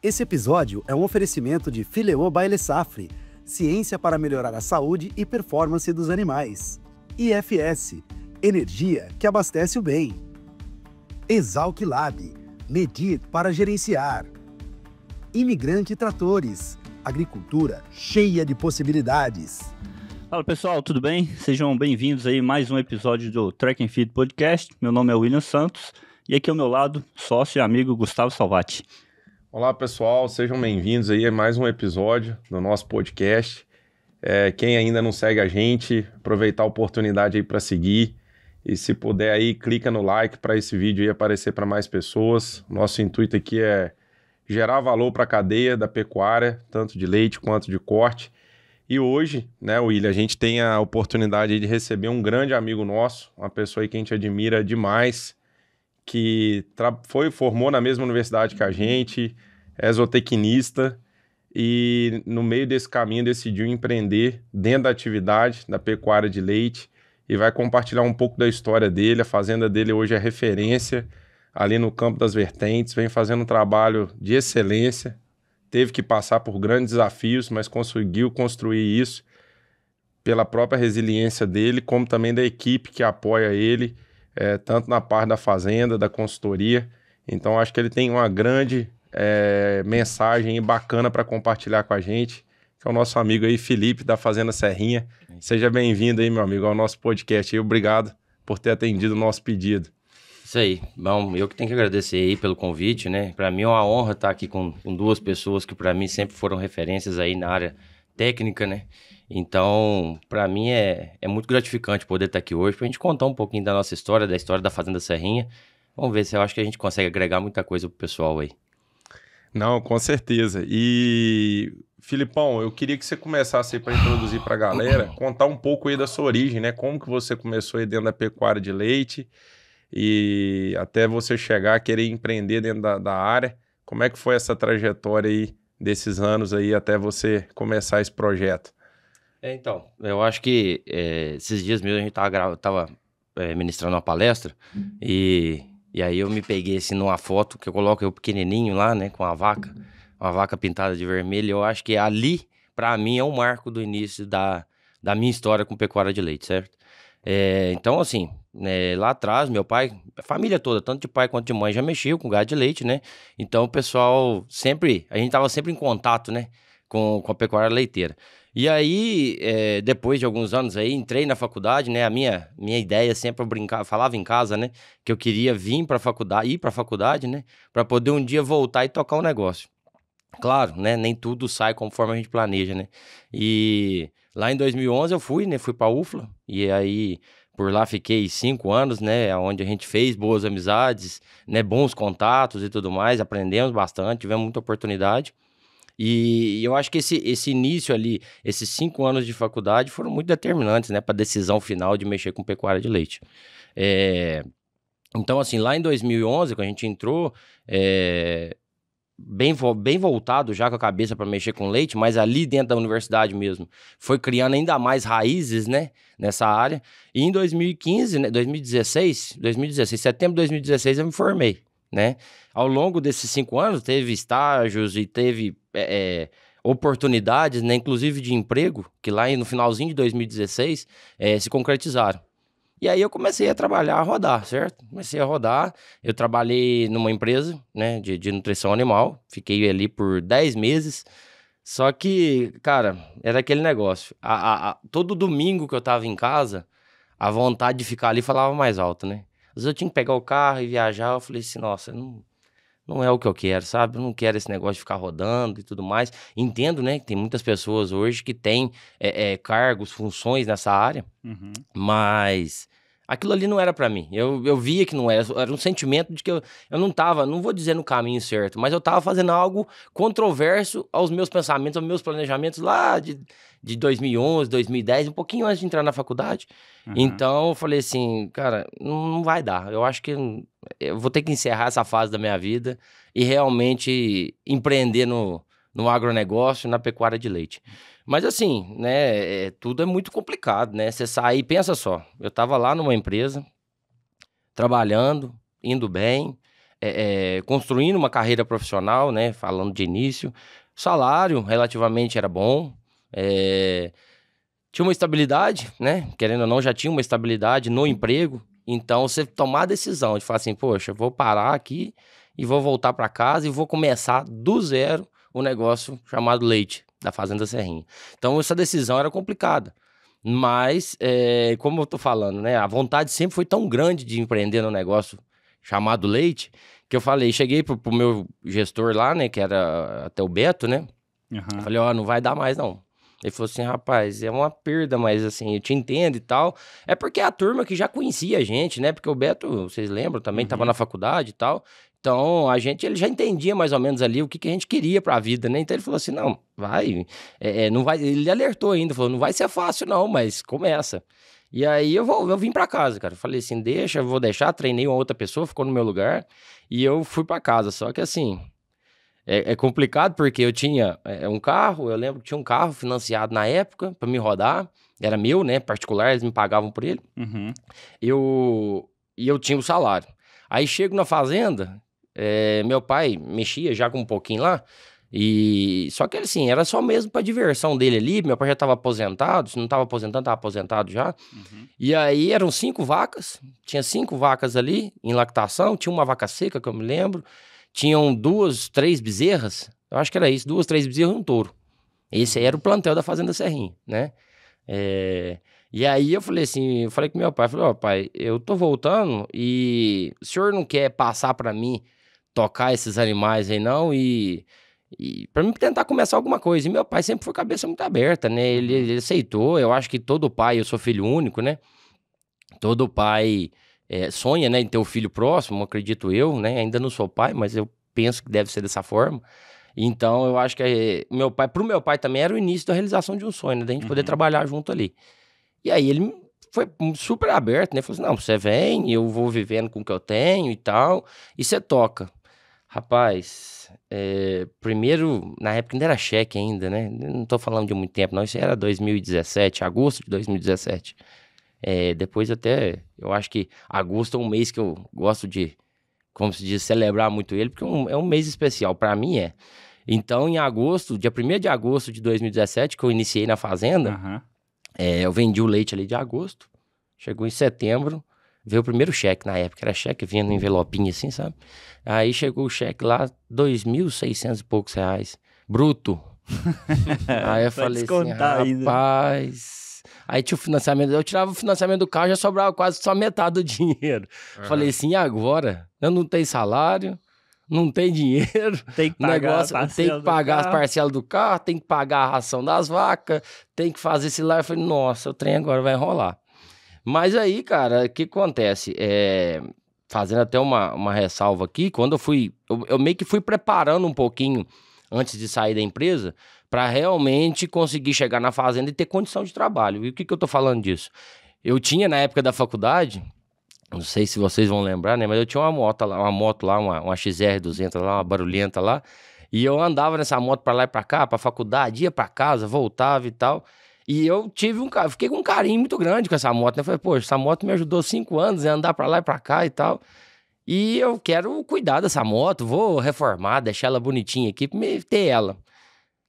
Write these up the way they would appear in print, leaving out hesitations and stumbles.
Esse episódio é um oferecimento de Fileô Baile Safre, ciência para melhorar a saúde e performance dos animais. IFS, energia que abastece o bem. Exalc Lab, medir para gerenciar. Imigrante Tratores, agricultura cheia de possibilidades. Fala pessoal, tudo bem? Sejam bem-vindos aí a mais um episódio do Track and Field Podcast. Meu nome é William Santos e aqui ao meu lado, sócio e amigo Gustavo Salvati. Olá pessoal, sejam bem-vindos aí a mais um episódio do nosso podcast. Quem ainda não segue a gente, aproveitar a oportunidade aí para seguir e se puder aí, clica no like para esse vídeo aí aparecer para mais pessoas. Nosso intuito aqui é gerar valor para a cadeia da pecuária, tanto de leite quanto de corte. E hoje, né, William, a gente tem a oportunidade aí de receber um grande amigo nosso, uma pessoa aí que a gente admira demais, que formou na mesma universidade que a gente, é zootecnista e no meio desse caminho decidiu empreender dentro da atividade da pecuária de leite e vai compartilhar um pouco da história dele. A fazenda dele hoje é referência ali no Campo das Vertentes, vem fazendo um trabalho de excelência, teve que passar por grandes desafios, mas conseguiu construir isso pela própria resiliência dele, como também da equipe que apoia ele, tanto na parte da fazenda, da consultoria. Então acho que ele tem uma grande mensagem bacana para compartilhar com a gente, que é o nosso amigo aí, Felipe, da Fazenda Serrinha. Seja bem-vindo aí, meu amigo, ao nosso podcast. E obrigado por ter atendido o nosso pedido. Isso aí. Bom, eu que tenho que agradecer aí pelo convite, né? Para mim é uma honra estar aqui com duas pessoas que para mim sempre foram referências aí na área técnica, né? Então, para mim é muito gratificante poder estar aqui hoje para a gente contar um pouquinho da nossa história, da história da Fazenda Serrinha. Vamos ver se eu acho que a gente consegue agregar muita coisa pro pessoal aí. Não, com certeza. E, Filipão, eu queria que você começasse aí para introduzir para a galera, contar um pouco aí da sua origem, né? Como que você começou aí dentro da pecuária de leite e até você chegar a querer empreender dentro da área. Como é que foi essa trajetória aí desses anos aí até você começar esse projeto? Então, eu acho que esses dias mesmo a gente tava ministrando uma palestra e aí eu me peguei assim numa foto que eu coloco eu pequenininho lá, né, com uma vaca pintada de vermelho. Eu acho que ali, pra mim, é um marco do início da minha história com pecuária de leite, certo? Então, assim, lá atrás, meu pai, a família toda, tanto de pai quanto de mãe, já mexeu com gado de leite, né? Então, o pessoal a gente tava sempre em contato, né, com a pecuária leiteira. E aí, depois de alguns anos aí, entrei na faculdade, né? A minha ideia sempre, eu brincava, falava em casa, né? Que eu queria ir pra faculdade, né? Pra poder um dia voltar e tocar um negócio. Claro, né? Nem tudo sai conforme a gente planeja, né? E lá em 2011 eu fui, né? Fui pra UFLA e aí por lá fiquei 5 anos, né? Onde a gente fez boas amizades, né? Bons contatos e tudo mais. Aprendemos bastante, tivemos muita oportunidade. E eu acho que esse início ali, esses 5 anos de faculdade foram muito determinantes, né? Pra decisão final de mexer com pecuária de leite. Então, assim, lá em 2011, quando a gente entrou, bem voltado já com a cabeça para mexer com leite, mas ali dentro da universidade mesmo, foi criando ainda mais raízes, né, nessa área. E em 2015, né, 2016, setembro de 2016 eu me formei, né. Ao longo desses 5 anos teve estágios e teve oportunidades, né, inclusive de emprego, que lá no finalzinho de 2016 se concretizaram. E aí eu comecei a trabalhar, a rodar, certo? Comecei a rodar, eu trabalhei numa empresa, né, de nutrição animal, fiquei ali por 10 meses, só que, cara, era aquele negócio, todo domingo que eu tava em casa, a vontade de ficar ali falava mais alto, né? Às vezes eu tinha que pegar o carro e viajar, eu falei assim, nossa, não é o que eu quero, sabe? Eu não quero esse negócio de ficar rodando e tudo mais. Entendo, né, que tem muitas pessoas hoje que têm cargos, funções nessa área, mas aquilo ali não era pra mim. Eu via que não era um sentimento de que eu não tava, não vou dizer no caminho certo, mas eu tava fazendo algo controverso aos meus pensamentos, aos meus planejamentos lá de 2011, 2010, um pouquinho antes de entrar na faculdade. Então eu falei assim, cara, não vai dar. Eu acho que eu vou ter que encerrar essa fase da minha vida e realmente empreender no agronegócio, na pecuária de leite. Mas assim, né, tudo é muito complicado, né? Você sai, pensa só, eu tava lá numa empresa, trabalhando, indo bem, construindo uma carreira profissional, né? Falando de início. Salário relativamente era bom. Tinha uma estabilidade, né? Querendo ou não, já tinha uma estabilidade no emprego. Então, você tomar a decisão de falar assim, poxa, vou parar aqui e vou voltar para casa e vou começar do zero o negócio chamado leite, da Fazenda Serrinha. Então, essa decisão era complicada. Mas, como eu tô falando, né? A vontade sempre foi tão grande de empreender no negócio chamado leite, que eu falei, cheguei pro meu gestor lá, né? Que era até o Beto, né? Uhum. Falei, ó, não vai dar mais não. Ele falou assim, rapaz, é uma perda, mas assim, eu te entendo e tal. É porque é a turma que já conhecia a gente, né? Porque o Beto, vocês lembram, também tava na faculdade e tal. Então, ele já entendia mais ou menos ali o que a gente queria pra vida, né? Então ele falou assim, não, vai, não vai, ele alertou ainda, falou, não vai ser fácil não, mas começa. E aí eu vim pra casa, cara. Falei assim, vou deixar, treinei uma outra pessoa, ficou no meu lugar, e eu fui pra casa. Só que assim, é complicado porque eu tinha um carro, eu lembro que tinha um carro financiado na época pra me rodar, era meu, né, particular, eles me pagavam por ele. Uhum. E eu tinha o salário. Aí chego na fazenda, meu pai mexia já com um pouquinho lá, só que assim, era só mesmo pra diversão dele ali, meu pai já tava aposentado, se não tava aposentado, tava aposentado já. Uhum. E aí eram 5 vacas, tinha 5 vacas ali em lactação, tinha uma vaca seca que eu me lembro, tinham 2, 3 bezerras, eu acho que era isso, 2, 3 bezerras e um touro. Esse aí era o plantel da Fazenda Serrinha, né? E aí eu falei assim, eu falei com meu pai, falei, ó, pai, eu tô voltando e o senhor não quer passar pra mim tocar esses animais aí não e pra mim tentar começar alguma coisa. E meu pai sempre foi cabeça muito aberta, né? Ele aceitou, eu acho que todo pai, eu sou filho único, né? Todo pai sonha, né, em ter o filho próximo, acredito eu, né? Ainda não sou pai, mas eu penso que deve ser dessa forma. Então, eu acho que pro meu pai também era o início da realização de um sonho, né? Da gente poder trabalhar junto ali. E aí ele foi super aberto, né? Falou assim, não, você vem, eu vou vivendo com o que eu tenho e tal, e você toca. Rapaz, primeiro, na época ainda era cheque ainda, né? Não tô falando de muito tempo, não. Isso era 2017, agosto de 2017. Depois até, eu acho que agosto é um mês que eu gosto de, como se diz, celebrar muito ele, porque é um mês especial, pra mim Então, em agosto, dia 1º de agosto de 2017, que eu iniciei na fazenda, eu vendi o leite ali de agosto, chegou em setembro, veio o primeiro cheque, na época era cheque, vinha no envelopinho assim, sabe? Aí chegou o cheque lá, 2.600 e poucos reais, bruto. Aí eu falei assim, rapaz... Aí tinha o financiamento, eu tirava o financiamento do carro, já sobrava quase só metade do dinheiro. Falei assim, e agora? Eu não tenho salário, não tenho dinheiro. Tem que pagar, tem que pagar as parcelas do carro, tem que pagar a ração das vacas, tem que fazer esse lá. Eu falei, nossa, o trem agora vai enrolar. Mas aí, cara, o que acontece? Fazendo até uma ressalva aqui, quando eu meio que fui preparando um pouquinho antes de sair da empresa, para realmente conseguir chegar na fazenda e ter condição de trabalho. E o que eu tô falando disso? Eu tinha, na época da faculdade, não sei se vocês vão lembrar, né? Mas eu tinha uma moto lá, uma XR200 lá, uma barulhenta lá, e eu andava nessa moto para lá e para cá, pra faculdade, ia para casa, voltava e tal. E eu fiquei com um carinho muito grande com essa moto, né? Eu falei, poxa, essa moto me ajudou 5 anos a andar para lá e para cá e tal. E eu quero cuidar dessa moto, vou reformar, deixar ela bonitinha aqui, pra me ter ela.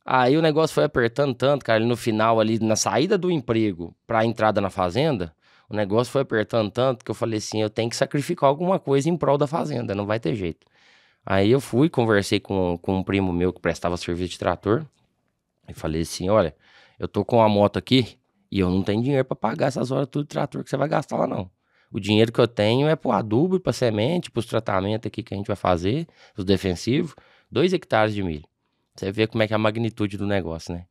Aí o negócio foi apertando tanto, cara, no final ali, na saída do emprego pra entrada na fazenda, o negócio foi apertando tanto que eu falei assim, eu tenho que sacrificar alguma coisa em prol da fazenda, não vai ter jeito. Aí eu fui, conversei com um primo meu que prestava serviço de trator, e falei assim, olha, eu tô com uma moto aqui e eu não tenho dinheiro pra pagar essas horas tudo de trator que você vai gastar lá não. O dinheiro que eu tenho é pro adubo e pra semente, pros tratamentos aqui que a gente vai fazer, os defensivos, 2 hectares de milho. Você vê como é que é a magnitude do negócio, né?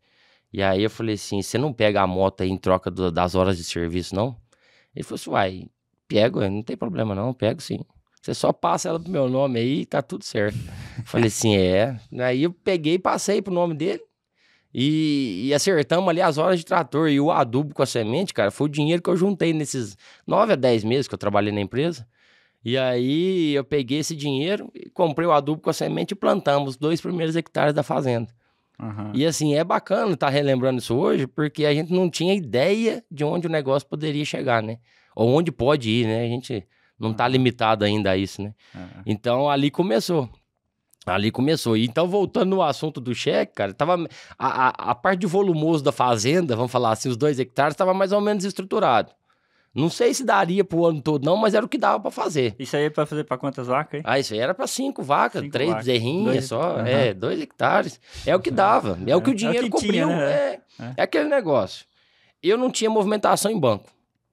E aí eu falei assim, você não pega a moto aí em troca das horas de serviço, não? Ele falou assim, uai, pego, não tem problema não, pego sim. Você só passa ela pro meu nome aí e tá tudo certo. Falei assim, Aí eu peguei e passei pro nome dele e acertamos ali as horas de trator e o adubo com a semente, cara, foi o dinheiro que eu juntei nesses 9 a 10 meses que eu trabalhei na empresa. E aí eu peguei esse dinheiro, comprei o adubo com a semente e plantamos os 2 primeiros hectares da fazenda. E assim, é bacana estar relembrando isso hoje, porque a gente não tinha ideia de onde o negócio poderia chegar, né? Ou onde pode ir, né? A gente Não tá limitado ainda a isso, né? Então, ali começou. Então, voltando no assunto do cheque, cara, tava a parte de volumoso da fazenda, vamos falar assim, os 2 hectares, tava mais ou menos estruturado. Não sei se daria pro ano todo, não, mas era o que dava pra fazer. Isso aí é pra fazer pra quantas vacas, hein? Isso aí era pra 5 vacas, 3 bezerrinhas só, 2 hectares. É o que dava, é o que o dinheiro cobriu. Tinha, né? É aquele negócio. Eu não tinha movimentação em banco.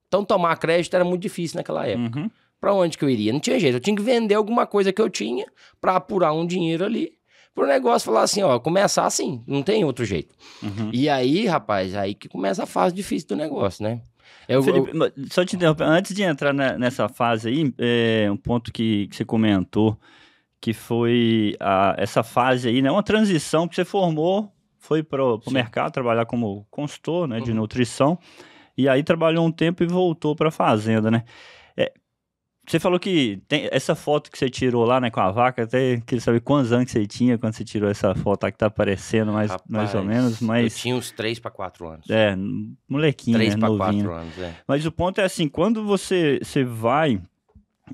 Então, tomar crédito era muito difícil naquela época. Pra onde que eu iria? Não tinha jeito. Eu tinha que vender alguma coisa que eu tinha pra apurar um dinheiro ali. Pro negócio falar assim, ó, começar assim. Não tem outro jeito. E aí, rapaz, aí que começa a fase difícil do negócio, né? Felipe, só te interromper, antes de entrar nessa fase aí, um ponto que você comentou, que foi essa fase aí, né? Uma transição que você formou, foi pro mercado trabalhar como consultor, né, de nutrição, e aí trabalhou um tempo e voltou pra fazenda, né? Você falou que tem essa foto que você tirou lá, né, com a vaca, até queria saber quantos anos que você tinha quando você tirou essa foto aqui, tá aparecendo mais ou menos, mas... Eu tinha uns 3 para 4 anos. Molequinho, 3 para novinho. 4 anos, Mas o ponto é assim, quando você vai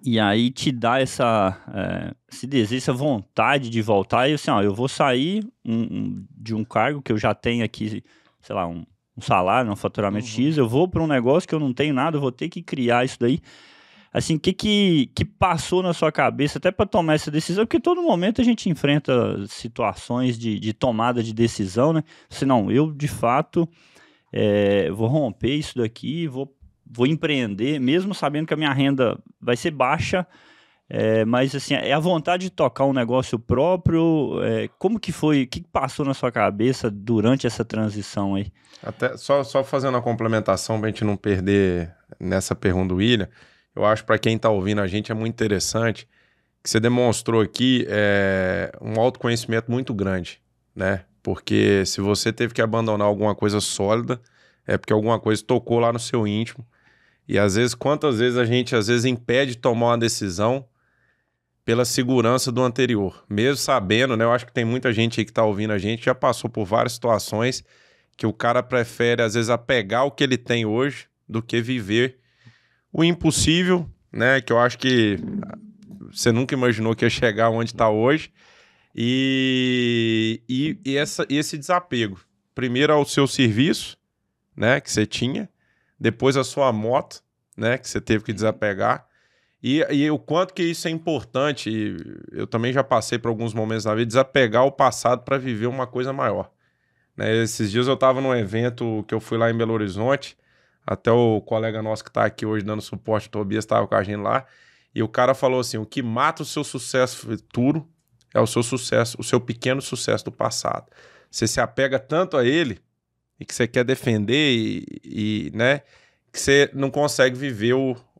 e aí te dá esse desejo, essa vontade de voltar, e assim, ó, eu vou sair de um cargo que eu já tenho aqui, sei lá, um salário, um faturamento X, eu vou para um negócio que eu não tenho nada, eu vou ter que criar isso daí. Assim, o que passou na sua cabeça até para tomar essa decisão? Porque todo momento a gente enfrenta situações de tomada de decisão, né? Senão, eu de fato vou romper isso daqui, vou empreender, mesmo sabendo que a minha renda vai ser baixa, mas assim, é a vontade de tocar um negócio próprio. Como que foi? O que passou na sua cabeça durante essa transição aí? Até só fazendo a complementação para a gente não perder nessa pergunta do William. Eu acho que para quem está ouvindo a gente é muito interessante que você demonstrou aqui um autoconhecimento muito grande, né? Porque se você teve que abandonar alguma coisa sólida, é porque alguma coisa tocou lá no seu íntimo. E às vezes, quantas vezes a gente impede de tomar uma decisão pela segurança do anterior. Mesmo sabendo, né? Eu acho que tem muita gente aí que está ouvindo a gente, já passou por várias situações que o cara prefere, às vezes, apegar o que ele tem hoje do que viver o impossível, né? Que eu acho que você nunca imaginou que ia chegar onde está hoje. E esse desapego. Primeiro ao seu serviço, né? Que você tinha. Depois a sua moto, né? Que você teve que desapegar. E o quanto que isso é importante. Eu também já passei por alguns momentos na vida, desapegar o passado para viver uma coisa maior. Né? Esses dias eu estava num evento que eu fui lá em Belo Horizonte. Até o colega nosso que está aqui hoje dando suporte, o Tobias, estava com a gente lá, e o cara falou assim, o que mata o seu sucesso futuro é o seu sucesso, o seu pequeno sucesso do passado. Você se apega tanto a ele, e que você quer defender, né, que você não consegue viver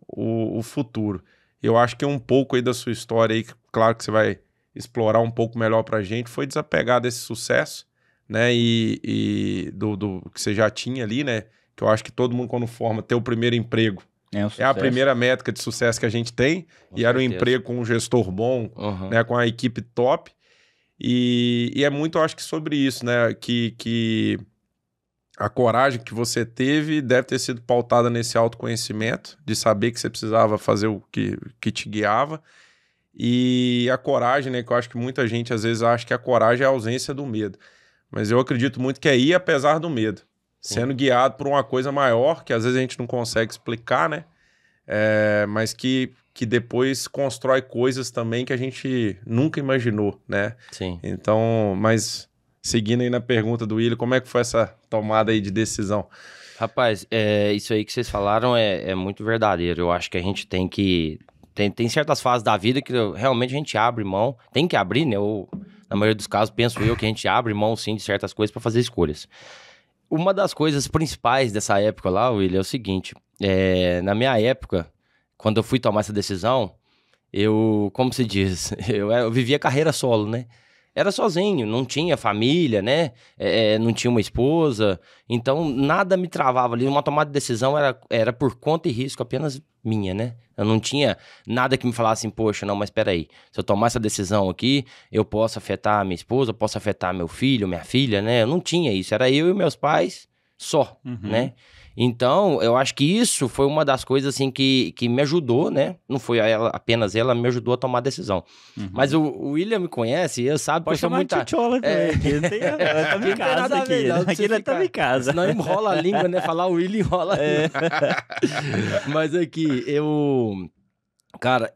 o futuro. Eu acho que um pouco aí da sua história, aí, claro que você vai explorar um pouco melhor pra gente, foi desapegar desse sucesso, né, e do que você já tinha ali, né, que eu acho que todo mundo, quando forma, ter o primeiro emprego é a primeira métrica de sucesso que a gente tem. Com certeza. Era um emprego com um gestor bom, né, com a equipe top. E é muito, eu acho que sobre isso, né? Que a coragem que você teve deve ter sido pautada nesse autoconhecimento, de saber que você precisava fazer o que te guiava. E a coragem, né? Que eu acho que muita gente às vezes acha que a coragem é a ausência do medo. Mas eu acredito muito que é ir apesar do medo. Sendo guiado por uma coisa maior, que às vezes a gente não consegue explicar, né? Mas que depois constrói coisas também que a gente nunca imaginou, né? Sim. Então, mas seguindo aí na pergunta do William, como é que foi essa tomada aí de decisão? Rapaz, isso aí que vocês falaram é muito verdadeiro. Eu acho que a gente tem que... Tem certas fases da vida que realmente a gente abre mão. Tem que abrir, né? Ou, na maioria dos casos, penso eu que a gente abre mão, sim, de certas coisas para fazer escolhas. Uma das coisas principais dessa época lá, William, é o seguinte. Na minha época, quando eu fui tomar essa decisão, como se diz, eu vivia carreira solo, né? Era sozinho, não tinha família, né? Não tinha uma esposa. Então, nada me travava ali. Uma tomada de decisão era por conta e risco apenas minha, né? Eu não tinha nada que me falasse assim, poxa, não, mas peraí. Se eu tomar essa decisão aqui, eu posso afetar a minha esposa, posso afetar meu filho, minha filha, né? Eu não tinha isso. Era eu e meus pais só, né? Então, eu acho que isso foi uma das coisas, assim, que me ajudou, né? Não foi apenas ela, me ajudou a tomar a decisão. Mas o William me conhece e eu sabe que eu sou muito... Tchotchola também. Estamos em casa aqui. Aqui nós estamos em casa. Senão enrola a língua, né? Falar o William enrola a língua. Mas aqui, Cara,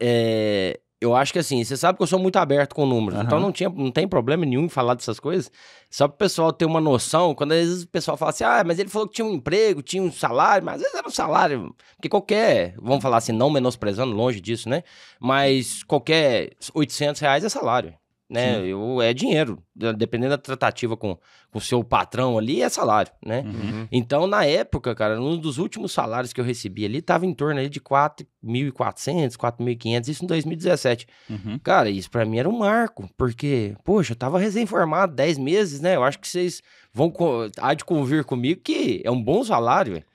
eu acho que assim, você sabe que eu sou muito aberto com números, então não tem problema nenhum em falar dessas coisas, só para o pessoal ter uma noção, quando às vezes o pessoal fala assim, mas ele falou que tinha um emprego, tinha um salário, mas às vezes era um salário, porque vamos falar assim, não menosprezando, longe disso, né, mas qualquer R$800 é salário, né, é dinheiro, dependendo da tratativa com o seu patrão ali, é salário, né? Então, na época, cara, um dos últimos salários que eu recebi ali, tava em torno ali de 4.400, 4.500, isso em 2017. Cara, isso pra mim era um marco, porque, poxa, eu tava recém-formado, 10 meses, né? Eu acho que vocês há de convir comigo que é um bom salário, velho.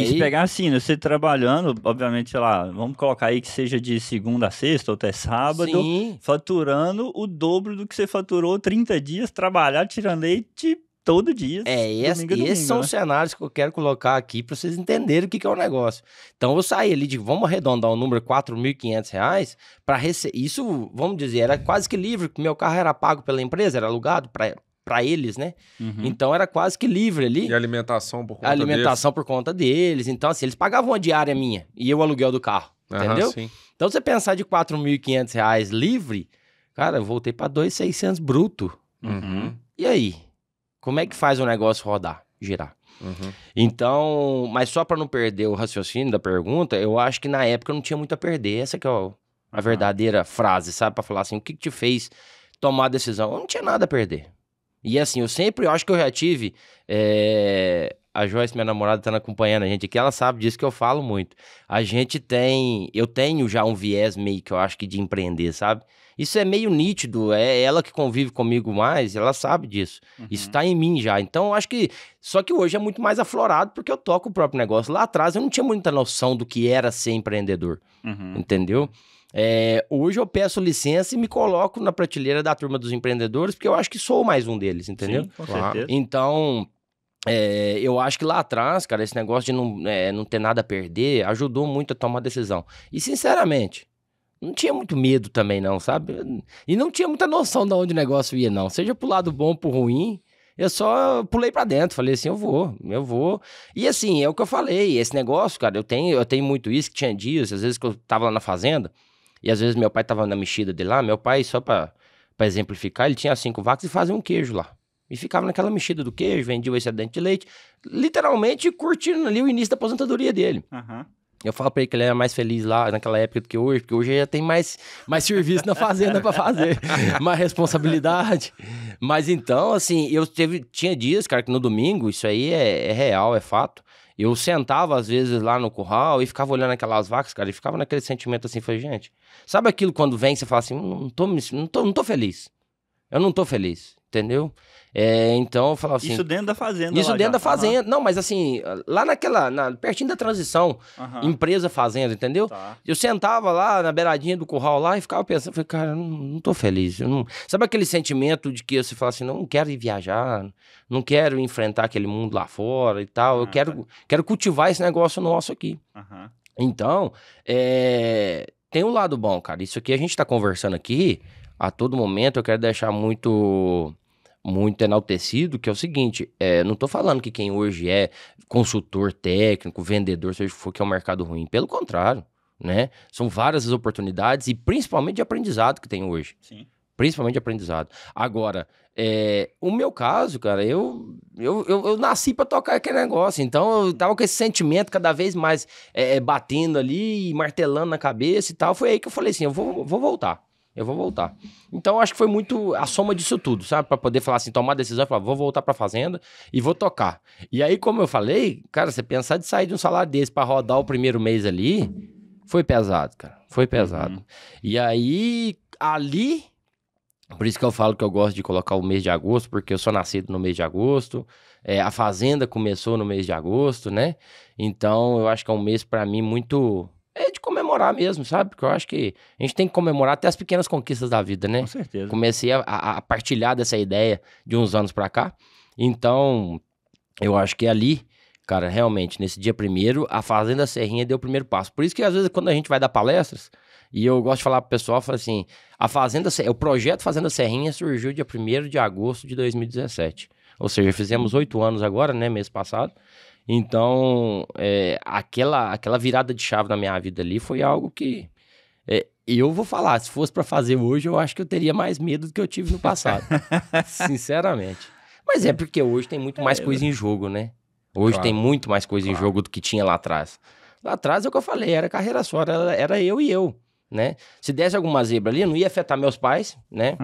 Se pegar assim, você trabalhando, obviamente, sei lá, vamos colocar aí que seja de segunda a sexta ou até sábado, faturando o dobro do que você faturou 30 dias, trabalhar, tirando leite todo dia. Esses são os cenários que eu quero colocar aqui para vocês entenderem o que é o negócio. Então, eu saí ali vamos arredondar o número, R$4.500, para receber. Isso, vamos dizer, era quase que livre, porque meu carro era pago pela empresa, era alugado para eles, né? Então era quase que livre ali. E alimentação por conta deles. Alimentação por conta deles. Então, assim, eles pagavam uma diária minha e eu aluguel do carro, entendeu? Sim. Então, você pensar de R$4.500 livre, cara, eu voltei para R$2.600 bruto. E aí? Como é que faz o negócio rodar, girar? Então, mas só para não perder o raciocínio da pergunta, eu acho que na época eu não tinha muito a perder. Essa que é a verdadeira frase, sabe? Para falar assim, o que te fez tomar a decisão? Eu não tinha nada a perder. E assim, eu acho que eu já tive... A Joyce, minha namorada, tá acompanhando a gente aqui, ela sabe disso que eu falo muito. Eu tenho já um viés meio que eu acho que de empreender, sabe? Isso é meio nítido, é ela que convive comigo mais, ela sabe disso. Isso tá em mim já. Então, eu acho que... Só que hoje é muito mais aflorado porque eu toco o próprio negócio. Lá atrás eu não tinha muita noção do que era ser empreendedor, entendeu? Hoje eu peço licença e me coloco na prateleira da turma dos empreendedores porque eu acho que sou mais um deles, entendeu? Sim, com certeza. Então... eu acho que lá atrás, cara, esse negócio de não ter nada a perder ajudou muito a tomar decisão. E, sinceramente, não tinha muito medo também, não, sabe? E não tinha muita noção de onde o negócio ia, não. Seja pro lado bom ou pro ruim, eu só pulei pra dentro. Falei assim, eu vou. E, assim, é o que eu falei. Esse negócio, cara, eu tenho muito isso, que tinha dias, às vezes que eu tava lá na fazenda, e às vezes meu pai tava na mexida dele lá. Meu pai, só pra exemplificar, ele tinha 5 vacas e fazia um queijo lá. E ficava naquela mexida do queijo, vendia o excedente de leite, literalmente curtindo ali o início da aposentadoria dele. Eu falo pra ele que ele era mais feliz lá naquela época do que hoje, porque hoje já tem mais serviço na fazenda pra fazer, mais responsabilidade. Mas então, assim, tinha dias, cara, que no domingo, isso aí é real, é fato. Eu sentava, às vezes, lá no curral e ficava olhando aquelas vacas, cara, e ficava naquele sentimento assim, falei, gente, sabe aquilo quando vem, você fala assim, não tô feliz. Eu não tô feliz, entendeu? Então eu falava assim... Isso dentro da fazenda. Isso dentro da fazenda. Não, mas assim, lá pertinho da transição, empresa-fazenda, entendeu? Eu sentava lá na beiradinha do curral lá e ficava pensando, falei, cara, eu não tô feliz. Sabe aquele sentimento de que você fala assim, não quero ir viajar, não quero enfrentar aquele mundo lá fora e tal, eu quero cultivar esse negócio nosso aqui. Então, tem um lado bom, cara. Isso aqui a gente tá conversando aqui, a todo momento eu quero deixar muito enaltecido, que é o seguinte, não tô falando que quem hoje é consultor técnico, vendedor, seja o que for, que é um mercado ruim. Pelo contrário, né? São várias as oportunidades e principalmente de aprendizado que tem hoje. Sim. Principalmente de aprendizado. Agora, o meu caso, cara, eu nasci pra tocar aquele negócio, então eu tava com esse sentimento cada vez mais batendo ali, martelando na cabeça e tal. Foi aí que eu falei assim, eu vou voltar. Então, acho que foi muito a soma disso tudo, sabe? Pra poder falar assim, tomar a decisão e falar, vou voltar pra fazenda e vou tocar. E aí, como eu falei, cara, você pensar de sair de um salário desse pra rodar o primeiro mês ali, foi pesado, cara. Foi pesado. E aí, ali, por isso que eu falo que eu gosto de colocar o mês de agosto, porque eu sou nascido no mês de agosto, a fazenda começou no mês de agosto, né? Então, eu acho que é um mês pra mim muito... de comemorar mesmo, sabe? Porque eu acho que a gente tem que comemorar até as pequenas conquistas da vida, né? Com certeza. Comecei a partilhar dessa ideia de uns anos pra cá. Então, eu acho que ali Cara, realmente, nesse dia primeiro, a Fazenda Serrinha deu o primeiro passo. Por isso que, às vezes, quando a gente vai dar palestras, e eu gosto de falar pro pessoal, falo assim, o projeto Fazenda Serrinha surgiu dia 1º de agosto de 2017. Ou seja, fizemos 8 anos agora, né, mês passado. Então, aquela virada de chave na minha vida ali foi algo que... eu vou falar, se fosse pra fazer hoje, eu acho que eu teria mais medo do que eu tive no passado. Sinceramente. Mas é porque hoje tem muito mais coisa em jogo, né? Hoje tem muito mais coisa em jogo do que tinha lá atrás. Lá atrás é o que eu falei, era carreira só, era eu e eu, né? Se desse alguma zebra ali, não ia afetar meus pais, né?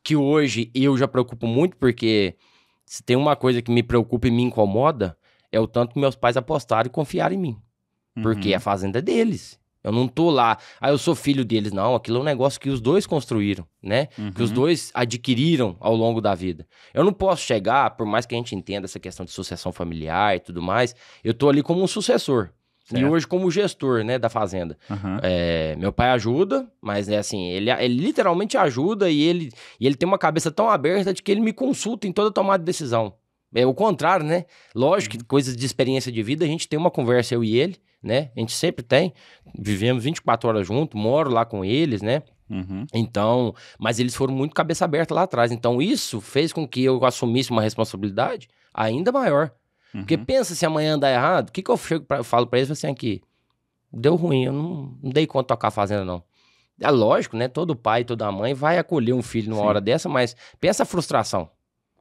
Que hoje eu já preocupo muito, porque se tem uma coisa que me preocupa e me incomoda, é o tanto que meus pais apostaram e confiaram em mim. Porque a fazenda é deles. Eu não tô lá, eu sou filho deles, não. Aquilo é um negócio que os dois construíram, né? Que os dois adquiriram ao longo da vida. Eu não posso chegar, por mais que a gente entenda essa questão de sucessão familiar e tudo mais, eu tô ali como um sucessor. Certo. E hoje como gestor, né, da fazenda. Meu pai ajuda, mas é assim, ele literalmente ajuda e ele tem uma cabeça tão aberta de que ele me consulta em toda tomada de decisão. É o contrário, né? Lógico que coisas de experiência de vida, a gente tem uma conversa, eu e ele, né? A gente sempre tem. Vivemos 24 horas juntos, moro lá com eles, né? Então, mas eles foram muito cabeça aberta lá atrás. Então, isso fez com que eu assumisse uma responsabilidade ainda maior. Porque pensa se amanhã dar errado, o que eu falo pra eles assim aqui? Deu ruim, eu não dei conta de tocar a fazenda, não. É lógico, né? Todo pai, toda mãe vai acolher um filho numa hora dessa, mas pensa a frustração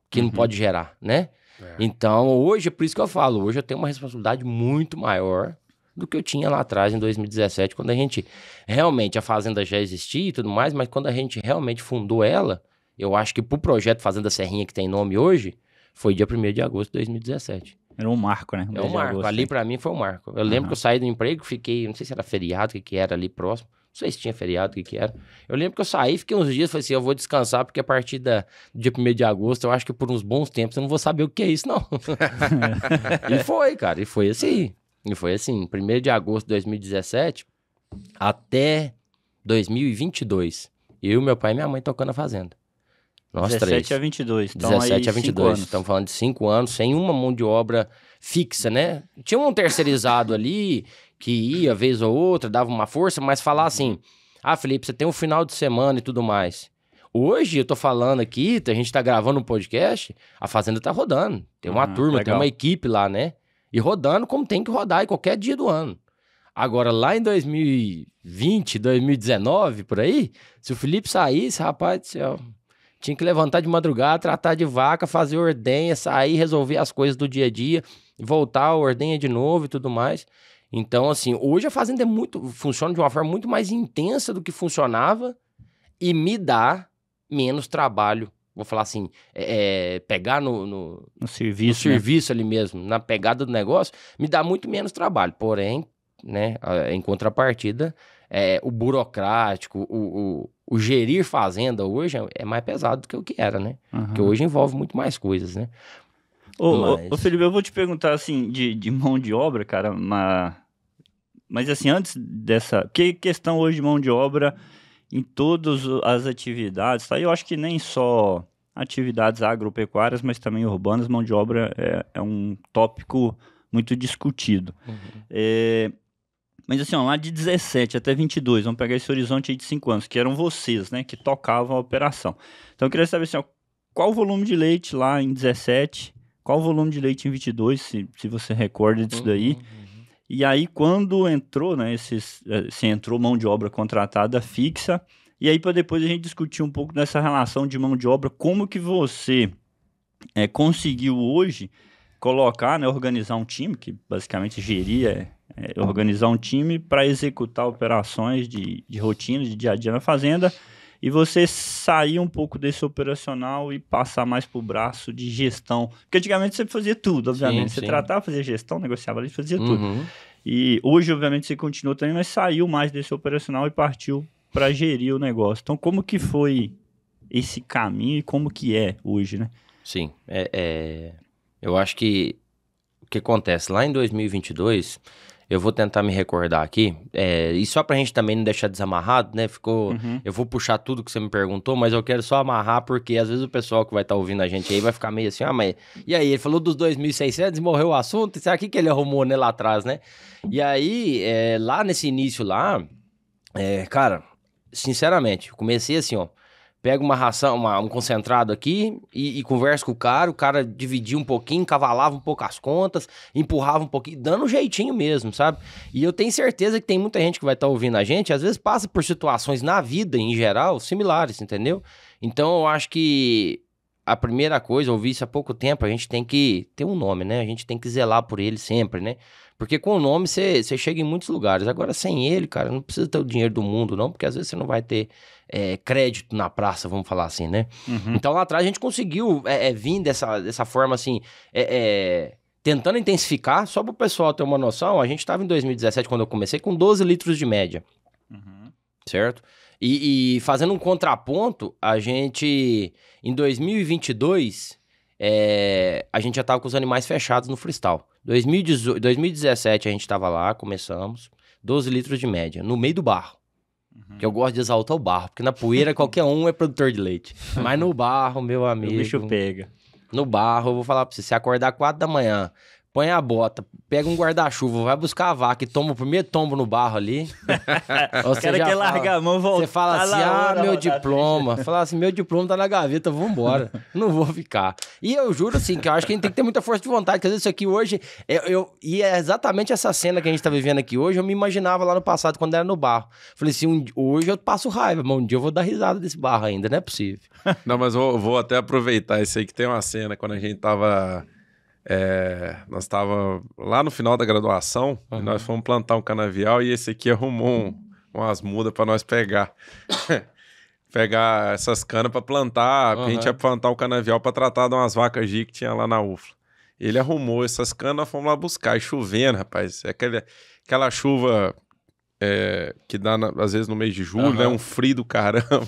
que não pode gerar, né? Então, hoje, é por isso que eu falo, hoje eu tenho uma responsabilidade muito maior do que eu tinha lá atrás, em 2017, quando a gente, realmente, a Fazenda já existia e tudo mais, mas quando a gente realmente fundou ela, eu acho que pro projeto Fazenda Serrinha, que tem nome hoje, foi dia 1º de agosto de 2017. Era um marco, né? É um marco, agosto, ali pra mim foi um marco. Eu lembro que eu saí do emprego, fiquei, não sei se era feriado, o que era ali próximo, não sei se tinha feriado, o que era. Eu lembro que eu saí, fiquei uns dias, falei assim, eu vou descansar, porque a partir do dia 1º de agosto, eu acho que por uns bons tempos eu não vou saber o que é isso, não. E foi, cara, e foi assim. 1º de agosto de 2017 até 2022. Eu, meu pai e minha mãe tocando a fazenda. Nós 17 três. a 22. Então, 17 a 22. Anos. Estamos falando de 5 anos, sem uma mão de obra fixa, né? Tinha um terceirizado ali, que ia vez ou outra, dava uma força, mas falar assim, Felipe, você tem um final de semana e tudo mais. Hoje, eu tô falando aqui, a gente tá gravando um podcast, a fazenda tá rodando. Tem uma turma, legal. Tem uma equipe lá, né? E rodando como tem que rodar em qualquer dia do ano. Agora, lá em 2020, 2019, por aí, se o Felipe saísse, rapaz do céu, tinha que levantar de madrugada, tratar de vaca, fazer ordenha, sair, resolver as coisas do dia a dia, voltar a ordenha de novo e tudo mais. Então, assim, hoje a fazenda funciona de uma forma muito mais intensa do que funcionava e me dá menos trabalho. Vou falar assim, pegar no serviço, né? Ali mesmo, na pegada do negócio, me dá muito menos trabalho. Porém, né, em contrapartida, o burocrático, o gerir fazenda hoje é mais pesado do que o que era, né? Porque hoje envolve muito mais coisas, né? Ô Felipe, eu vou te perguntar, assim, de mão de obra, cara, mas assim, antes dessa... Que questão hoje de mão de obra em todas as atividades, tá? Eu acho que nem só atividades agropecuárias, mas também urbanas, mão de obra é um tópico muito discutido. Mas assim, ó, lá de 17 até 22, vamos pegar esse horizonte aí de 5 anos, que eram vocês, né, que tocavam a operação. Então eu queria saber assim, ó, qual o volume de leite lá em 17, qual o volume de leite em 22, se você recorda disso daí. E aí quando entrou, né, se entrou mão de obra contratada fixa, e aí para depois a gente discutir um pouco dessa relação de mão de obra, como que você conseguiu hoje colocar, né, organizar um time, que basicamente geria... organizar um time para executar operações de rotina, de dia a dia na fazenda, e você sair um pouco desse operacional e passar mais para o braço de gestão. Porque antigamente você fazia tudo, obviamente. Você tratava, fazia gestão, negociava ali, fazia tudo. E hoje, obviamente, você continuou também, mas saiu mais desse operacional e partiu para gerir o negócio. Então, como que foi esse caminho e como que é hoje, né? Sim. Eu acho que o que acontece? Lá em 2022... Eu vou tentar me recordar aqui. E só pra gente também não deixar desamarrado, né? Eu vou puxar tudo que você me perguntou, mas eu quero só amarrar, porque às vezes o pessoal que vai estar ouvindo a gente aí vai ficar meio assim, mas... E aí, ele falou dos 2.600 e morreu o assunto, será que ele arrumou, né, lá atrás, né? E aí, lá nesse início lá, cara, sinceramente, eu comecei assim, ó. Pega uma ração, um concentrado aqui e conversa com o cara dividia um pouquinho, cavalava um pouco as contas, empurrava um pouquinho, dando um jeitinho mesmo, sabe? E eu tenho certeza que tem muita gente que vai estar ouvindo a gente, às vezes passa por situações na vida, em geral, similares, entendeu? Então eu acho que a primeira coisa, eu ouvi isso há pouco tempo, a gente tem que ter um nome, né? A gente tem que zelar por ele sempre, né? Porque com o nome você chega em muitos lugares. Agora, sem ele, cara, não precisa ter o dinheiro do mundo, não, porque às vezes você não vai ter crédito na praça, vamos falar assim, né? Então, lá atrás, a gente conseguiu vir dessa forma, assim, tentando intensificar. Só para o pessoal ter uma noção, a gente estava em 2017, quando eu comecei, com 12 litros de média, certo? E fazendo um contraponto, a gente, em 2022, a gente já estava com os animais fechados no freestyle. 2017 a gente estava lá, começamos, 12 litros de média, no meio do barro. Que eu gosto de exaltar o barro, porque na poeira qualquer um é produtor de leite. Mas no barro, meu amigo... O bicho pega. No barro, eu vou falar pra você, se acordar 4 da manhã, põe a bota, pega um guarda-chuva, vai buscar a vaca e toma o primeiro tombo no barro ali. O cara quer largar a mão, voltar. Você fala assim, meu diploma. Fala assim, meu diploma tá na gaveta, vambora. Não vou ficar. E eu juro assim, que eu acho que a gente tem que ter muita força de vontade, porque às vezes isso aqui hoje, e é exatamente essa cena que a gente tá vivendo aqui hoje, eu me imaginava lá no passado, quando era no barro. Falei assim, hoje eu passo raiva, mas um dia eu vou dar risada desse barro ainda, não é possível. Não, mas eu vou até aproveitar isso aí, que tem uma cena, quando a gente tava... nós estávamos lá no final da graduação, e nós fomos plantar um canavial e esse aqui arrumou umas mudas para nós pegar essas canas para plantar, porque a gente ia plantar um canavial para tratar de umas vacas G que tinha lá na UFLA. Ele arrumou essas canas, nós fomos lá buscar, e chovendo, rapaz, aquela chuva que dá às vezes no mês de julho, né? Um frio do caramba.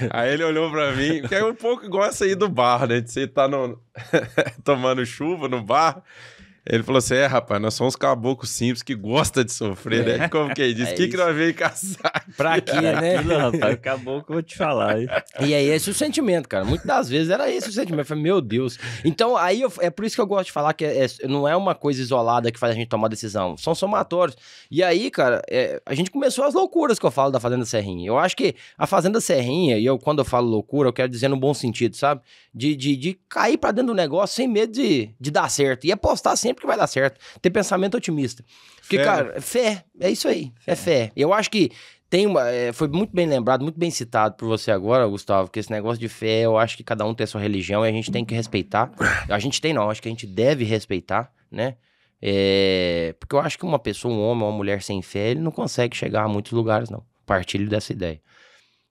Aí ele olhou pra mim, que é um pouco igual essa aí do bar, né? De você tá tomando chuva no bar. Ele falou assim, rapaz, nós somos caboclos simples que gostam de sofrer, né? Como que ele disse? Que nós veio caçar? Pra quê, né? Aquilo, rapaz, acabou que eu vou te falar. Hein? E aí, esse é o sentimento, cara. Muitas das vezes era esse o sentimento. Eu falei, meu Deus. Então, aí é por isso que eu gosto de falar que não é uma coisa isolada que faz a gente tomar decisão. São somatórios. E aí, cara, a gente começou as loucuras que eu falo da Fazenda Serrinha. Eu acho que a Fazenda Serrinha, quando eu falo loucura, eu quero dizer no bom sentido, sabe? De cair pra dentro do negócio sem medo de dar certo. E apostar sempre que vai dar certo. Ter pensamento otimista. Porque, cara, fé, é isso aí. É fé. Eu acho que foi muito bem lembrado, muito bem citado por você agora, Gustavo, que esse negócio de fé, eu acho que cada um tem a sua religião e a gente tem que respeitar. A gente tem, não, acho que a gente deve respeitar, né? Porque eu acho que uma pessoa, um homem ou uma mulher sem fé, ele não consegue chegar a muitos lugares, não. Partilho dessa ideia.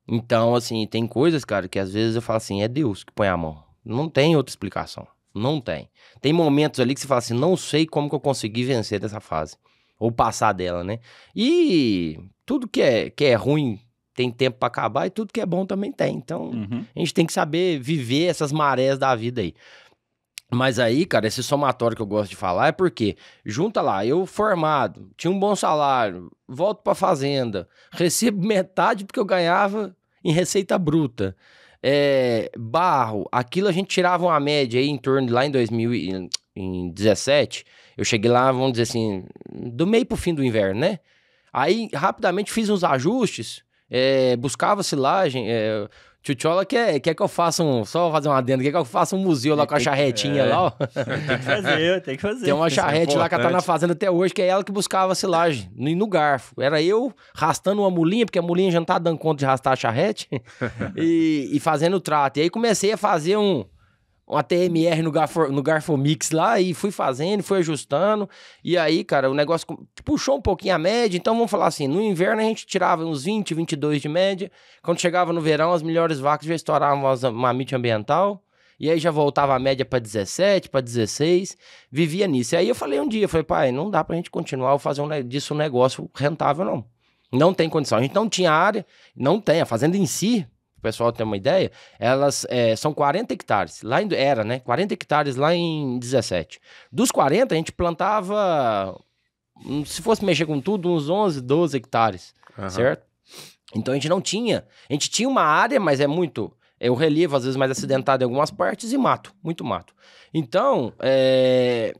Então, assim, tem coisas, cara, que às vezes eu falo assim, é Deus que põe a mão. Não tem outra explicação. Não tem. Tem momentos ali que você fala assim, não sei como que eu consegui vencer dessa fase. Ou passar dela, né? E tudo que é ruim tem tempo pra acabar e tudo que é bom também tem. Então, a gente tem que saber viver essas marés da vida aí. Mas aí, cara, esse somatório que eu gosto de falar é porque, junta lá, eu formado, tinha um bom salário, volto pra fazenda, recebo metade do que eu ganhava em receita bruta. Barro, aquilo a gente tirava uma média aí em torno de lá em 2017, eu cheguei lá, vamos dizer assim, do meio pro fim do inverno, né? Aí, rapidamente fiz uns ajustes, buscava silagem, Tchutchola quer que eu faça só fazer uma adenda, quer que eu faça um museu lá com a charretinha lá, ó. Tem que fazer. Tem uma charrete lá que tá na fazenda até hoje, que é ela que buscava a silagem, no garfo. Era eu rastando uma mulinha, porque a mulinha já não tá dando conta de arrastar a charrete, e fazendo o trato. E aí comecei a fazer uma TMR no Garfomix lá, e fui fazendo, fui ajustando, e aí, cara, o negócio puxou um pouquinho a média, então vamos falar assim, no inverno a gente tirava uns 20, 22 de média, quando chegava no verão as melhores vacas já estouravam a mamite ambiental, e aí já voltava a média para 17, para 16, vivia nisso. E aí eu falei um dia, pai, não dá pra gente continuar fazer disso um negócio rentável, não. Não tem condição, a gente não tinha área, não tem, a fazenda em si, o pessoal tem uma ideia, elas são 40 hectares, né? 40 hectares lá em 17. Dos 40, a gente plantava se fosse mexer com tudo, uns 11, 12 hectares, certo? Então a gente tinha uma área, mas o relevo às vezes mais acidentado em algumas partes e mato, muito mato. Então,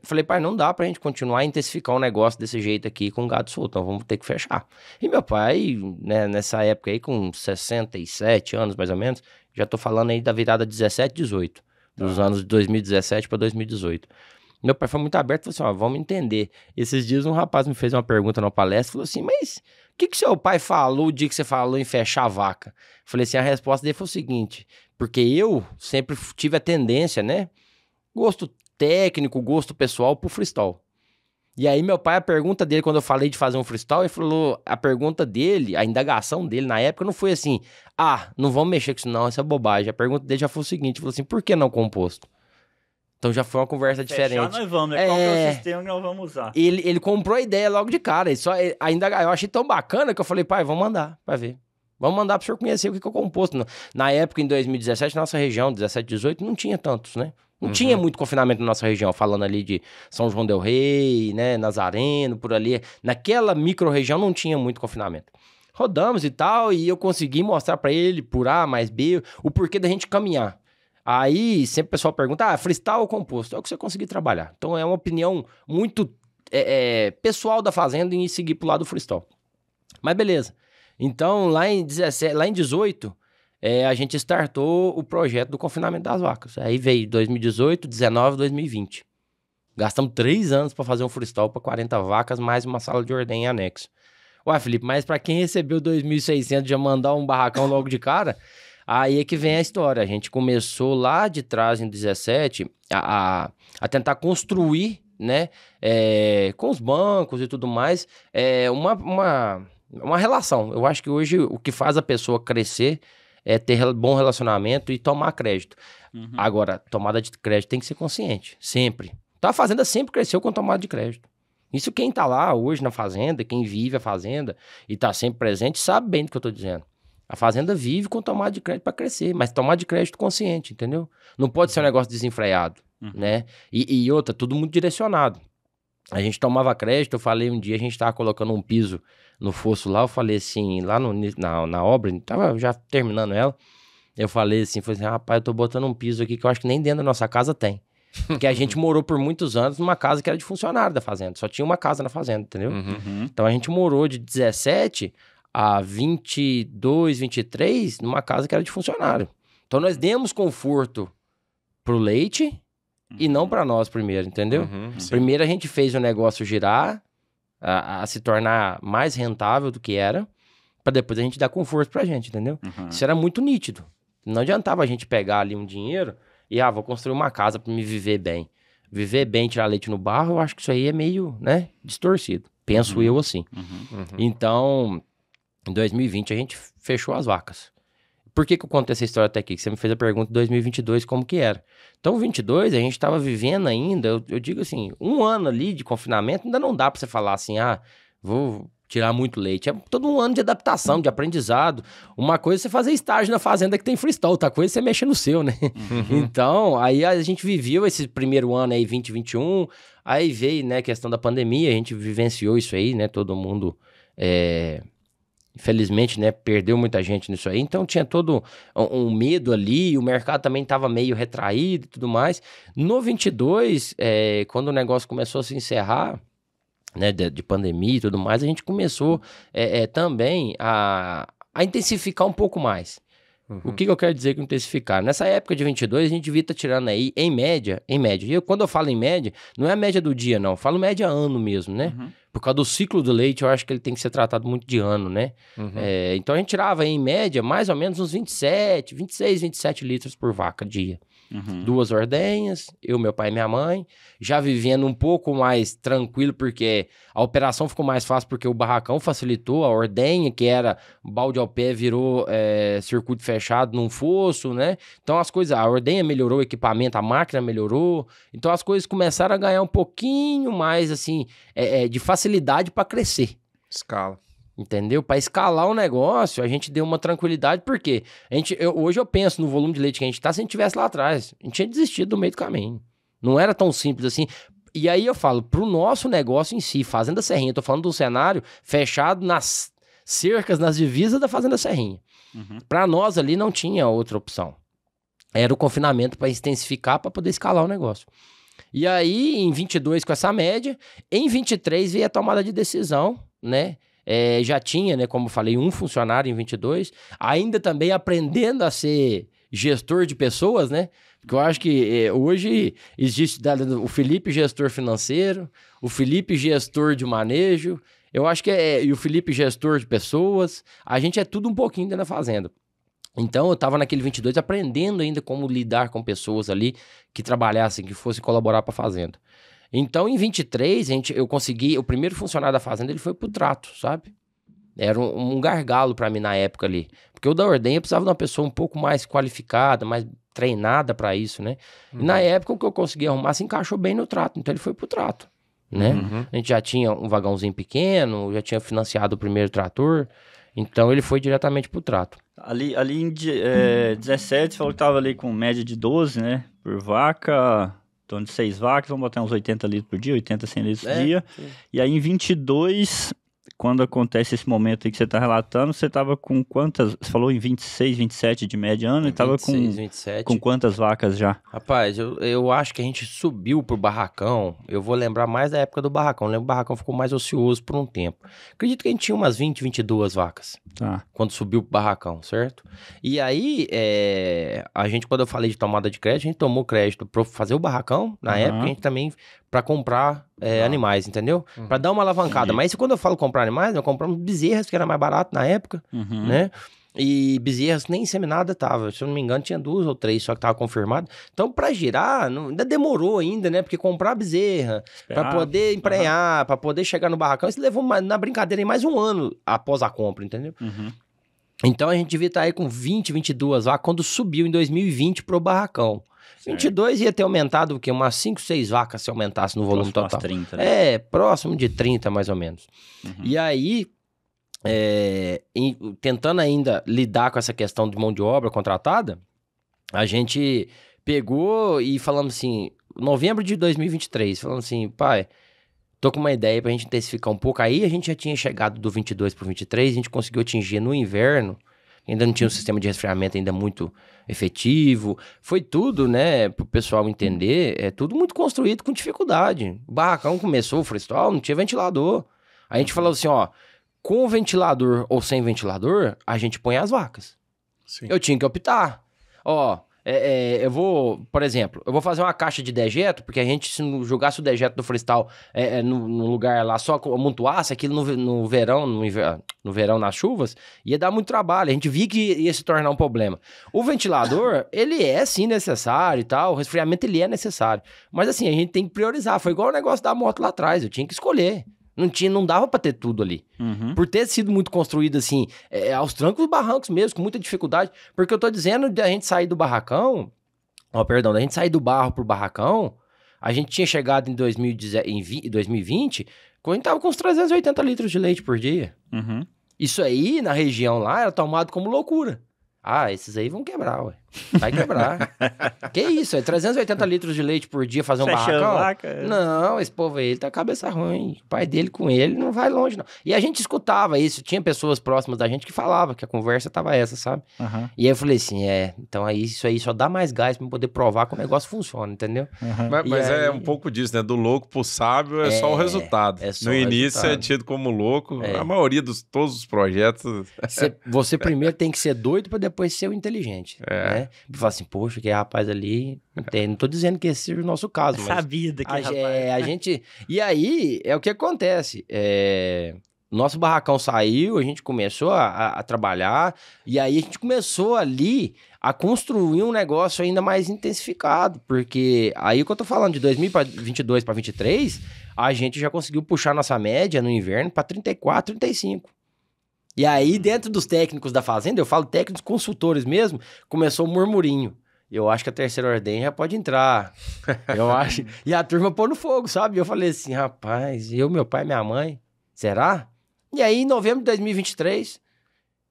falei, pai, não dá pra gente continuar a intensificar um negócio desse jeito aqui com gado solto, então vamos ter que fechar. E meu pai, né, nessa época aí, com 67 anos mais ou menos, já tô falando aí da virada 17, 18, dos anos de 2017 para 2018. Meu pai foi muito aberto e falou assim, vamos entender. Esses dias um rapaz me fez uma pergunta numa palestra, falou assim, mas o que seu pai falou o dia que você falou em fechar a vaca? Falei assim, a resposta dele foi o seguinte, porque eu sempre tive a tendência, né, gosto técnico, gosto pessoal pro freestyle. E aí meu pai, a pergunta dele, quando eu falei de fazer um freestyle, ele falou, a pergunta dele, a indagação dele na época não foi assim, não vamos mexer com isso não, isso é bobagem. A pergunta dele já foi o seguinte, falou assim, por que não composto? Então já foi uma conversa diferente. Nós vamos, né? Qual que é o sistema que nós vamos usar? Ele comprou a ideia logo de cara. Eu achei tão bacana que eu falei, pai, vamos mandar pra ver. Vamos mandar pro senhor conhecer o que é o composto. Na época, em 2017, nossa região, 17, 18, não tinha tantos, né? Não tinha muito confinamento na nossa região, falando ali de São João del Rei, né? Nazareno, por ali. Naquela micro-região não tinha muito confinamento. Rodamos e tal, e eu consegui mostrar pra ele, por A mais B, o porquê da gente caminhar. Aí, sempre o pessoal pergunta, freestyle ou composto? É o que você conseguir trabalhar. Então, é uma opinião muito pessoal da fazenda em seguir pro lado do freestyle. Mas beleza. Então, lá em 18, a gente startou o projeto do confinamento das vacas. Aí veio 2018, 19, 2020. Gastamos 3 anos para fazer um freestyle para 40 vacas, mais uma sala de ordenha anexo. Ué, Felipe, mas para quem recebeu 2.600 já mandar um barracão logo de cara... Aí é que vem a história. A gente começou lá de trás, em 17, a tentar construir, né, com os bancos e tudo mais, uma relação. Eu acho que hoje o que faz a pessoa crescer é ter bom relacionamento e tomar crédito. Agora, tomada de crédito tem que ser consciente, sempre. Então a fazenda sempre cresceu com tomada de crédito. Isso quem tá lá hoje na fazenda, quem vive a fazenda e tá sempre presente, sabe bem do que eu tô dizendo. A fazenda vive com tomada de crédito para crescer, mas tomada de crédito consciente, entendeu? Não pode ser um negócio desenfreado, né? E outra, tudo muito direcionado. A gente tomava crédito, eu falei um dia, a gente tava colocando um piso no fosso lá, eu falei assim, lá na obra, tava já terminando ela, eu falei assim, rapaz, eu tô botando um piso aqui que eu acho que nem dentro da nossa casa tem. Porque a gente morou por muitos anos numa casa que era de funcionário da fazenda, só tinha uma casa na fazenda, entendeu? Então a gente morou de 17... a 22, 23, numa casa que era de funcionário. Então, nós demos conforto pro leite e não para nós primeiro, entendeu? Primeiro, a gente fez o negócio girar, a se tornar mais rentável do que era, para depois a gente dar conforto pra gente, entendeu? Isso era muito nítido. Não adiantava a gente pegar ali um dinheiro e, vou construir uma casa para me viver bem. Viver bem, tirar leite no barro, eu acho que isso aí é meio, né, distorcido. Penso eu assim. Então... Em 2020, a gente fechou as vacas. Por que eu conto essa história até aqui? Que você me fez a pergunta em 2022, como que era. Então, 22, a gente estava vivendo ainda, eu digo assim, 1 ano ali de confinamento, ainda não dá para você falar assim, vou tirar muito leite. É todo um ano de adaptação, de aprendizado. Uma coisa é você fazer estágio na fazenda que tem freestyle, outra coisa é você mexer no seu, né? Então, aí a gente viveu esse primeiro ano aí, 2021, aí veio, né, a questão da pandemia, a gente vivenciou isso aí, né, todo mundo... Infelizmente, né, perdeu muita gente nisso aí, então tinha todo um medo ali, o mercado também estava meio retraído e tudo mais. No 22, quando o negócio começou a se encerrar, né, de pandemia e tudo mais, a gente começou também a intensificar um pouco mais. O que eu quero dizer com intensificar? Nessa época de 22, a gente devia estar tirando aí, em média, e quando eu falo em média, não é a média do dia, não, eu falo média ano mesmo, né? Por causa do ciclo do leite, eu acho que ele tem que ser tratado muito de ano, né? Então a gente tirava aí, em média, mais ou menos uns 26, 27 litros por vaca dia. 2 ordenhas, eu, meu pai e minha mãe, já vivendo um pouco mais tranquilo, porque a operação ficou mais fácil, porque o barracão facilitou, a ordenha, que era balde ao pé, virou circuito fechado num fosso, né? Então as coisas, a ordenha melhorou, o equipamento, a máquina melhorou, então as coisas começaram a ganhar um pouquinho mais, assim, de facilidade para crescer. Escala. Entendeu? Para escalar o negócio, a gente deu uma tranquilidade, porque hoje eu penso no volume de leite que a gente tá, se a gente tivesse lá atrás, a gente tinha desistido do meio do caminho. Não era tão simples assim. E aí eu falo, pro nosso negócio em si, Fazenda Serrinha, eu tô falando de um cenário fechado nas cercas, nas divisas da Fazenda Serrinha. Pra nós ali não tinha outra opção. Era o confinamento para intensificar, para poder escalar o negócio. E aí, em 22, com essa média, em 23 veio a tomada de decisão, né? Já tinha, né, como eu falei, um funcionário em 22, ainda também aprendendo a ser gestor de pessoas, né? Porque eu acho que hoje existe o Felipe gestor financeiro, o Felipe gestor de manejo, eu acho que e o Felipe gestor de pessoas, a gente é tudo um pouquinho dentro da fazenda. Então eu tava naquele 22 aprendendo ainda como lidar com pessoas ali que trabalhassem, que fossem colaborar para a fazenda. Então em 23 eu consegui, o primeiro funcionário da fazenda ele foi pro trato, sabe? Era um gargalo para mim na época ali. Porque o da ordenha eu precisava de uma pessoa um pouco mais qualificada, mais treinada para isso, né? E na época o que eu consegui arrumar se encaixou bem no trato, então ele foi pro trato, né? A gente já tinha um vagãozinho pequeno, já tinha financiado o primeiro trator, então ele foi diretamente pro trato. Ali em 17, você falou que tava ali com média de 12, né? Por vaca, em torno de 6 vacas, vamos botar uns 80 litros por dia, 80, 100 litros por dia. Sim. E aí em 22... Quando acontece esse momento aí que você está relatando, você estava com quantas... Você falou em 26, 27 de média ano, e estava com quantas vacas já? Rapaz, eu acho que a gente subiu pro barracão. Eu vou lembrar mais da época do barracão. Eu lembro que o barracão ficou mais ocioso por um tempo. Acredito que a gente tinha umas 20, 22 vacas. Tá. Quando subiu pro barracão, certo? E aí, a gente, quando eu falei de tomada de crédito, a gente tomou crédito para fazer o barracão. Na época, a gente também... para comprar animais, entendeu? Para dar uma alavancada. Entendi. Mas quando eu falo comprar animais, eu compramos bezerras, que era mais barato na época, né? E bezerras nem inseminada tava. Se eu não me engano, tinha 2 ou 3 só que tava confirmado. Então, para girar, ainda demorou ainda, né? Porque comprar bezerra, para poder emprenhar, para poder chegar no barracão, isso levou na brincadeira mais um ano após a compra, entendeu? Então, a gente devia estar aí com 20, 22 vacas quando subiu em 2020 pro barracão. Certo. 22 ia ter aumentado o quê? Umas 5, 6 vacas se aumentasse no volume total. 30, né? Próximo de 30 mais ou menos. E aí, tentando ainda lidar com essa questão de mão de obra contratada, a gente pegou e falamos assim, novembro de 2023, falando assim, pai, tô com uma ideia pra gente intensificar um pouco. Aí a gente já tinha chegado do 22 pro 23, a gente conseguiu atingir no inverno, ainda não tinha um sistema de resfriamento ainda muito efetivo, foi tudo, né, pro pessoal entender, tudo muito construído com dificuldade. O barracão começou, o freestyle, não tinha ventilador. A gente falou assim, ó, com ventilador ou sem ventilador, a gente põe as vacas. Sim. Eu tinha que optar. Ó, eu vou, por exemplo, eu vou fazer uma caixa de dejeto, porque a gente, se jogasse o dejeto do freestyle no lugar lá, só amontoasse aquilo no verão, nas chuvas, ia dar muito trabalho. A gente via que ia se tornar um problema. O ventilador, ele é sim necessário e tal, o resfriamento ele é necessário. Mas assim, a gente tem que priorizar. Foi igual o negócio da moto lá atrás, eu tinha que escolher. Não dava pra ter tudo ali. Por ter sido muito construído assim, aos trancos e barrancos mesmo, com muita dificuldade. Porque eu tô dizendo da gente sair do barracão, da gente sair do barro pro barracão, a gente tinha chegado em 2020, quando a gente tava com uns 380 litros de leite por dia. Isso aí, na região lá, era tomado como loucura. Ah, esses aí vão quebrar, ué. Vai quebrar. Que isso, 380 litros de leite por dia fazer um barracão? Vaca, Não, esse povo aí, ele tá cabeça ruim. O pai dele com ele não vai longe, não. E a gente escutava isso, tinha pessoas próximas da gente que falavam que a conversa tava essa, sabe? E aí eu falei assim, então aí isso aí só dá mais gás pra poder provar que o negócio funciona, entendeu? Mas aí... é um pouco disso, né? Do louco pro sábio é só o resultado. No início é tido como louco, a maioria todos os projetos... Você primeiro tem que ser doido pra depois ser o inteligente, né? Falar assim, poxa, que rapaz ali, não tô dizendo que esse seja o nosso caso, mas... Sabia daquele rapaz. A gente... E aí, é o que acontece, nosso barracão saiu, a gente começou a trabalhar, e aí a gente começou ali a construir um negócio ainda mais intensificado, porque aí o que eu tô falando, de 2022 para 2023, a gente já conseguiu puxar nossa média no inverno para 34, 35. E aí, dentro dos técnicos da fazenda, eu falo técnicos consultores mesmo, começou o murmurinho. Eu acho que a terceira ordem já pode entrar. Eu acho. E a turma pôr no fogo, sabe? Eu falei assim, rapaz, meu pai e minha mãe, será? E aí, em novembro de 2023,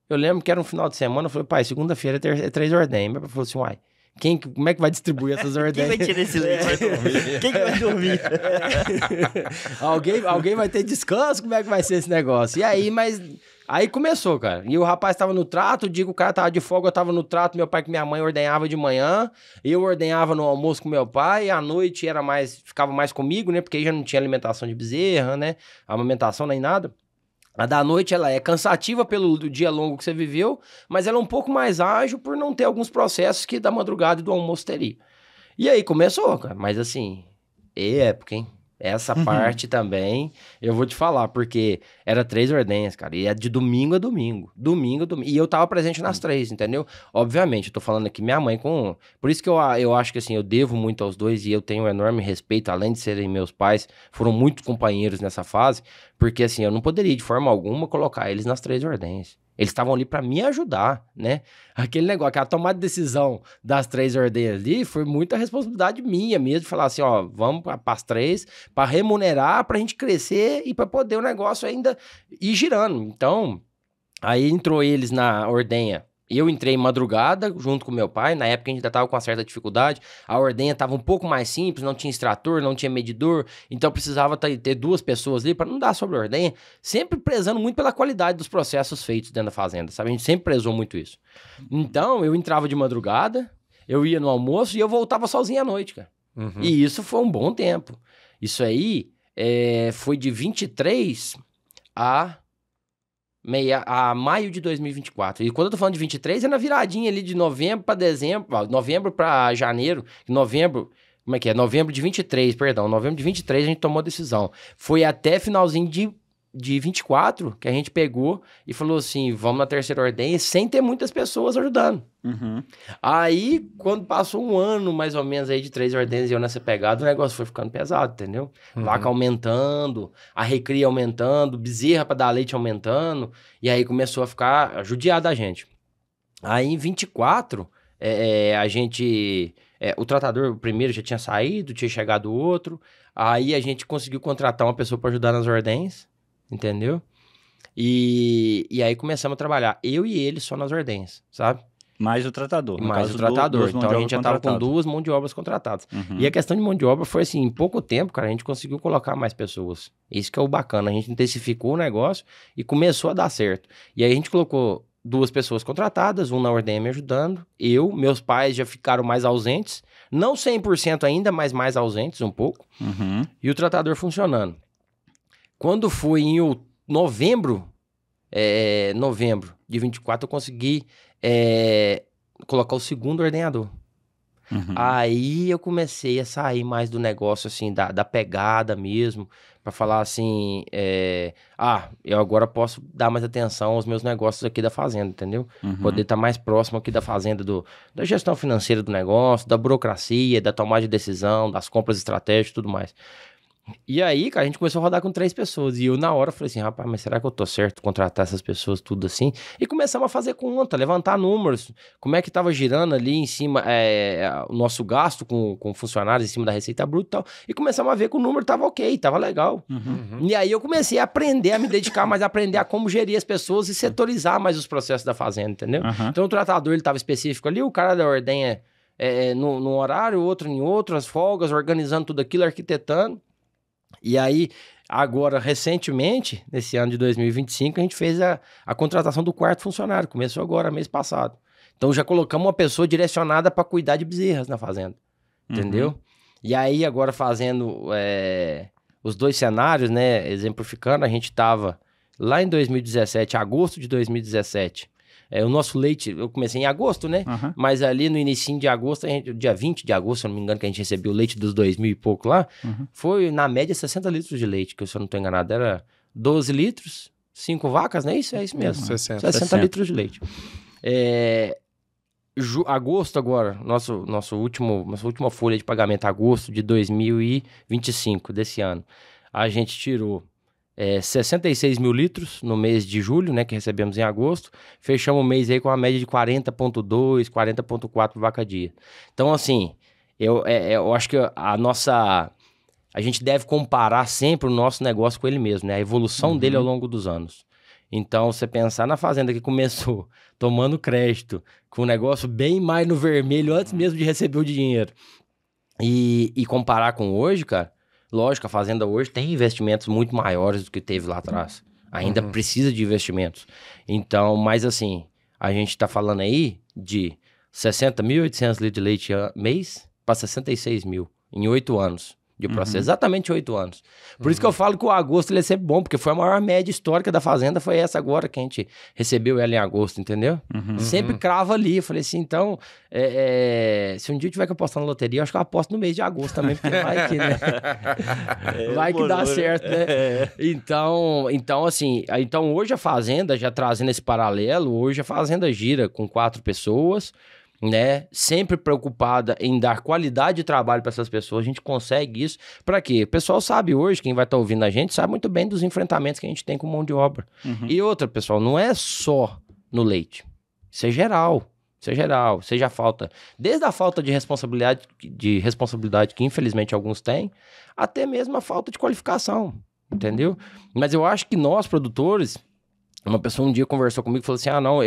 eu lembro que era um final de semana, eu falei, pai, segunda-feira é 3 ordens. Meu pai falou assim, uai, Como é que vai distribuir essas ordenhas? Quem vai tirar esse leite? Quem que vai dormir? Alguém vai ter descanso? Como é que vai ser esse negócio? E aí, aí começou, cara. E o rapaz tava no trato, o dia que o cara tava de folga, eu tava no trato, meu pai com minha mãe ordenhava de manhã, eu ordenhava no almoço com meu pai, e à noite ficava mais comigo, né? Porque aí já não tinha alimentação de bezerra, né? Amamentação nem nada. A da noite, ela é cansativa pelo dia longo que você viveu, mas ela é um pouco mais ágil por não ter alguns processos que da madrugada e do almoço teria. E aí começou, cara. Mas assim, época, hein? Essa parte também, eu vou te falar, porque era 3 ordenhas, cara, e é de domingo a domingo, e eu tava presente nas 3, entendeu? Obviamente, eu tô falando aqui minha mãe com... Por isso que eu acho que, assim, eu devo muito aos dois e eu tenho um enorme respeito, além de serem meus pais, foram muito companheiros nessa fase, porque, assim, eu não poderia, de forma alguma, colocar eles nas 3 ordenhas. Eles estavam ali para me ajudar, né? Aquele negócio, que a tomada de decisão das 3 ordenhas ali foi muita responsabilidade minha mesmo, de falar assim, ó, vamos para as 3, para remunerar, para a gente crescer e para poder o negócio ainda ir girando. Então, aí entrou eles na ordenha. Eu entrei madrugada junto com meu pai, na época a gente ainda estava com uma certa dificuldade, a ordenha estava um pouco mais simples, não tinha extrator, não tinha medidor, então precisava ter 2 pessoas ali para não dar sobre a ordenha, sempre prezando muito pela qualidade dos processos feitos dentro da fazenda, sabe? A gente sempre prezou muito isso. Então, eu entrava de madrugada, eu ia no almoço e eu voltava sozinho à noite, cara. E isso foi um bom tempo. Isso aí foi de 23 a maio de 2024. E quando eu tô falando de 23, é na viradinha ali de novembro para dezembro, novembro para janeiro, novembro de 23, perdão, novembro de 23 a gente tomou a decisão. Foi até finalzinho de 24 que a gente pegou e falou assim, vamos na terceira ordenha, sem ter muitas pessoas ajudando. Aí, quando passou um ano, mais ou menos, aí de 3 ordenhas e eu nessa pegada, o negócio foi ficando pesado, entendeu? Vaca aumentando, a recria aumentando, bezerra para dar leite aumentando, e aí começou a ficar judiado a gente. Aí, em 24, a gente... o tratador, o primeiro, já tinha saído, tinha chegado o outro, aí a gente conseguiu contratar uma pessoa para ajudar nas ordenhas, entendeu? E aí começamos a trabalhar, eu e ele só nas ordenhas, sabe? Mais o tratador. Mais o tratador. Então a gente já tava com 2 mãos de obras contratadas. E a questão de mão de obra foi assim, em pouco tempo, cara, a gente conseguiu colocar mais pessoas. Isso que é o bacana, a gente intensificou o negócio e começou a dar certo. E aí a gente colocou 2 pessoas contratadas, um na ordenha me ajudando, meus pais já ficaram mais ausentes, não 100% ainda, mas mais ausentes um pouco, e o tratador funcionando. Quando foi em novembro de 24, eu consegui colocar o segundo ordenhador. Aí eu comecei a sair mais do negócio, assim, da pegada mesmo, para falar assim, eu agora posso dar mais atenção aos meus negócios aqui da fazenda, entendeu? Poder estar mais próximo aqui da fazenda, da gestão financeira do negócio, da burocracia, da tomada de decisão, das compras estratégicas e tudo mais. E aí, cara, a gente começou a rodar com 3 pessoas. E eu, na hora, falei assim, rapaz, mas será que eu tô certo contratar essas pessoas tudo assim? E começamos a fazer conta, levantar números. Como é que tava girando ali em cima o nosso gasto com funcionários em cima da receita bruta e tal. E começamos a ver que o número tava ok, tava legal. E aí eu comecei a aprender, a me dedicar mais, a aprender a como gerir as pessoas e setorizar mais os processos da fazenda, entendeu? Então o tratador, ele tava específico ali, o cara da ordenha num horário, o outro em outro, as folgas, organizando tudo aquilo, arquitetando. E aí, agora, recentemente, nesse ano de 2025, a gente fez a contratação do 4º funcionário. Começou agora, mês passado. Então, já colocamos uma pessoa direcionada para cuidar de bezerras na fazenda. Entendeu? E aí, agora fazendo os 2 cenários, né? Exemplificando, a gente estava lá em 2017, agosto de 2017. O nosso leite, eu comecei em agosto, né? Mas ali no início de agosto, dia 20 de agosto, se eu não me engano, que a gente recebeu o leite dos 2.000 e pouco lá, foi na média 60 litros de leite, que se eu não estou enganado, era 12 litros, 5 vacas, não é isso? É isso mesmo. 60 litros de leite. Agosto agora, nossa última folha de pagamento, agosto de 2025, desse ano, a gente tirou 66 mil litros no mês de julho, né, que recebemos em agosto. Fechamos o mês aí com uma média de 40,2, 40,4 vaca dia. Então, assim, eu acho que a gente deve comparar sempre o nosso negócio com ele mesmo, né, a evolução dele ao longo dos anos. Então, você pensar na fazenda que começou tomando crédito, com o negócio bem mais no vermelho, antes mesmo de receber o dinheiro, e comparar com hoje, cara, lógico, a fazenda hoje tem investimentos muito maiores do que teve lá atrás. Ainda precisa de investimentos. Então, mas assim, a gente tá falando aí de 60.800 litros de leite mês para 66 mil em 8 anos de processo. Exatamente 8 anos. Por isso que eu falo que o agosto ele é sempre bom, porque foi a maior média histórica da fazenda, foi essa agora que a gente recebeu ela em agosto, entendeu? Sempre crava ali. Eu falei assim, então, se um dia eu tiver que apostar na loteria, eu acho que eu aposto no mês de agosto também, porque vai que, né? Vai que dá certo, né? Então, assim, então hoje a fazenda, já trazendo esse paralelo, hoje a fazenda gira com 4 pessoas, né? Sempre preocupada em dar qualidade de trabalho para essas pessoas. A gente consegue isso. Para quê? O pessoal sabe hoje, quem vai estar ouvindo a gente, sabe muito bem dos enfrentamentos que a gente tem com mão de obra. E outra, pessoal, não é só no leite. Isso é geral. Isso é geral. Seja a falta, desde a falta de responsabilidade que infelizmente alguns têm, até mesmo a falta de qualificação. Entendeu? Mas eu acho que nós, produtores, uma pessoa um dia conversou comigo e falou assim: não,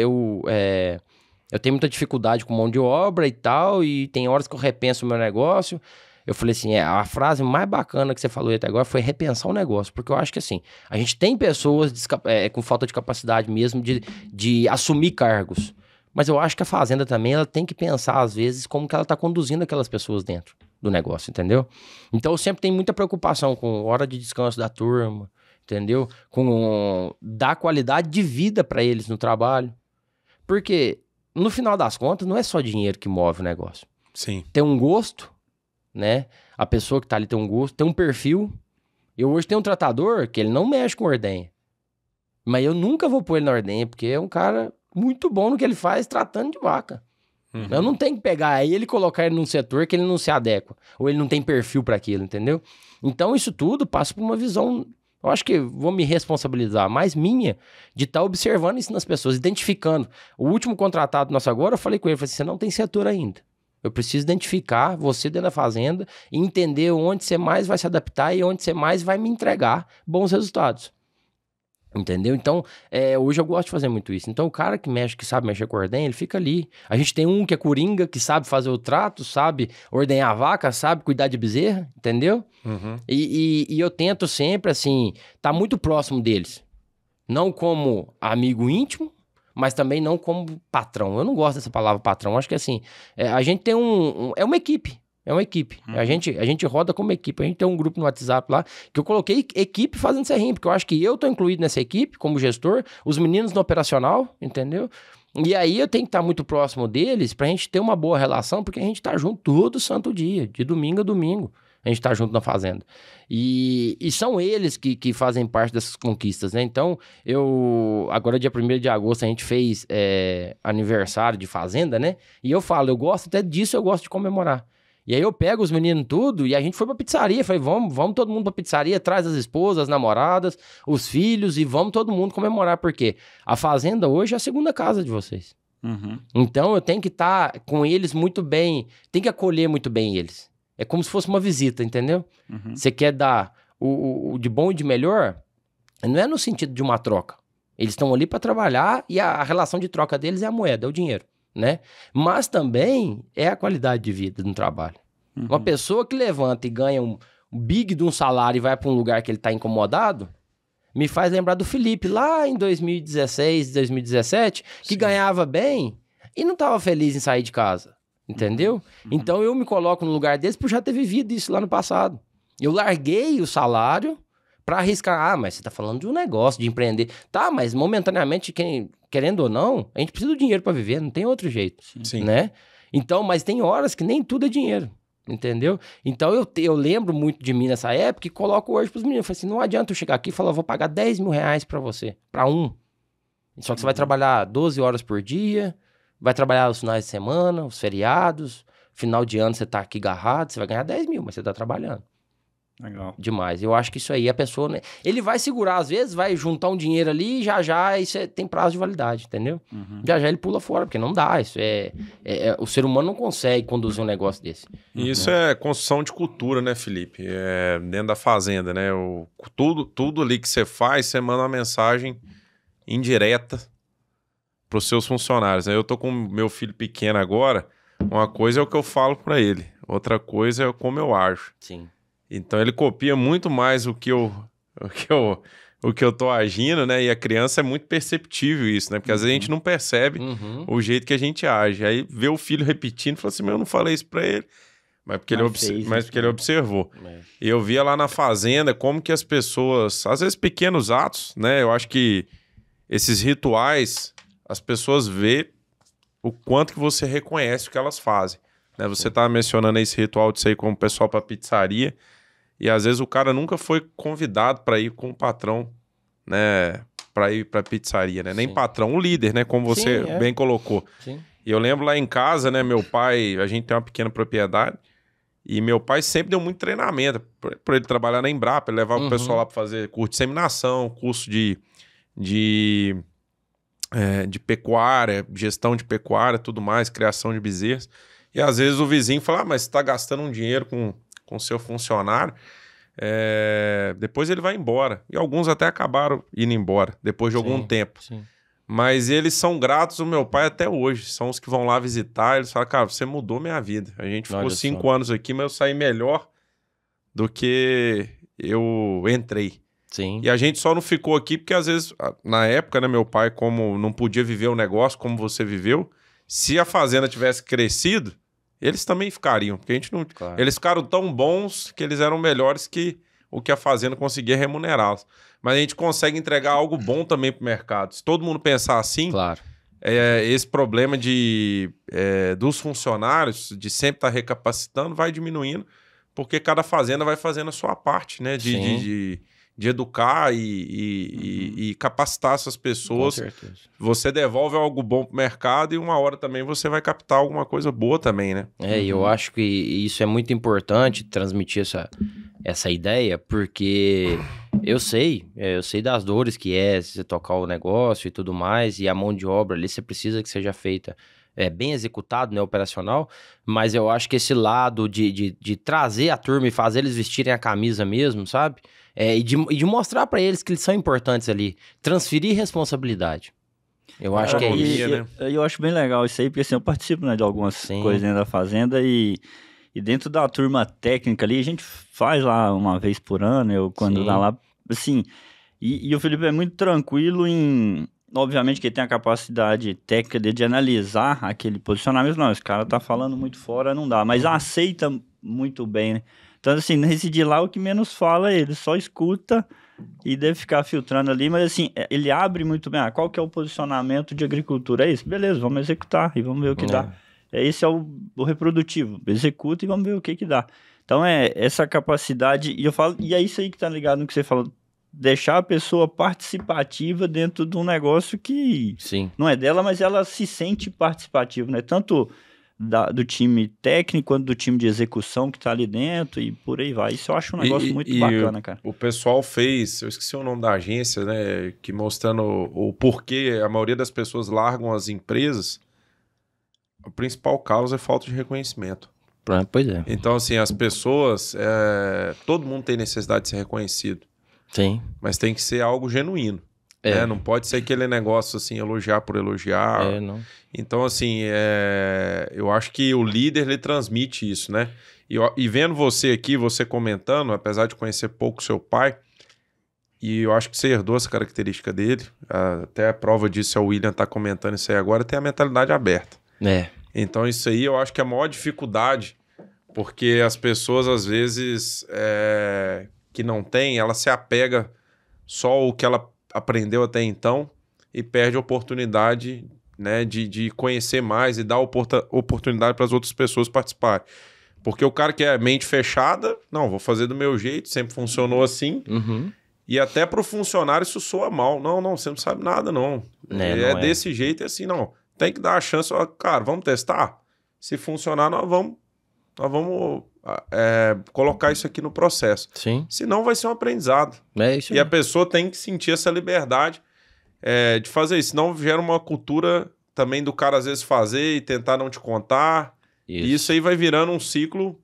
eu tenho muita dificuldade com mão de obra e tal, e tem horas que eu repenso o meu negócio. Eu falei assim, a frase mais bacana que você falou até agora foi repensar o negócio, porque eu acho que assim, a gente tem pessoas com falta de capacidade mesmo de assumir cargos, mas eu acho que a fazenda também, ela tem que pensar às vezes como que ela está conduzindo aquelas pessoas dentro do negócio, entendeu? Então eu sempre tenho muita preocupação com hora de descanso da turma, entendeu? Com dar qualidade de vida para eles no trabalho, porque no final das contas, não é só dinheiro que move o negócio. Sim. Tem um gosto, né? A pessoa que tá ali tem um gosto, tem um perfil. Eu hoje tenho um tratador que ele não mexe com ordenha. Mas eu nunca vou pôr ele na ordenha, porque é um cara muito bom no que ele faz tratando de vaca. Eu não tenho que pegar aí ele e colocar ele num setor que ele não se adequa. Ou ele não tem perfil para aquilo, entendeu? Então isso tudo passa por uma visão... Eu acho que vou me responsabilizar mais minha de estar observando isso nas pessoas, identificando. O último contratado nosso agora, eu falei com ele, você não tem setor ainda. Eu preciso identificar você dentro da fazenda e entender onde você mais vai se adaptar e onde você mais vai me entregar bons resultados. Entendeu? Então, hoje eu gosto de fazer muito isso. Então, o cara que sabe mexer com ordenha, ele fica ali. A gente tem um que é coringa, que sabe fazer o trato, sabe ordenhar a vaca, sabe cuidar de bezerra, entendeu? E eu tento sempre, assim, estar muito próximo deles. Não como amigo íntimo, mas também não como patrão. Eu não gosto dessa palavra patrão. Acho que, assim, a gente tem é uma equipe. É uma equipe. A gente roda como equipe. A gente tem um grupo no WhatsApp lá que eu coloquei equipe fazendo serrinha, porque eu acho que eu tô incluído nessa equipe como gestor, os meninos no operacional, entendeu? E aí eu tenho que estar muito próximo deles pra gente ter uma boa relação, porque a gente tá junto todo santo dia, de domingo a domingo. A gente tá junto na fazenda. E são eles que fazem parte dessas conquistas, né? Então, agora dia 1º de agosto a gente fez aniversário de fazenda, né? E eu falo, eu gosto até disso, eu gosto de comemorar. E aí eu pego os meninos tudo e a gente foi pra pizzaria. Falei, vamos todo mundo pra pizzaria, traz as esposas, as namoradas, os filhos e vamos todo mundo comemorar. Porque a fazenda hoje é a segunda casa de vocês. Então eu tenho que estar com eles muito bem, tem que acolher muito bem eles. É como se fosse uma visita, entendeu? Você quer dar o de bom e de melhor, não é no sentido de uma troca. Eles estão ali pra trabalhar e a relação de troca deles é a moeda, é o dinheiro. Né? Mas também é a qualidade de vida no trabalho. Uma pessoa que levanta e ganha um big de um salário e vai para um lugar que ele está incomodado, me faz lembrar do Felipe, lá em 2016, 2017, que ganhava bem e não estava feliz em sair de casa, entendeu? Então eu me coloco no lugar desse por já ter vivido isso lá no passado. Eu larguei o salário para arriscar. Mas você tá falando de um negócio, de empreender. Tá, mas momentaneamente, querendo ou não, a gente precisa do dinheiro para viver, não tem outro jeito. Sim. Né? Então, mas tem horas que nem tudo é dinheiro, entendeu? Então eu lembro muito de mim nessa época e coloco hoje pros meninos. Eu falei assim, não adianta eu chegar aqui e falar, vou pagar 10 mil reais para você, para um. Só que você vai trabalhar 12 horas por dia, vai trabalhar os finais de semana, os feriados, final de ano você tá aqui agarrado, você vai ganhar 10 mil, mas você tá trabalhando. Legal. Demais. Eu acho que isso aí, a pessoa, né? Ele vai segurar, às vezes, vai juntar um dinheiro ali e já isso tem prazo de validade, entendeu? Já ele pula fora, porque não dá. Isso o ser humano não consegue conduzir um negócio desse. E isso é construção de cultura, né, Felipe? Dentro da fazenda, né? Tudo ali que você faz, você manda uma mensagem indireta para os seus funcionários. Eu tô com meu filho pequeno agora, uma coisa é o que eu falo para ele, outra coisa é como eu ajo. Sim. Então ele copia muito mais o que eu tô agindo, né? E a criança é muito perceptível isso, né? Porque às vezes a gente não percebe o jeito que a gente age. Aí vê o filho repetindo e fala assim, mas eu não falei isso para ele. Mas porque, ele observou. E eu via lá na fazenda como que as pessoas, às vezes pequenos atos, né? Eu acho que esses rituais, as pessoas vê o quanto que você reconhece o que elas fazem. Né? Você tá mencionando esse ritual de sair com o pessoal pra pizzaria e às vezes o cara nunca foi convidado para ir com o patrão, né? Para ir pra pizzaria, né? Nem patrão, o líder, né? Como você bem colocou. Sim. E eu lembro lá em casa, né? Meu pai, a gente tem uma pequena propriedade. E meu pai sempre deu muito treinamento para ele trabalhar na Embrapa, ele levava o pessoal lá para fazer curso de disseminação, curso de pecuária, gestão de pecuária, tudo mais, criação de bezerros. E às vezes o vizinho fala, mas você está gastando um dinheiro com seu funcionário, depois ele vai embora. E alguns até acabaram indo embora, depois de algum tempo. Sim. Mas eles são gratos ao meu pai até hoje. São os que vão lá visitar. Eles falam, cara, você mudou minha vida. A gente ficou 5 anos aqui, mas eu saí melhor do que eu entrei. Sim. E a gente só não ficou aqui porque, às vezes, na época, né, meu pai, como não podia viver o negócio como você viveu, se a fazenda tivesse crescido, eles também ficariam. Porque a gente não... Claro. Eles ficaram tão bons que eles eram melhores que o que a fazenda conseguia remunerá-los. Mas a gente consegue entregar algo bom também para o mercado. Se todo mundo pensar assim, Claro. Esse problema dos funcionários, de sempre estar recapacitando, vai diminuindo, porque cada fazenda vai fazendo a sua parte, né? De educar e capacitar essas pessoas. Com certeza. Você devolve algo bom para o mercado e uma hora também você vai captar alguma coisa boa também, né? E eu acho que isso é muito importante, transmitir essa ideia, porque eu sei das dores que você tocar o negócio e tudo mais, e a mão de obra ali você precisa que seja feita bem executado, né, operacional, mas eu acho que esse lado de trazer a turma e fazer eles vestirem a camisa mesmo, sabe? E de mostrar para eles que eles são importantes ali, transferir responsabilidade. Eu acho que é isso. Né? Eu acho bem legal isso aí, porque assim, eu participo, né, de algumas coisas dentro da fazenda e dentro da turma técnica ali, a gente faz lá uma vez por ano, quando dá lá, assim, e o Felipe é muito tranquilo obviamente que ele tem a capacidade técnica de analisar aquele posicionamento, não, esse cara tá falando muito fora, não dá, mas aceita muito bem, né? Então, assim, nesse dia lá, o que menos fala, ele só escuta e deve ficar filtrando ali, mas assim, ele abre muito bem, qual que é o posicionamento de agricultura? É isso? Beleza, vamos executar e vamos ver o que dá. Esse é o reprodutivo, executa e vamos ver o que dá. Então, essa capacidade, e eu falo, e é isso aí que tá ligado no que você falou, deixar a pessoa participativa dentro de um negócio que não é dela, mas ela se sente participativa, né? Tanto do time técnico quanto do time de execução que tá ali dentro e por aí vai. Isso eu acho um negócio muito bacana, cara. O pessoal fez, eu esqueci o nome da agência, né? Que mostrando o porquê a maioria das pessoas largam as empresas. A principal causa é falta de reconhecimento. Pois é. Então, assim, as pessoas... todo mundo tem necessidade de ser reconhecido. Sim. Mas tem que ser algo genuíno. Né? Não pode ser aquele negócio, assim, elogiar por elogiar. Não. Então, assim, eu acho que o líder, ele transmite isso, né? E vendo você aqui, você comentando, apesar de conhecer pouco seu pai, e eu acho que você herdou essa característica dele, até a prova disso é o William tá comentando isso aí agora, tem a mentalidade aberta. Então isso aí eu acho que é a maior dificuldade, porque as pessoas às vezes que não tem, ela se apega só ao que ela aprendeu até então e perde a oportunidade, né, de conhecer mais e dar oportunidade para as outras pessoas participarem. Porque o cara que é mente fechada, não, vou fazer do meu jeito, sempre funcionou assim. E até para o funcionário isso soa mal. Não, você não sabe nada, não. Desse jeito, é assim, não. Tem que dar a chance, cara, vamos testar? Se funcionar, nós vamos colocar isso aqui no processo. Senão vai ser um aprendizado. Isso e a pessoa tem que sentir essa liberdade de fazer isso. Senão gera uma cultura também do cara às vezes fazer e tentar não te contar. E isso aí vai virando um ciclo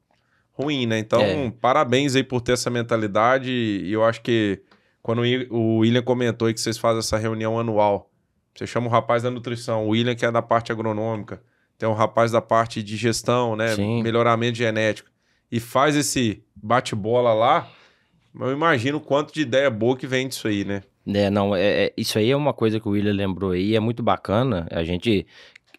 ruim, né? Então, parabéns aí por ter essa mentalidade. E eu acho que quando o William comentou aí que vocês fazem essa reunião anual, você chama o rapaz da nutrição, o William que é da parte agronômica, tem um rapaz da parte de gestão, né? Sim. Melhoramento genético, e faz esse bate-bola lá, eu imagino o quanto de ideia boa que vem disso aí, né? Isso aí é uma coisa que o William lembrou aí, é muito bacana.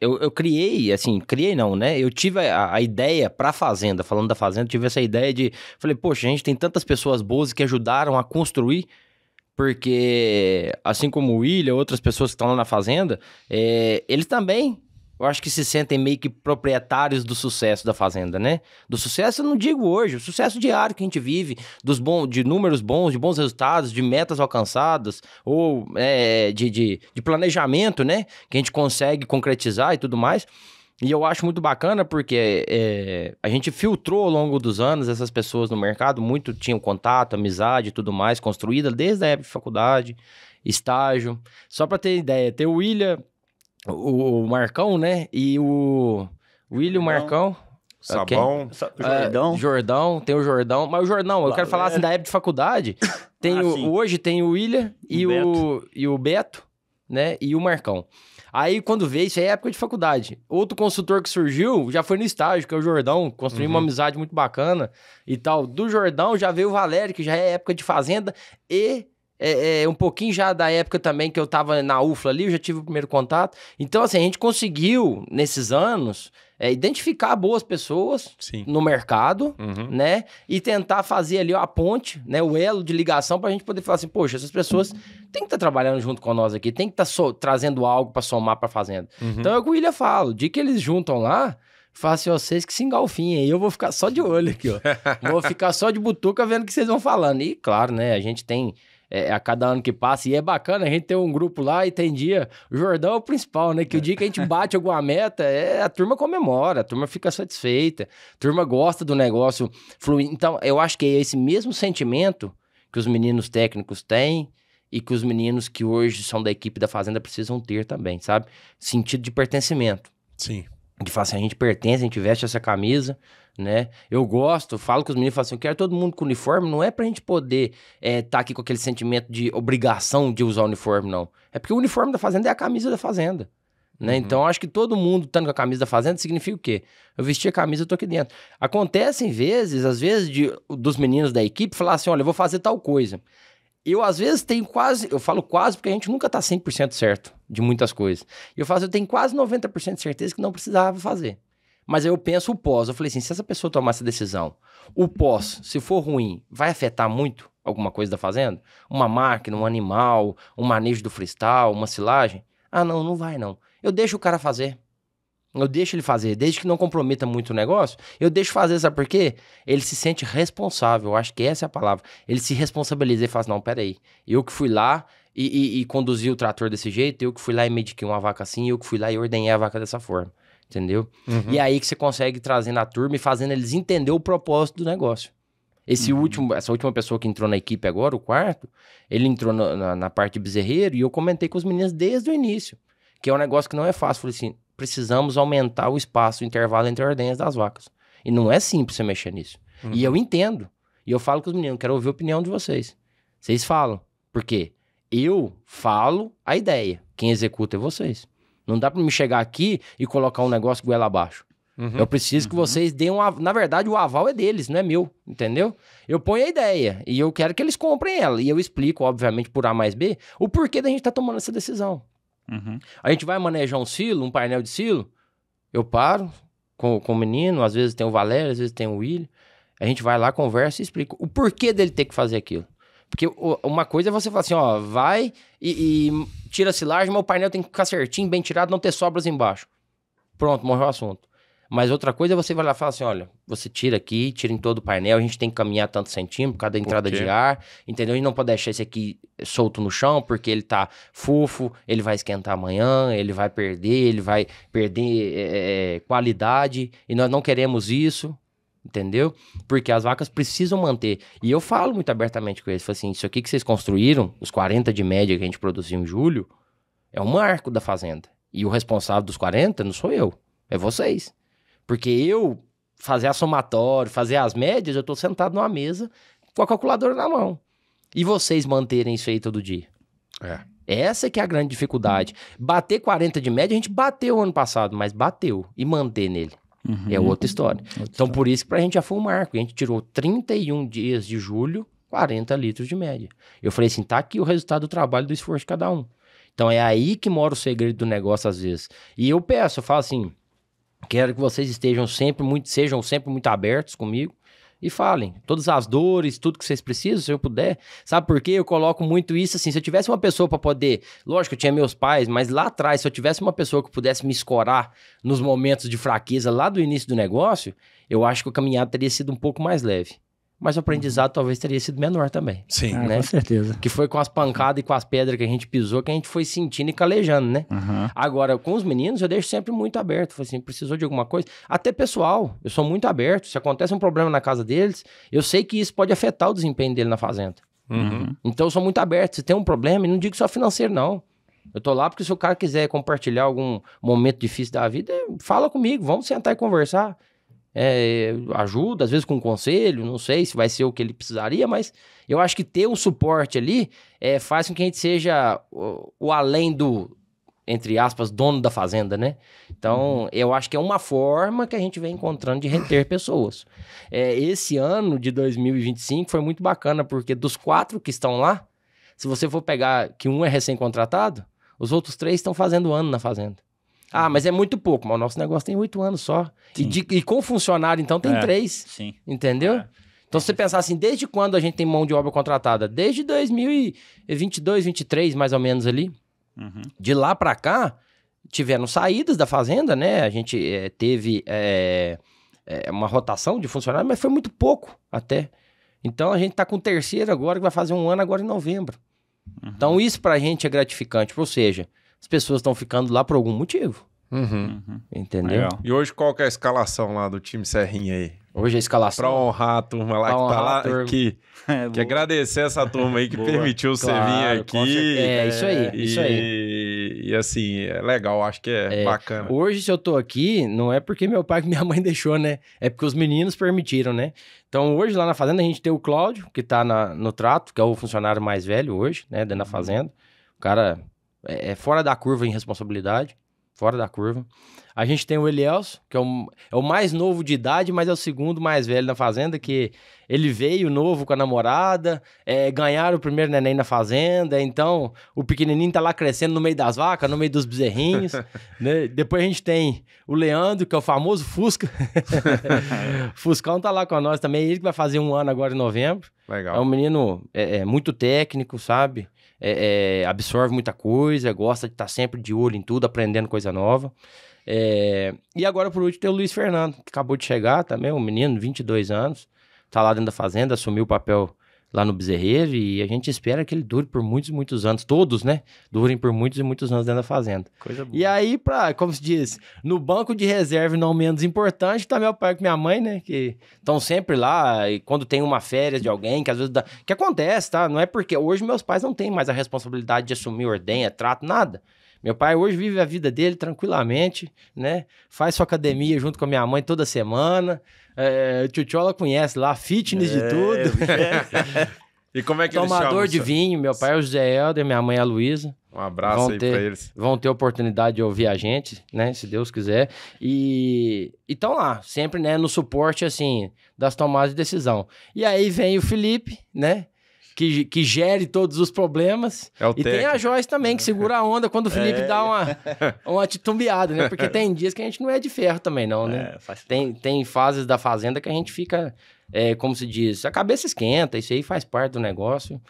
Eu criei, assim, criei não, né? Eu tive a ideia pra fazenda, falando da fazenda, tive essa ideia falei, poxa, a gente tem tantas pessoas boas que ajudaram a construir, porque assim como o William, outras pessoas que estão lá na fazenda, eles também, eu acho que se sentem meio que proprietários do sucesso da fazenda, né? Do sucesso eu não digo hoje, o sucesso diário que a gente vive, de números bons, de bons resultados, de metas alcançadas, ou de planejamento, né? Que a gente consegue concretizar e tudo mais. E eu acho muito bacana porque a gente filtrou ao longo dos anos essas pessoas no mercado, muito tinham contato, amizade e tudo mais, construída desde a época de faculdade, estágio. Só para ter ideia, tem o William... O Marcão, né? E o William, o Marcão. Sabão. Jordão, tem o Jordão. Mas o Jordão, eu quero falar assim da época de faculdade. Hoje tem o William e o Beto, né? E o Marcão. Aí, quando veio, isso aí é época de faculdade. Outro consultor que surgiu já foi no estágio, que é o Jordão. Construiu uma amizade muito bacana e tal. Do Jordão já veio o Valério, que já é época de fazenda. E um pouquinho já da época também que eu tava na UFLA ali, eu já tive o primeiro contato. Então, assim, a gente conseguiu, nesses anos, identificar boas pessoas no mercado, né? E tentar fazer ali a ponte, né? O elo de ligação pra gente poder falar assim, poxa, essas pessoas têm que estar trabalhando junto com nós aqui, tem que estar trazendo algo pra somar pra fazenda. Então, é o que o William fala, o dia que eles juntam lá, fala assim, vocês que se engalfinhem aí, eu vou ficar só de olho aqui, ó. Vou ficar só de butuca vendo o que vocês vão falando. E, claro, né? A gente tem... a cada ano que passa, e é bacana, a gente tem um grupo lá e tem dia, o Jordão é o principal, né, que o dia que a gente bate alguma meta, a turma comemora, a turma fica satisfeita, a turma gosta do negócio fluir. Então, eu acho que é esse mesmo sentimento que os meninos técnicos têm e que os meninos que hoje são da equipe da fazenda precisam ter também, sabe? Sentido de pertencimento. Sim. De falar assim, a gente pertence, a gente veste essa camisa, né? Eu gosto, falo com os meninos, falo assim, eu quero todo mundo com uniforme, não é pra gente poder tá aqui com aquele sentimento de obrigação de usar o uniforme, não. É porque o uniforme da fazenda é a camisa da fazenda, né? Então, acho que todo mundo estando com a camisa da fazenda significa o quê? Eu vesti a camisa, eu tô aqui dentro. Acontecem vezes, às vezes, dos meninos da equipe falar assim, olha, eu vou fazer tal coisa. Eu, às vezes, eu falo quase porque a gente nunca tá 100% certo de muitas coisas. Eu tenho quase 90% de certeza que não precisava fazer. Mas aí eu penso o pós, eu falei assim, se essa pessoa tomar essa decisão, o pós, se for ruim, vai afetar muito alguma coisa da fazenda? Uma máquina, um animal, um manejo do freestyle, uma silagem? Ah, não vai não. Eu deixo o cara fazer. Eu deixo ele fazer, desde que não comprometa muito o negócio, eu deixo fazer, sabe por quê? Ele se sente responsável, eu acho que essa é a palavra. Ele se responsabiliza e fala assim, não, peraí, eu que fui lá e conduzi o trator desse jeito, eu que fui lá e mediquei uma vaca assim, eu que fui lá e ordenhei a vaca dessa forma. Entendeu? E é aí que você consegue trazer na turma e fazendo eles entender o propósito do negócio. Essa última pessoa que entrou na equipe agora, o quarto, ele entrou na parte de bezerreiro e eu comentei com os meninos desde o início, que é um negócio que não é fácil. Falei assim, precisamos aumentar o espaço, o intervalo entre ordenhas das vacas. E não é simples você mexer nisso. E eu entendo. E eu falo com os meninos, quero ouvir a opinião de vocês. Vocês falam. Por quê? Eu falo a ideia. Quem executa é vocês. Não dá pra me chegar aqui e colocar um negócio goela abaixo. Eu preciso que vocês deem Na verdade, o aval é deles, não é meu, entendeu? Eu ponho a ideia e eu quero que eles comprem ela. E eu explico, obviamente, por A mais B, o porquê da gente tá tomando essa decisão. A gente vai manejar um silo, um painel de silo, eu paro com o menino, às vezes tem o Valério, às vezes tem o William, a gente vai lá, conversa e explica o porquê dele ter que fazer aquilo. Porque uma coisa é você falar assim, ó, vai e tira a silagem, mas o painel tem que ficar certinho, bem tirado, não ter sobras embaixo. Pronto, morreu o assunto. Mas outra coisa é você vai lá e falar assim, olha, você tira aqui, tira em todo o painel, a gente tem que caminhar tantos centímetros, cada entrada de ar, entendeu? A gente não pode deixar esse aqui solto no chão, porque ele tá fofo, ele vai esquentar amanhã, ele vai perder qualidade, e nós não queremos isso, entendeu? Porque as vacas precisam manter. E eu falo muito abertamente com eles, falo assim, isso aqui que vocês construíram, os 40 de média que a gente produziu em julho, é um marco da fazenda. E o responsável dos 40 não sou eu, é vocês. Porque eu fazer a somatória, fazer as médias, eu tô sentado numa mesa com a calculadora na mão. E vocês manterem isso aí todo dia? Essa que é a grande dificuldade. Bater 40 de média, a gente bateu ano passado, mas bateu. E manter nele. É outra história. Então, por isso que pra gente já foi um marco. A gente tirou 31 dias de julho, 40 litros de média. Eu falei assim, tá aqui o resultado do trabalho, do esforço de cada um. Então, é aí que mora o segredo do negócio, às vezes. E eu falo assim, quero que vocês sejam sempre muito abertos comigo. E falem, todas as dores, tudo que vocês precisam, se eu puder. Sabe por quê? Eu coloco muito isso assim, se eu tivesse uma pessoa para poder... Lógico, eu tinha meus pais, mas lá atrás, se eu tivesse uma pessoa que pudesse me escorar nos momentos de fraqueza lá do início do negócio, eu acho que o caminhado teria sido um pouco mais leve. Mas o aprendizado talvez teria sido menor também. Sim. Né? Com certeza. Que foi com as pancadas e com as pedras que a gente pisou, que a gente foi sentindo e calejando, né? Agora, com os meninos, eu deixo sempre muito aberto. Falei assim, precisou de alguma coisa? Até pessoal, eu sou muito aberto. Se acontece um problema na casa deles, eu sei que isso pode afetar o desempenho dele na fazenda. Então, eu sou muito aberto. Se tem um problema, e não digo só financeiro, não. Eu tô lá porque se o cara quiser compartilhar algum momento difícil da vida, fala comigo, vamos sentar e conversar. Ajuda, às vezes com um conselho, não sei se vai ser o que ele precisaria, mas eu acho que ter um suporte ali faz com que a gente seja o além do, entre aspas, dono da fazenda, né? Então, eu acho que é uma forma que a gente vem encontrando de reter pessoas. Esse ano de 2025 foi muito bacana, porque dos 4 que estão lá, se você for pegar que um é recém-contratado, os outros 3 estão fazendo ano na fazenda. Ah, mas é muito pouco, mas o nosso negócio tem 8 anos só. E com funcionário, então, tem 3. Sim. Entendeu? Então, se você pensar assim, desde quando a gente tem mão de obra contratada? Desde 2022, 2023, mais ou menos ali. De lá pra cá, tiveram saídas da fazenda, né? A gente teve uma rotação de funcionários, mas foi muito pouco até. Então, a gente tá com o terceiro agora, que vai fazer 1 ano agora em novembro. Então, isso pra gente é gratificante. Ou seja... As pessoas estão ficando lá por algum motivo. Entendeu? Legal. E hoje qual que é a escalação lá do time Serrinha aí? Hoje a escalação... Pra honrar a turma lá que tá lá, que agradecer essa turma aí que permitiu você vir aqui. Isso aí. E assim, é legal, acho que é bacana. Hoje, se eu tô aqui, não é porque meu pai e minha mãe deixou, né? É porque os meninos permitiram, né? Então, hoje lá na fazenda, a gente tem o Cláudio, que tá no trato, que é o funcionário mais velho hoje, né? Dentro da fazenda. O cara... fora da curva em responsabilidade, fora da curva. A gente tem o Elielso, que é o mais novo de idade, mas é o segundo mais velho na fazenda, que ele veio novo com a namorada, ganharam o primeiro neném na fazenda, então o pequenininho tá lá crescendo no meio das vacas, no meio dos bezerrinhos, né? Depois a gente tem o Leandro, que é o famoso Fusca. Fuscão tá lá com nós também, ele que vai fazer 1 ano agora em novembro. Legal. É um menino muito técnico, sabe? Absorve muita coisa, gosta de estar sempre de olho em tudo, aprendendo coisa nova. E agora, por último, tem o Luiz Fernando, que acabou de chegar também, um menino, 22 anos, tá lá dentro da fazenda, assumiu o papel lá no bezerreiro e a gente espera que ele dure por muitos, muitos anos, todos, né? Durem por muitos e muitos anos dentro da fazenda. Coisa boa. E aí, como se diz, no banco de reserva, não menos importante, tá meu pai e minha mãe, né? Que estão sempre lá e quando tem uma férias de alguém, que às vezes que acontece, tá? Não é porque hoje meus pais não têm mais a responsabilidade de assumir ordenha, trato, nada. Meu pai hoje vive a vida dele tranquilamente, né? Faz sua academia junto com a minha mãe toda semana. O Tchutchola conhece lá, fitness de tudo. E como é que eles Tomador chamam? de vinho, meu pai é o José Helder, minha mãe é a Luísa. Um abraço aí pra eles. Vão ter oportunidade de ouvir a gente, né? Se Deus quiser. E estão lá, sempre, né? No suporte, assim, das tomadas de decisão. E aí vem o Felipe, né? Que gere todos os problemas. E tem a Joyce também, que segura a onda quando o Felipe dá uma titubeada, né? Porque tem dias que a gente não é de ferro também, não, né? Tem fases da fazenda que a gente fica, como se diz, a cabeça esquenta, isso aí faz parte do negócio.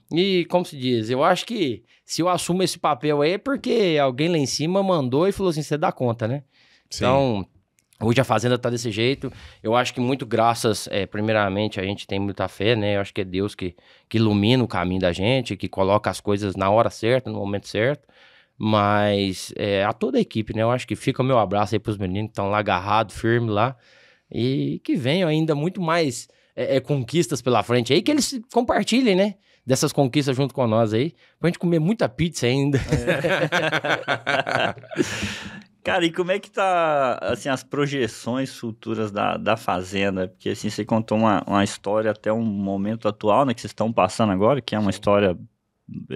E, como se diz, eu acho que se eu assumo esse papel aí é porque alguém lá em cima mandou e falou assim, você dá conta, né? Sim. Então... Hoje a fazenda tá desse jeito, eu acho que muito graças, primeiramente, a gente tem muita fé, né? Eu acho que é Deus que ilumina o caminho da gente, que coloca as coisas na hora certa, no momento certo, mas a toda a equipe, né? Eu acho que fica o meu abraço aí pros meninos que estão lá agarrados, firmes lá, e que venham ainda muito mais conquistas pela frente aí, que eles compartilhem, né? Dessas conquistas junto com nós aí, pra gente comer muita pizza ainda. Cara, e como é que tá, assim, as projeções futuras da Fazenda? Porque, assim, você contou uma história até um momento atual, né, que vocês estão passando agora, que é uma história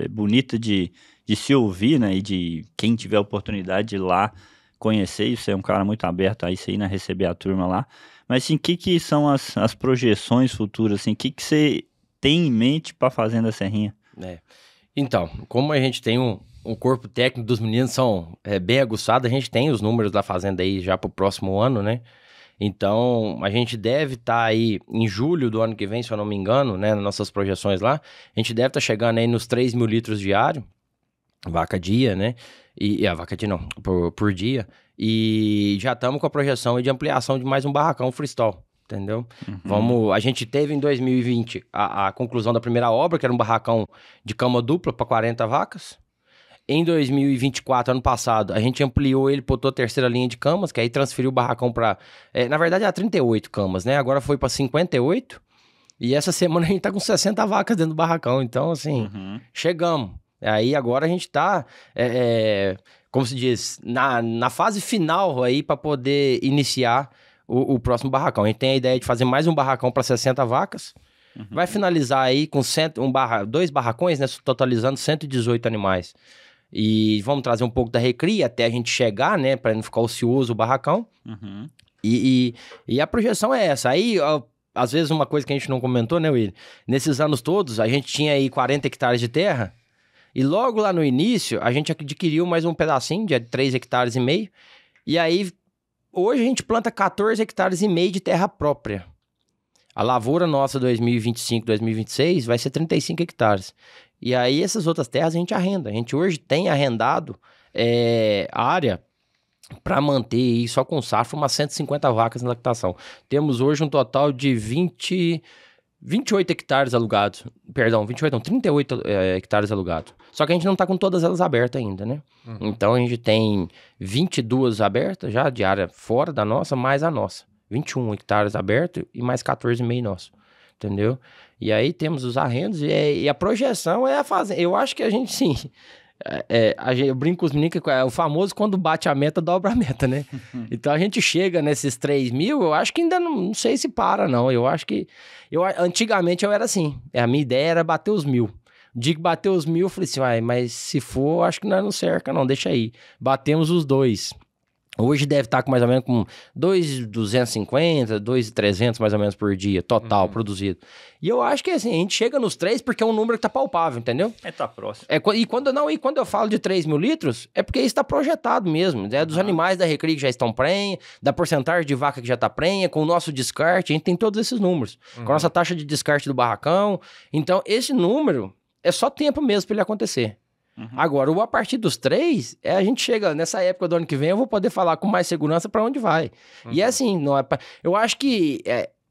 bonita de se ouvir, né, e de quem tiver a oportunidade de ir lá conhecer, e você é um cara muito aberto a isso aí, né, receber a turma lá. Mas, assim, o que são as projeções futuras, assim, o que você tem em mente para a Fazenda Serrinha? Então, como a gente tem um corpo técnico dos meninos são bem aguçado, a gente tem os números da Fazenda aí já pro próximo ano, né? Então, a gente deve estar aí em julho do ano que vem, se eu não me engano, né? Nas nossas projeções lá, a gente deve estar chegando aí nos 3 mil litros diário, vaca dia, né? E a vaca dia não, por dia. E já estamos com a projeção aí de ampliação de mais um barracão freestyle. Entendeu? A gente teve em 2020 a conclusão da primeira obra, que era um barracão de cama dupla para 40 vacas. Em 2024, ano passado, a gente ampliou ele, botou a terceira linha de camas, que aí transferiu o barracão para... na verdade, era 38 camas, né? Agora foi para 58. E essa semana a gente tá com 60 vacas dentro do barracão. Então, assim, chegamos. Aí agora a gente tá, como se diz, na fase final aí para poder iniciar o próximo barracão. A gente tem a ideia de fazer mais um barracão para 60 vacas. Vai finalizar aí com 2 barracões, né? Totalizando 118 animais. E vamos trazer um pouco da recria até a gente chegar, né? Para não ficar ocioso o barracão. E a projeção é essa. Aí, às vezes, uma coisa que a gente não comentou, né, William? Nesses anos todos, a gente tinha aí 40 hectares de terra. E logo lá no início, a gente adquiriu mais um pedacinho de 3,5 hectares. E aí... Hoje a gente planta 14,5 hectares de terra própria. A lavoura nossa 2025, 2026 vai ser 35 hectares. E aí essas outras terras a gente arrenda. A gente hoje tem arrendado área para manter aí, só com safra umas 150 vacas na lactação. Temos hoje um total de 28 hectares alugados. Perdão, 28 não, 38 hectares alugados. Só que a gente não tá com todas elas abertas ainda, né? Então a gente tem 22 abertas já, de área fora da nossa, mais a nossa. 21 hectares abertos e mais 14,5 nosso. Entendeu? E aí temos os arrendos e a projeção é a fazenda. Eu acho que a gente, sim... eu brinco com os meninos que é o famoso quando bate a meta, dobra a meta, né? Então a gente chega nesses 3 mil, eu acho que ainda não sei se para, não. Eu acho que... antigamente eu era assim. A minha ideia era bater os 1.000. O dia que bateu os 1.000, eu falei assim, mas se for, acho que nós não cerca, não, deixa aí. Batemos os 2. Hoje deve estar com mais ou menos com 2.250, 2.300 mais ou menos por dia, total, produzido. E eu acho que assim, a gente chega nos 3 porque é um número que tá palpável, entendeu? Tá próximo. E quando eu falo de 3 mil litros, é porque isso tá projetado mesmo. É dos animais da recria que já estão prenha, da porcentagem de vaca que já tá prenha, com o nosso descarte, a gente tem todos esses números. Com a nossa taxa de descarte do barracão. Então, esse número é só tempo mesmo para ele acontecer. Agora, a partir dos 3, a gente chega nessa época do ano que vem, eu vou poder falar com mais segurança para onde vai. E é assim, eu acho que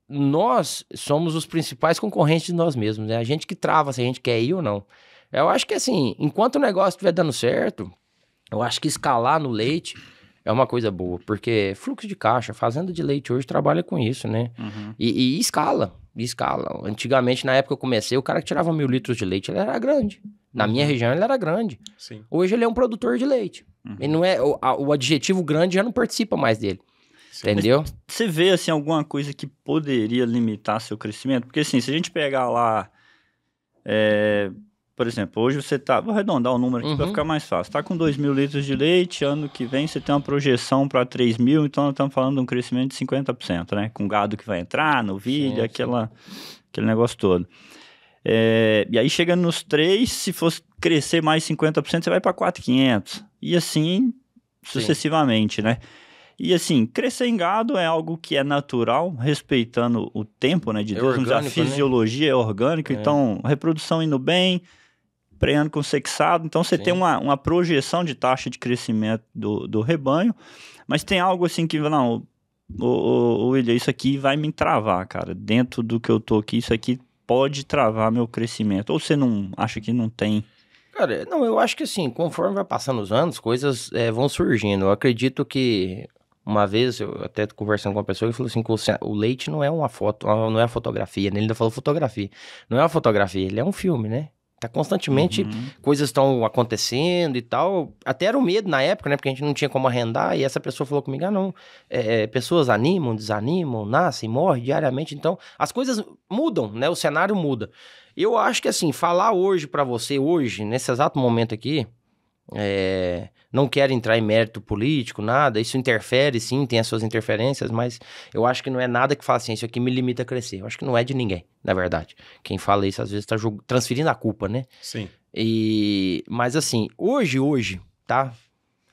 nós somos os principais concorrentes de nós mesmos, né? A gente que trava se a gente quer ir ou não. Eu acho que assim, enquanto o negócio estiver dando certo, eu acho que escalar no leite é uma coisa boa, porque fluxo de caixa, fazenda de leite hoje trabalha com isso, né? E escala. Antigamente, na época que eu comecei, o cara que tirava 1.000 litros de leite, ele era grande. Na minha região, ele era grande. Sim. Hoje, ele é um produtor de leite. Ele não é, o adjetivo grande já não participa mais dele. Sim. Entendeu? Mas você vê, assim, alguma coisa que poderia limitar seu crescimento? Porque, assim, se a gente pegar lá... por exemplo, hoje você tá... Vou arredondar o número aqui para ficar mais fácil. Tá com 2.000 litros de leite, ano que vem você tem uma projeção para 3.000, então nós estamos falando de um crescimento de 50%, né? Com gado que vai entrar, novilha, aquele negócio todo. E aí chega nos 3, se fosse crescer mais 50%, você vai para 4.500. E assim, sucessivamente, né? E assim, crescer em gado é algo que é natural, respeitando o tempo, né? De Deus, a fisiologia é orgânica, então reprodução indo bem, prenhando com sexado. Então você tem uma projeção de taxa de crescimento do rebanho, mas tem algo assim que, não, William, isso aqui vai me travar, cara. Dentro do que eu tô aqui, isso aqui pode travar meu crescimento. Ou você não acha que não tem? Cara, não, eu acho que assim, conforme vai passando os anos, coisas vão surgindo. Eu acredito que uma vez, eu até conversando com uma pessoa, ele falou assim, que o leite não é uma foto, não é a fotografia, né? Ele ainda falou fotografia. Não é uma fotografia, ele é um filme, né? Tá constantemente, coisas estão acontecendo e tal. Até era um medo na época, né? Porque a gente não tinha como arrendar. E essa pessoa falou comigo, pessoas animam, desanimam, nascem, morrem diariamente. Então, as coisas mudam, né? O cenário muda. Eu acho que, assim, falar hoje pra você, hoje, nesse exato momento aqui, não quero entrar em mérito político, nada. Isso interfere, sim, tem as suas interferências, mas eu acho que não é nada que fala assim, isso aqui me limita a crescer. Eu acho que não é de ninguém, na verdade. Quem fala isso, às vezes, tá transferindo a culpa, né? Sim. Mas assim, hoje, tá?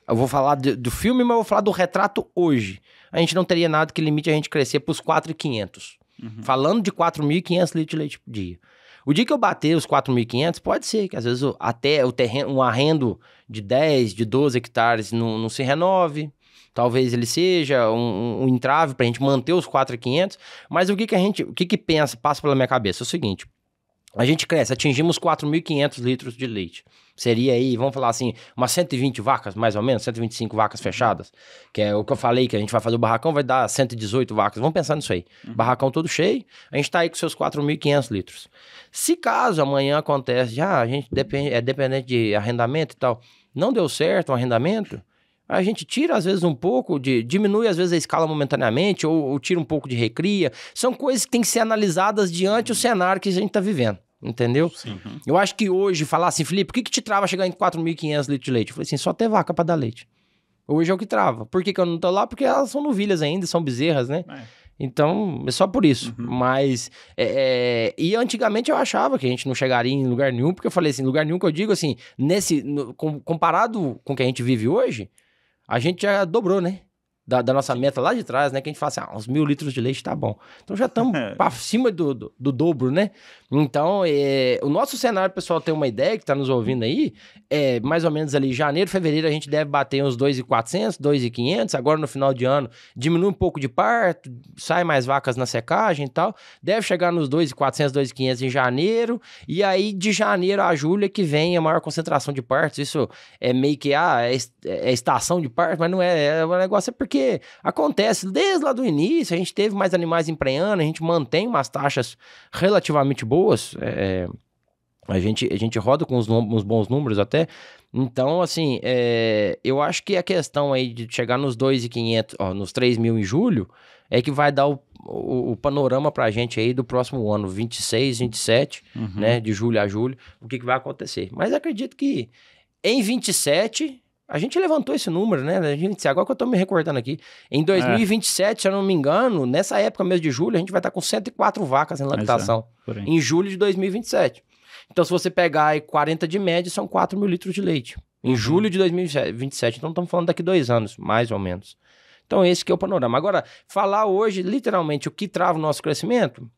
Eu vou falar do filme, mas eu vou falar do retrato hoje. A gente não teria nada que limite a gente crescer pros 4.500. Falando de 4.500 litros de leite por dia. O dia que eu bater os 4.500, pode ser que às vezes até o terreno, um arrendo de 10, de 12 hectares não se renove. Talvez ele seja um entrave pra gente manter os 4.500. Mas o que passa pela minha cabeça? É o seguinte, a gente cresce, atingimos 4.500 litros de leite. Seria aí, vamos falar assim, umas 120 vacas, mais ou menos, 125 vacas fechadas. Que é o que eu falei, que a gente vai fazer o barracão, vai dar 118 vacas. Vamos pensar nisso aí. Barracão todo cheio, a gente tá aí com seus 4.500 litros. Se caso amanhã acontece, a gente é dependente de arrendamento e tal, não deu certo o arrendamento, a gente tira às vezes um pouco, diminui às vezes a escala momentaneamente, ou tira um pouco de recria. São coisas que têm que ser analisadas diante do cenário que a gente tá vivendo. Entendeu? Sim. Eu acho que hoje, falar assim, Felipe, o que te trava chegar em 4.500 litros de leite? Eu falei assim, só ter vaca pra dar leite. Hoje é o que trava. Por que eu não tô lá? Porque elas são novilhas ainda, são bezerras, né? Então, é só por isso. Mas, e antigamente eu achava que a gente não chegaria em lugar nenhum, porque eu falei assim, lugar nenhum que eu digo assim, comparado com o que a gente vive hoje, a gente já dobrou, né? Da nossa meta lá de trás, né? Que a gente fala assim, uns 1.000 litros de leite tá bom. Então já estamos pra cima do dobro, né? Então, o nosso cenário, pessoal, tem uma ideia que tá nos ouvindo aí, mais ou menos ali, janeiro, fevereiro, a gente deve bater uns 2.400, 2.500, agora no final de ano diminui um pouco de parto, sai mais vacas na secagem e tal, deve chegar nos 2.400, 2.500 em janeiro, e aí de janeiro a julho é que vem a maior concentração de partos. Isso é meio que, é estação de parto, mas não é, o negócio é porque acontece, desde lá do início, a gente teve mais animais emprenhando, a gente mantém umas taxas relativamente boas, a gente roda com uns bons números até, então assim, eu acho que a questão aí de chegar nos 2.500, nos 3.000 em julho, é que vai dar o panorama pra gente aí do próximo ano, 26, 27, né, de julho a julho, o que vai acontecer. Mas acredito que em 27... A gente levantou esse número, né? Agora que eu tô me recordando aqui. Em 2027, se eu não me engano, nessa época mesmo de julho, a gente vai estar com 104 vacas em lactação. Em julho de 2027. Então, se você pegar aí 40 de média, são 4.000 litros de leite. Em julho de 2027. Então, estamos falando daqui 2 anos, mais ou menos. Então, esse que é o panorama. Agora, falar hoje, literalmente, o que trava o nosso crescimento,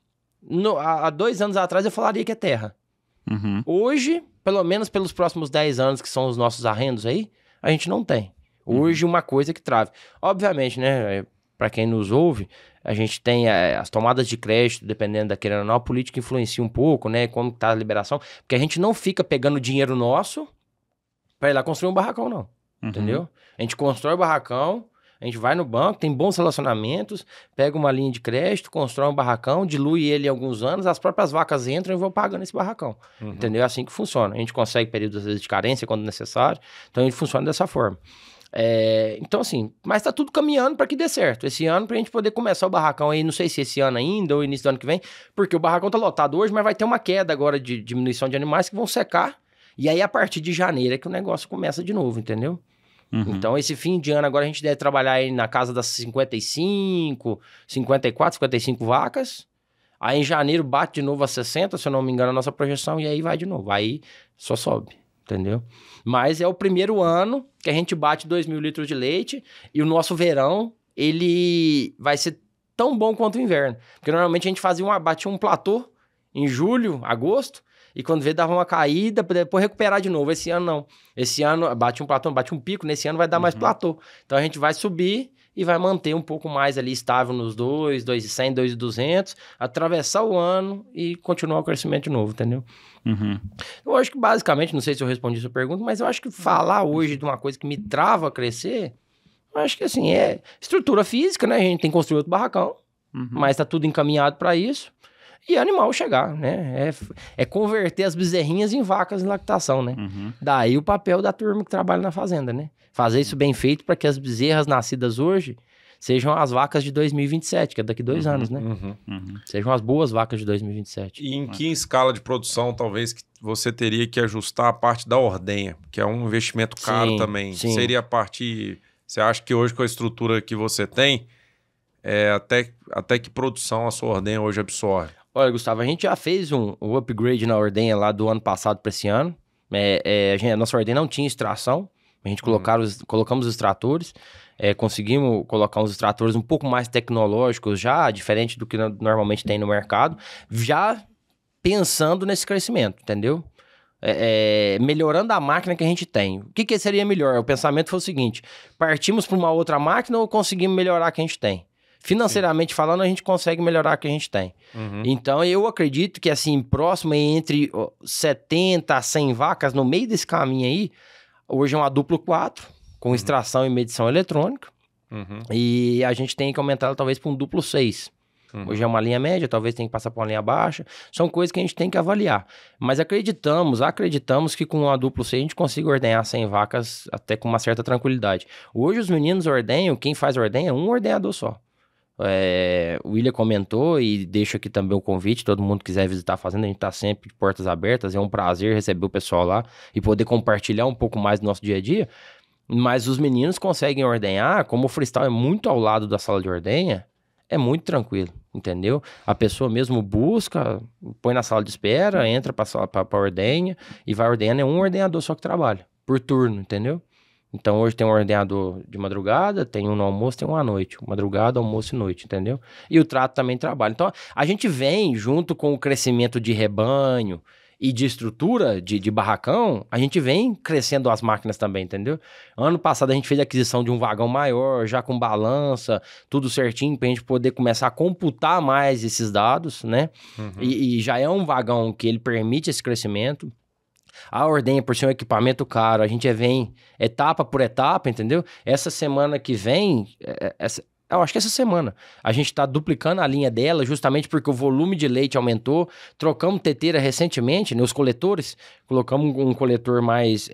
há 2 anos atrás eu falaria que é terra. Hoje, pelo menos pelos próximos 10 anos, que são os nossos arrendos aí, a gente não tem. Hoje, uma coisa que trave. Obviamente, né, para quem nos ouve, a gente tem as tomadas de crédito, dependendo da querendo ou não, a política influencia um pouco, né, como tá a liberação, porque a gente não fica pegando dinheiro nosso para ir lá construir um barracão, não. Entendeu? A gente constrói o barracão, a gente vai no banco, tem bons relacionamentos, pega uma linha de crédito, constrói um barracão, dilui ele em alguns anos, as próprias vacas entram e vão pagando esse barracão. Entendeu? É assim que funciona. A gente consegue períodos, às vezes, de carência quando necessário, então a gente funciona dessa forma. Então, assim, mas tá tudo caminhando para que dê certo. Esse ano, pra gente poder começar o barracão aí, não sei se esse ano ainda ou início do ano que vem, porque o barracão tá lotado hoje, mas vai ter uma queda agora de diminuição de animais que vão secar, e aí a partir de janeiro é que o negócio começa de novo, entendeu? Então, esse fim de ano agora a gente deve trabalhar aí na casa das 54, 55 vacas. Aí em janeiro bate de novo a 60, se eu não me engano, a nossa projeção, e aí vai de novo. Aí só sobe, entendeu? Mas é o primeiro ano que a gente bate 2.000 litros de leite, e o nosso verão, ele vai ser tão bom quanto o inverno. Porque normalmente a gente batia um platô em julho, agosto, e quando vê, dava uma caída, pra depois recuperar de novo. Esse ano não. Esse ano bate um platô, bate um pico, nesse ano vai dar mais platô. Então a gente vai subir e vai manter um pouco mais ali estável nos 2.100, 2.200, atravessar o ano e continuar o crescimento de novo, entendeu? Eu acho que basicamente, não sei se eu respondi a sua pergunta, mas eu acho que falar hoje de uma coisa que me trava a crescer, eu acho que assim, é estrutura física, né? A gente tem que construir outro barracão, mas tá tudo encaminhado para isso. e animal chegar, né? É converter as bezerrinhas em vacas em lactação, né? Daí o papel da turma que trabalha na fazenda, né? Fazer isso bem feito para que as bezerras nascidas hoje sejam as vacas de 2027, que é daqui 2 anos, né? Sejam as boas vacas de 2027. E em que escala de produção, talvez, que você teria que ajustar a parte da ordenha, que é um investimento caro também? Sim. Seria a parte... Você acha que hoje, com a estrutura que você tem, até que produção a sua ordenha hoje absorve? Olha, Gustavo, a gente já fez um upgrade na ordenha lá do ano passado para esse ano. A nossa ordenha não tinha extração. A gente colocamos os extratores. Conseguimos colocar uns extratores um pouco mais tecnológicos já, diferente do que normalmente tem no mercado, já pensando nesse crescimento, entendeu? Melhorando a máquina que a gente tem. O que seria melhor? O pensamento foi o seguinte: partimos para uma outra máquina ou conseguimos melhorar a que a gente tem? Financeiramente falando, a gente consegue melhorar o que a gente tem. Então, eu acredito que, assim, próximo entre 70 a 100 vacas, no meio desse caminho aí, hoje é uma duplo 4, com extração e medição eletrônica. E a gente tem que aumentar ela talvez para um duplo 6. Hoje é uma linha média, talvez tenha que passar para uma linha baixa. São coisas que a gente tem que avaliar. Mas acreditamos que com uma duplo 6 a gente consiga ordenhar 100 vacas até com uma certa tranquilidade. Hoje os meninos ordenham, quem faz ordenha é um ordenhador só. O William comentou e deixo aqui também o convite, todo mundo que quiser visitar a fazenda, a gente tá sempre de portas abertas, é um prazer receber o pessoal lá e poder compartilhar um pouco mais do nosso dia a dia, mas os meninos conseguem ordenhar, como o freestyle é muito ao lado da sala de ordenha, é muito tranquilo, entendeu? A pessoa mesmo busca, põe na sala de espera, entra pra ordenha e vai ordenhando, é um ordenhador só que trabalha, por turno, entendeu? Então, hoje tem um ordenhador de madrugada, tem um no almoço, tem um à noite. Madrugada, almoço e noite, entendeu? E o trato também trabalha. Então, a gente vem, junto com o crescimento de rebanho e de estrutura de barracão, a gente vem crescendo as máquinas também, entendeu? Ano passado, a gente fez a aquisição de um vagão maior, já com balança, tudo certinho, pra gente poder começar a computar mais esses dados, né? E já é um vagão que ele permite esse crescimento. A ordenha, por ser um equipamento caro, a gente vem etapa por etapa, entendeu? Essa semana que vem, eu acho que essa semana, a gente tá duplicando a linha dela, justamente porque o volume de leite aumentou. Trocamos teteira recentemente, né, os coletores, colocamos um coletor mais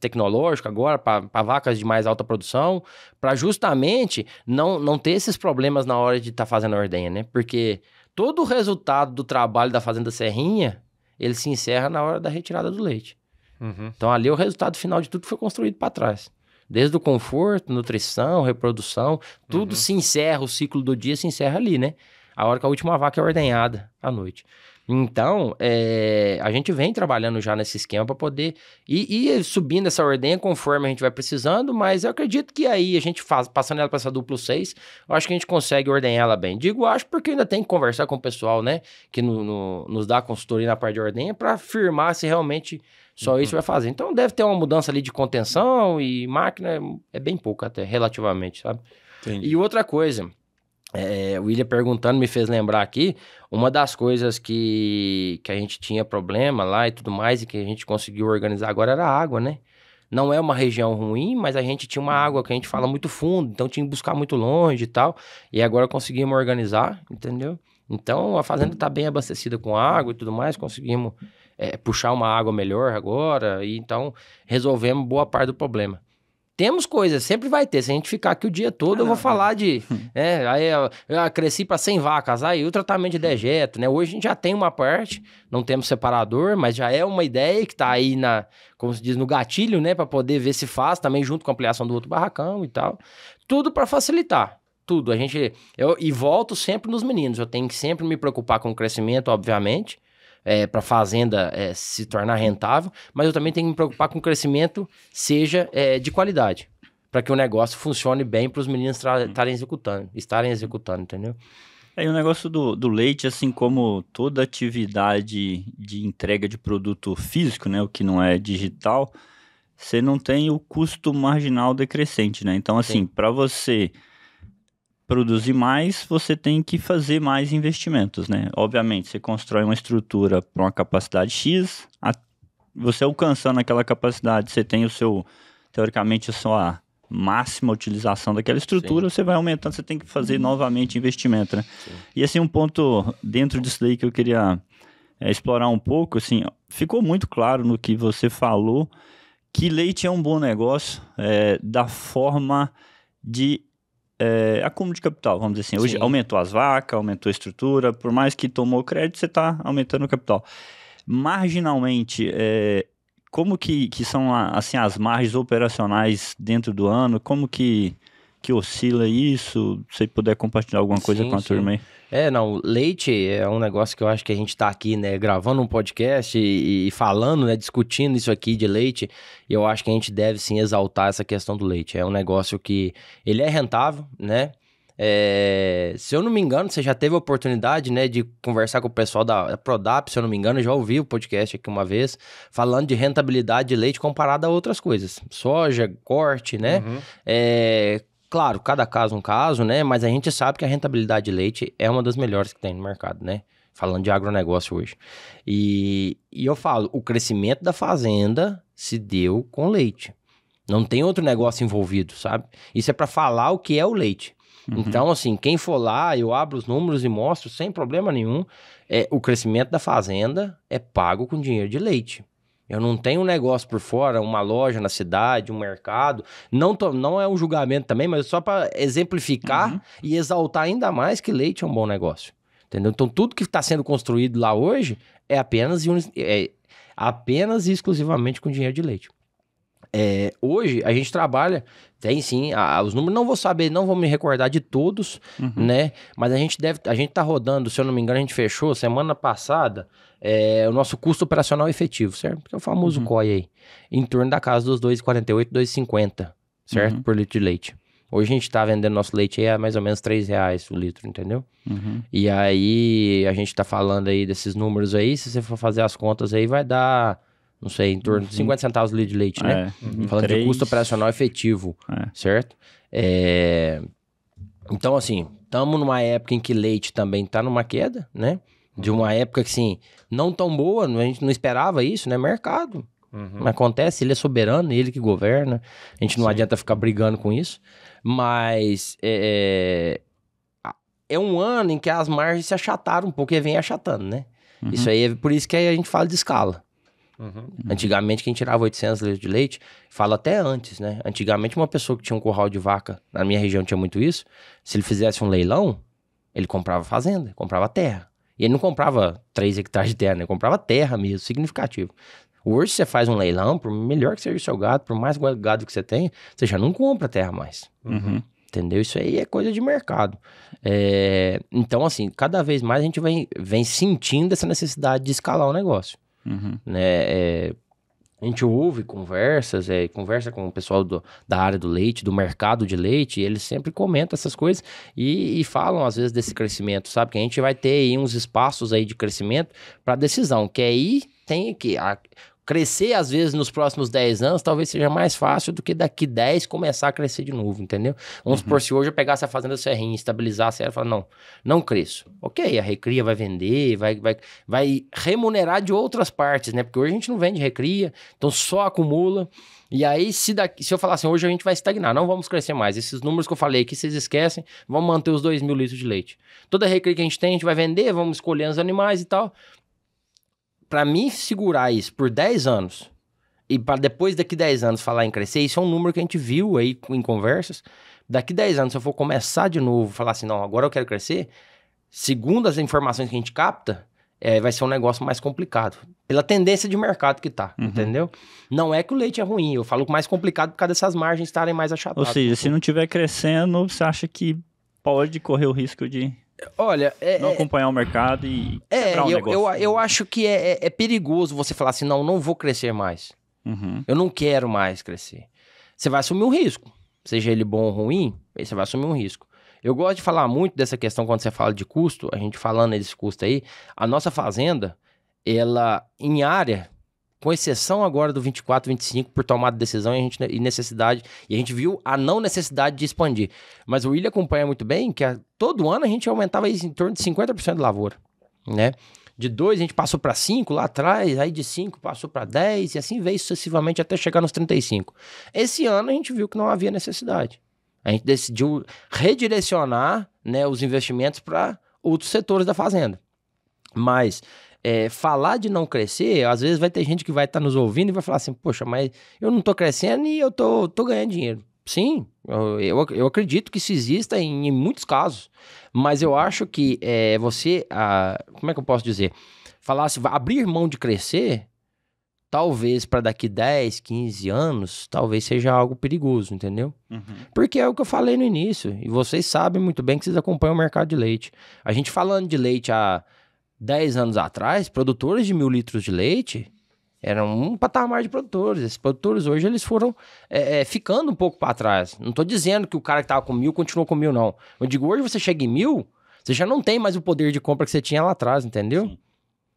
tecnológico agora, para vacas de mais alta produção, para justamente não ter esses problemas na hora de estar fazendo a ordenha, né? Porque todo o resultado do trabalho da Fazenda Serrinha, ele se encerra na hora da retirada do leite. Então, ali o resultado final de tudo foi construído para trás. Desde o conforto, nutrição, reprodução, tudo se encerra, o ciclo do dia se encerra ali, né? A hora que a última vaca é ordenhada à noite. Então, a gente vem trabalhando já nesse esquema para poder ir subindo essa ordenha conforme a gente vai precisando, mas eu acredito que aí a gente passando ela para essa duplo 6, eu acho que a gente consegue ordenhar ela bem. Digo acho porque ainda tem que conversar com o pessoal, né, que nos dá consultoria na parte de ordenha para afirmar se realmente só isso vai fazer. Então deve ter uma mudança ali de contenção e máquina, é bem pouco até, relativamente, sabe? Entendi. E outra coisa... o William perguntando me fez lembrar aqui, uma das coisas que a gente tinha problema lá e tudo mais, e que a gente conseguiu organizar agora era a água, né? Não é uma região ruim, mas a gente tinha uma água que a gente fala muito fundo, então tinha que buscar muito longe e tal, e agora conseguimos organizar, entendeu? Então a fazenda tá bem abastecida com água e tudo mais, conseguimos puxar uma água melhor agora, e então resolvemos boa parte do problema. Temos coisas, sempre vai ter. Se a gente ficar aqui o dia todo, eu vou falar de... aí eu cresci para 100 vacas, aí o tratamento de dejeto, né? Hoje a gente já tem uma parte, não temos separador, mas já é uma ideia que tá aí como se diz, no gatilho, né? Para poder ver se faz, também junto com a ampliação do outro barracão e tal. Tudo para facilitar. Tudo. E volto sempre nos meninos. Eu tenho que sempre me preocupar com o crescimento, obviamente, para a fazenda se tornar rentável, mas eu também tenho que me preocupar com o crescimento seja de qualidade, para que o negócio funcione bem para os meninos estarem executando, entendeu? E o negócio do leite, assim como toda atividade de entrega de produto físico, né, o que não é digital, você não tem o custo marginal decrescente, né? Então, assim, para você produzir mais, você tem que fazer mais investimentos, né? Obviamente, você constrói uma estrutura para uma capacidade X, você alcançando aquela capacidade, você tem teoricamente, a sua máxima utilização daquela estrutura, você vai aumentando, você tem que fazer novamente investimento, né? Sim. E assim, um ponto dentro disso daí que eu queria explorar um pouco, assim, ficou muito claro no que você falou, que leite é um bom negócio da forma de acúmulo de capital, vamos dizer assim. Hoje aumentou as vacas, aumentou a estrutura, por mais que tomou crédito, você está aumentando o capital. Marginalmente, como que são assim, as margens operacionais dentro do ano? Como que oscila isso? Se você puder compartilhar alguma coisa com a turma aí. Não, leite é um negócio que eu acho que a gente tá aqui, né, gravando um podcast e falando, né, discutindo isso aqui de leite, e eu acho que a gente deve sim exaltar essa questão do leite. É um negócio que ele é rentável, né? Se eu não me engano, você já teve a oportunidade, né, de conversar com o pessoal da Prodap, se eu não me engano, eu já ouvi o podcast aqui uma vez, falando de rentabilidade de leite comparado a outras coisas. Soja, corte, né? Claro, cada caso um caso, né? Mas a gente sabe que a rentabilidade de leite é uma das melhores que tem no mercado, né? Falando de agronegócio hoje. E eu falo, o crescimento da fazenda se deu com leite. Não tem outro negócio envolvido, sabe? Isso é para falar o que é o leite. Então, assim, quem for lá, eu abro os números e mostro sem problema nenhum. O crescimento da fazenda é pago com dinheiro de leite. Eu não tenho um negócio por fora, uma loja na cidade, um mercado. Não é um julgamento também, mas só para exemplificar e exaltar ainda mais que leite é um bom negócio. Entendeu? Então, tudo que está sendo construído lá hoje é apenas e exclusivamente com dinheiro de leite. Hoje, a gente trabalha, tem sim, os números, não vou me recordar de todos, né? Mas a gente tá rodando, se eu não me engano, a gente fechou semana passada o nosso custo operacional efetivo, certo? Que é o famoso COI aí, em torno da casa dos 2,48, 2,50, certo? Por litro de leite. Hoje a gente tá vendendo nosso leite aí a mais ou menos R$3 o litro, entendeu? E aí, a gente tá falando aí desses números aí, se você for fazer as contas aí, vai dar... não sei, em torno de 50 centavos o litro de leite, né? Falando de custo operacional efetivo, certo? Então, assim, estamos numa época em que leite também está numa queda, né? De uma época que, assim, não tão boa, a gente não esperava isso, né? Mercado. Não acontece, ele é soberano, ele que governa. A gente não adianta ficar brigando com isso. Mas é um ano em que as margens se achataram um pouco e vem achatando, né? Isso aí é por isso que a gente fala de escala. Antigamente, quem tirava 800 litros de leite, fala até antes, né? Antigamente, uma pessoa que tinha um curral de vaca, na minha região tinha muito isso, se ele fizesse um leilão, ele comprava fazenda, comprava terra. E ele não comprava 3 hectares de terra, né? Ele comprava terra mesmo, significativo. Hoje, você faz um leilão, por melhor que seja o seu gado, por mais gado que você tenha, você já não compra terra mais. Entendeu? Isso aí é coisa de mercado. Então, assim, cada vez mais a gente vem sentindo essa necessidade de escalar o negócio. Né? A gente ouve conversas, conversa com o pessoal da área do leite, do mercado de leite, e eles sempre comentam essas coisas e falam às vezes desse crescimento, sabe? Que a gente vai ter aí uns espaços aí de crescimento para decisão, que aí tem que crescer às vezes nos próximos 10 anos, talvez seja mais fácil do que daqui 10 começar a crescer de novo, entendeu? Vamos supor, se hoje eu pegasse a fazenda do Serrinha, estabilizasse ela e falar, não cresço. Ok, a recria vai vender, vai remunerar de outras partes, né? Porque hoje a gente não vende recria, então só acumula. E aí, se eu falar assim, hoje a gente vai estagnar, não vamos crescer mais. Esses números que eu falei aqui, vocês esquecem, vamos manter os 2.000 litros de leite. Toda recria que a gente vai vender, vamos escolher os animais e tal. Para mim segurar isso por 10 anos e para depois daqui 10 anos falar em crescer, isso é um número que a gente viu aí em conversas. Daqui 10 anos, se eu for começar de novo, falar assim, não, agora eu quero crescer, segundo as informações que a gente capta, vai ser um negócio mais complicado. Pela tendência de mercado que tá, entendeu? Não é que o leite é ruim, eu falo mais complicado por causa dessas margens estarem mais achatadas. Ou seja, se não estiver crescendo, você acha que pode correr o risco de... Olha, não acompanhar o mercado e quebrar o negócio. Eu acho que é perigoso você falar assim, não vou crescer mais. Eu não quero mais crescer. Você vai assumir um risco. Seja ele bom ou ruim, aí você vai assumir um risco. Eu gosto de falar muito dessa questão quando você fala de custo, a gente falando desse custo aí, a nossa fazenda, ela em área, com exceção agora do 24, 25, por tomada de decisão e a gente viu a não necessidade de expandir. Mas o William acompanha muito bem que todo ano a gente aumentava isso em torno de 50% de lavoura, né? De 2 a gente passou para 5 lá atrás, aí de 5 passou para 10 e assim veio sucessivamente até chegar nos 35. Esse ano a gente viu que não havia necessidade. A gente decidiu redirecionar, né, os investimentos para outros setores da fazenda. Mas falar de não crescer, às vezes vai ter gente que vai estar nos ouvindo e vai falar assim, poxa, mas eu não tô crescendo e eu tô ganhando dinheiro. Sim, eu acredito que isso exista em muitos casos, mas eu acho que como é que eu posso dizer? Falar assim, abrir mão de crescer, talvez para daqui 10, 15 anos, talvez seja algo perigoso, entendeu? Porque é o que eu falei no início, e vocês sabem muito bem que vocês acompanham o mercado de leite. A gente falando de leite há 10 anos atrás, produtores de 1.000 litros de leite eram um patamar de produtores. Esses produtores hoje eles foram ficando um pouco para trás. Não estou dizendo que o cara que estava com 1.000 continuou com 1.000, não. Eu digo, hoje você chega em 1.000, você já não tem mais o poder de compra que você tinha lá atrás, entendeu? Sim.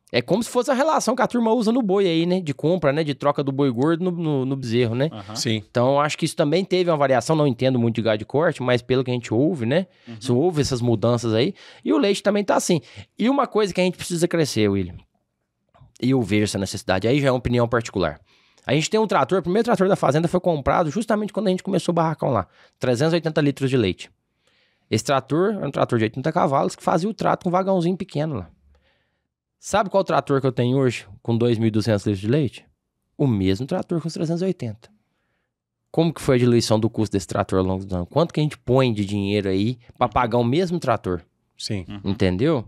É como se fosse a relação que a turma usa no boi aí, né? De compra, né? De troca do boi gordo no bezerro, né? Sim. Então, eu acho que isso também teve uma variação. Não entendo muito de gado de corte, mas pelo que a gente ouve, né? Você ouve essas mudanças aí. E o leite também tá assim. E uma coisa que a gente precisa crescer, William, e eu vejo essa necessidade, aí já é uma opinião particular. A gente tem um trator, o primeiro trator da fazenda foi comprado justamente quando a gente começou o barracão lá. 380 litros de leite. Esse trator era um trator de 80 cavalos que fazia o trato com um vagãozinho pequeno lá. Sabe qual trator que eu tenho hoje com 2.200 litros de leite? O mesmo trator com os 380. Como que foi a diluição do custo desse trator ao longo do ano? Quanto que a gente põe de dinheiro aí para pagar o mesmo trator? Sim. Entendeu?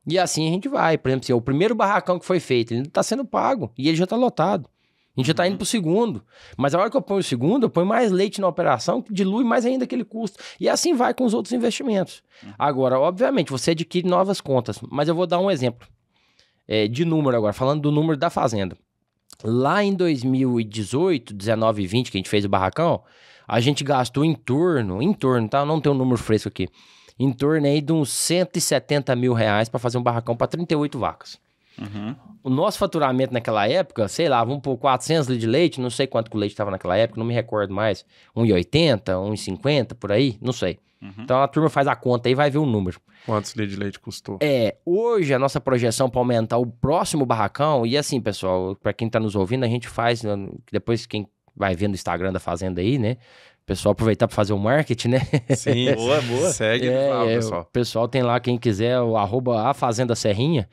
E assim a gente vai. Por exemplo, assim, o primeiro barracão que foi feito, ele ainda tá sendo pago e ele já tá lotado. A gente já tá indo pro segundo. Mas a hora que eu ponho o segundo, eu ponho mais leite na operação, que dilui mais ainda aquele custo. E assim vai com os outros investimentos. Agora, obviamente, você adquire novas contas. Mas eu vou dar um exemplo. De número agora, falando do número da fazenda. Lá em 2018, 19 e 20, que a gente fez o barracão, a gente gastou em torno, tá? Não tem um número fresco aqui. Em torno aí de uns 170 mil reais para fazer um barracão para 38 vacas. O nosso faturamento naquela época, sei lá, vamos por 400 litros de leite, não sei quanto que o leite estava naquela época, não me recordo mais, 1,80, 1,50, por aí, não sei. Então a turma faz a conta aí e vai ver o número. Quantos litros de leite custou? Hoje a nossa projeção para aumentar o próximo barracão, e assim, pessoal, para quem tá nos ouvindo, a gente faz, depois quem vai ver no Instagram da fazenda aí, né? O pessoal aproveitar para fazer o marketing, né? Sim, boa. Segue lá, pessoal. O pessoal tem lá, quem quiser, o @afazenda_serrinha.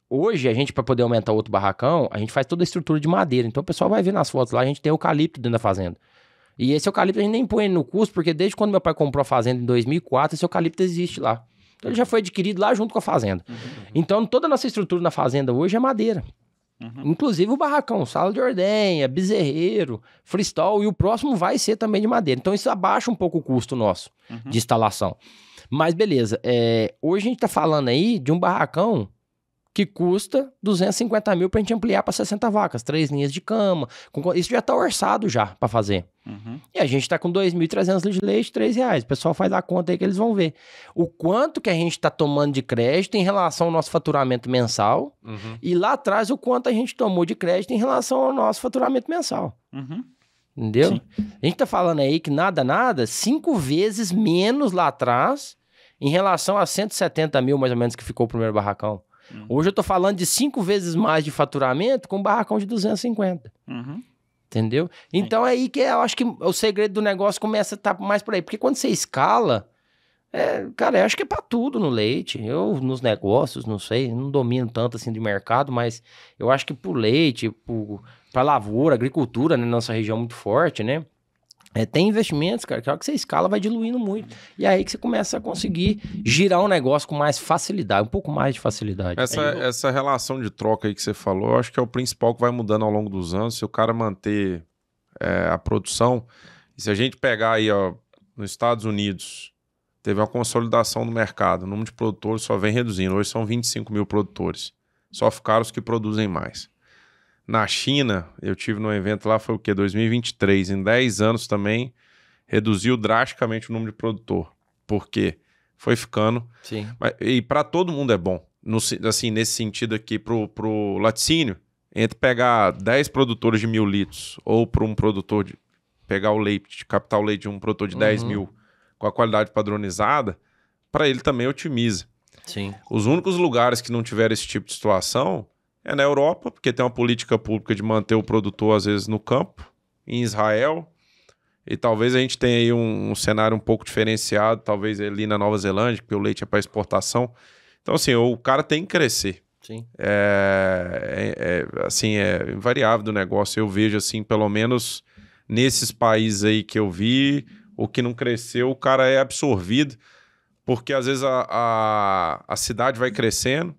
Hoje, a gente, para poder aumentar outro barracão, a gente faz toda a estrutura de madeira. Então, o pessoal vai ver nas fotos lá, a gente tem eucalipto dentro da fazenda. E esse eucalipto a gente nem põe no custo, porque desde quando meu pai comprou a fazenda em 2004, esse eucalipto existe lá. Então, ele já foi adquirido lá junto com a fazenda. Então, toda a nossa estrutura na fazenda hoje é madeira. Inclusive o barracão, sala de ordenha, bezerreiro, freestall, e o próximo vai ser também de madeira. Então isso abaixa um pouco o custo nosso de instalação. Mas beleza, hoje a gente tá falando aí de um barracão que custa 250 mil pra gente ampliar para 60 vacas, 3 linhas de cama, isso já tá orçado já para fazer. E a gente tá com 2.300 litros de leite, R$3. O pessoal faz a conta aí que eles vão ver o quanto que a gente tá tomando de crédito em relação ao nosso faturamento mensal e lá atrás o quanto a gente tomou de crédito em relação ao nosso faturamento mensal. Entendeu? Sim. A gente tá falando aí que nada, 5 vezes menos lá atrás em relação a 170 mil mais ou menos que ficou o primeiro barracão. Hoje eu tô falando de 5 vezes mais de faturamento com um barracão de 250. Entendeu? Então é aí que eu acho que o segredo do negócio começa a estar mais por aí. Porque quando você escala, cara, eu acho que é pra tudo no leite. Eu, nos negócios, não sei, não domino tanto assim de mercado, mas eu acho que pro leite, pra lavoura, agricultura, né, nossa região muito forte, né? Tem investimentos, cara, que a hora que você escala vai diluindo muito. E é aí que você começa a conseguir girar um negócio com mais facilidade, um pouco mais de facilidade. Essa relação de troca aí que você falou, eu acho que é o principal que vai mudando ao longo dos anos. Se o cara manter a produção, e se a gente pegar aí, ó, nos Estados Unidos, teve uma consolidação no mercado, o número de produtores só vem reduzindo. Hoje são 25 mil produtores. Só ficaram os que produzem mais. Na China, eu tive num evento lá, foi o quê? 2023. Em 10 anos também, reduziu drasticamente o número de produtor. Por quê? Foi ficando. Sim. E para todo mundo é bom. Assim, nesse sentido aqui, pro laticínio, entre pegar 10 produtores de 1.000 litros ou para um produtor pegar o leite, captar o leite de um produtor de 10 mil com a qualidade padronizada, para ele também otimiza. Sim. Os únicos lugares que não tiveram esse tipo de situação é na Europa, porque tem uma política pública de manter o produtor, às vezes, no campo, em Israel, e talvez a gente tenha aí um cenário um pouco diferenciado, talvez ali na Nova Zelândia, porque o leite é para exportação. Então, assim, o cara tem que crescer. Sim. Assim, é invariável do negócio. Eu vejo, assim, pelo menos nesses países aí que eu vi, o que não cresceu, o cara é absorvido, porque às vezes a cidade vai crescendo,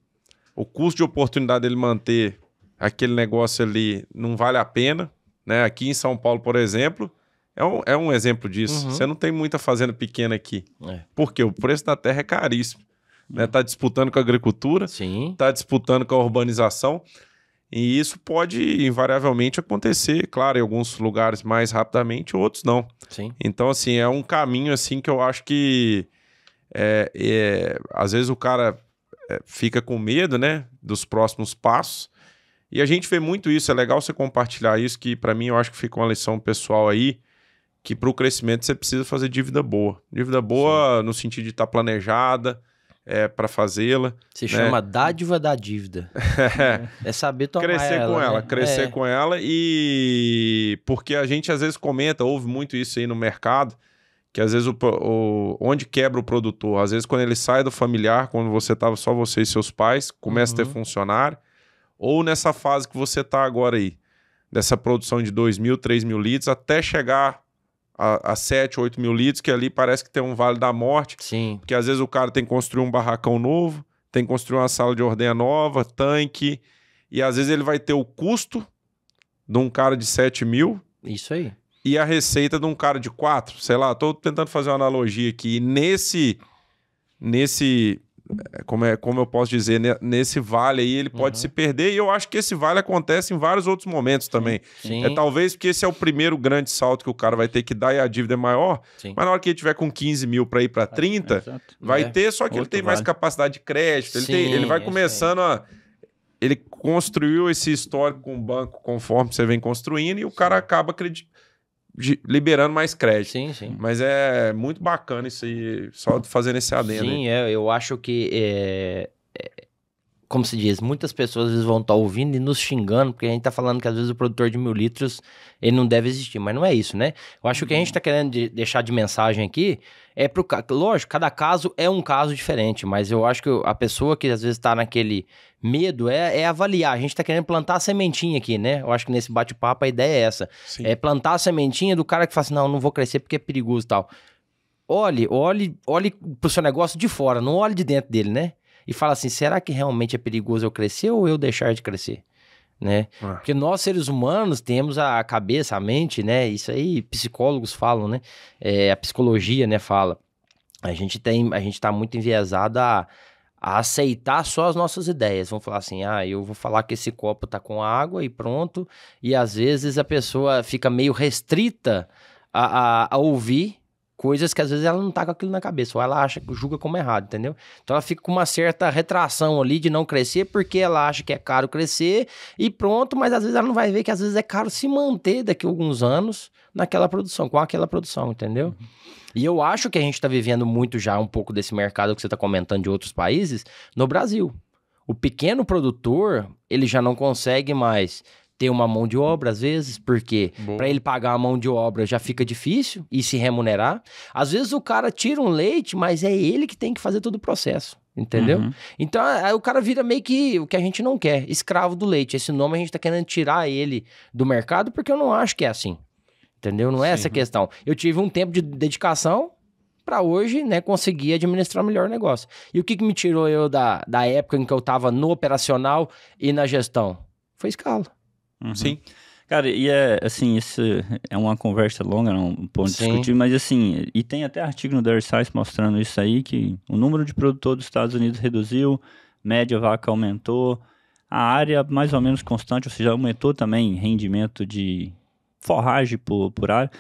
o custo de oportunidade dele manter aquele negócio ali não vale a pena, né? Aqui em São Paulo, por exemplo, é um exemplo disso. Você não tem muita fazenda pequena aqui. Porque o preço da terra é caríssimo. Né? Tá disputando com a agricultura, Sim. tá disputando com a urbanização, e isso pode invariavelmente acontecer, claro, em alguns lugares mais rapidamente, outros não. Sim. Então, assim, é um caminho assim que eu acho que às vezes o cara fica com medo, né, dos próximos passos, e a gente vê muito isso. É legal você compartilhar isso, que para mim eu acho que fica uma lição pessoal aí, que para o crescimento você precisa fazer dívida boa. Dívida boa Sim. no sentido de estar planejada, para fazê-la. Se chama dádiva da dívida. É saber tomar crescer com ela, e porque a gente às vezes comenta, ouve muito isso aí no mercado, que às vezes onde quebra o produtor, às vezes quando ele sai do familiar, quando você estava só você e seus pais, começa a ter funcionário, ou nessa fase que você está agora aí, dessa produção de 2.000, 3.000 litros, até chegar a 7, 8 mil litros, que ali parece que tem um vale da morte. Sim. Porque às vezes o cara tem que construir um barracão novo, tem que construir uma sala de ordenha nova, tanque, e às vezes ele vai ter o custo de um cara de 7 mil. Isso aí. E a receita de um cara de 4, sei lá, tô tentando fazer uma analogia aqui. E como eu posso dizer, nesse vale aí ele pode se perder, e eu acho que esse vale acontece em vários outros momentos também. Sim. Talvez porque esse é o primeiro grande salto que o cara vai ter que dar e a dívida é maior, mas na hora que ele tiver com 15 mil para ir para 30, vai ter, só que ele tem mais capacidade de crédito, ele vai começando ele construiu esse histórico com o banco conforme você vem construindo, e o cara acaba liberando mais crédito. Sim, sim. Mas é muito bacana isso aí, só fazendo esse adendo. Sim, eu acho que, como se diz, muitas pessoas às vezes vão estar ouvindo e nos xingando, porque a gente tá falando que às vezes o produtor de 1.000 litros, ele não deve existir, mas não é isso, né? Eu acho que o que a gente tá querendo deixar de mensagem aqui lógico, cada caso é um caso diferente, mas eu acho que a pessoa que às vezes tá naquele medo é avaliar. A gente tá querendo plantar a sementinha aqui, né? Eu acho que nesse bate-papo a ideia é essa. Sim. É plantar a sementinha do cara que fala assim, não vou crescer porque é perigoso e tal. Olhe pro seu negócio de fora, não olhe de dentro dele, né? E fala assim, será que realmente é perigoso eu crescer ou eu deixar de crescer? Né? Porque nós, seres humanos, temos a cabeça, a mente, né? Isso aí psicólogos falam, né? A psicologia, né, fala. A gente tá muito enviesado a aceitar só as nossas ideias. Vamos falar assim, eu vou falar que esse copo tá com água e pronto. E às vezes a pessoa fica meio restrita a ouvir coisas que às vezes ela não tá com aquilo na cabeça, ou ela julga como errado, entendeu? Então ela fica com uma certa retração ali de não crescer, porque ela acha que é caro crescer e pronto, mas às vezes ela não vai ver que às vezes é caro se manter daqui a alguns anos naquela produção, com aquela produção, entendeu? E eu acho que a gente tá vivendo muito já um pouco desse mercado que você tá comentando de outros países no Brasil. O pequeno produtor, ele já não consegue mais ter uma mão de obra, às vezes, porque para ele pagar a mão de obra já fica difícil e se remunerar. Às vezes o cara tira um leite, mas é ele que tem que fazer todo o processo, entendeu? Então aí o cara vira meio que o que a gente não quer, escravo do leite. Esse nome a gente tá querendo tirar ele do mercado, porque eu não acho que é assim, entendeu? Não é essa a questão. Eu tive um tempo de dedicação para hoje, né, conseguir administrar melhor o negócio. E o que me tirou eu da época em que eu tava no operacional e na gestão? Foi escala. Sim. Cara, e assim, isso é uma conversa longa, não um ponto de discutir, mas assim, e tem até artigo no Dairy Science mostrando isso aí, que o número de produtor dos Estados Unidos reduziu, média vaca aumentou, a área mais ou menos constante, ou seja, aumentou também rendimento de forragem por área,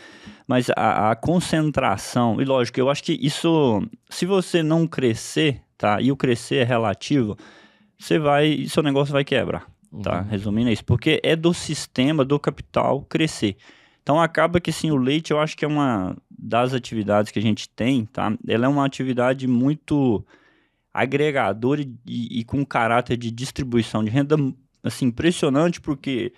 mas a concentração, e lógico, eu acho que isso, se você não crescer, tá, e o crescer é relativo, seu negócio vai quebrar. Tá, resumindo isso, porque é do sistema, do capital crescer. Então acaba que assim, o leite eu acho que é uma das atividades que a gente tem, tá? Ela é uma atividade muito agregador e com caráter de distribuição de renda, assim, impressionante, porque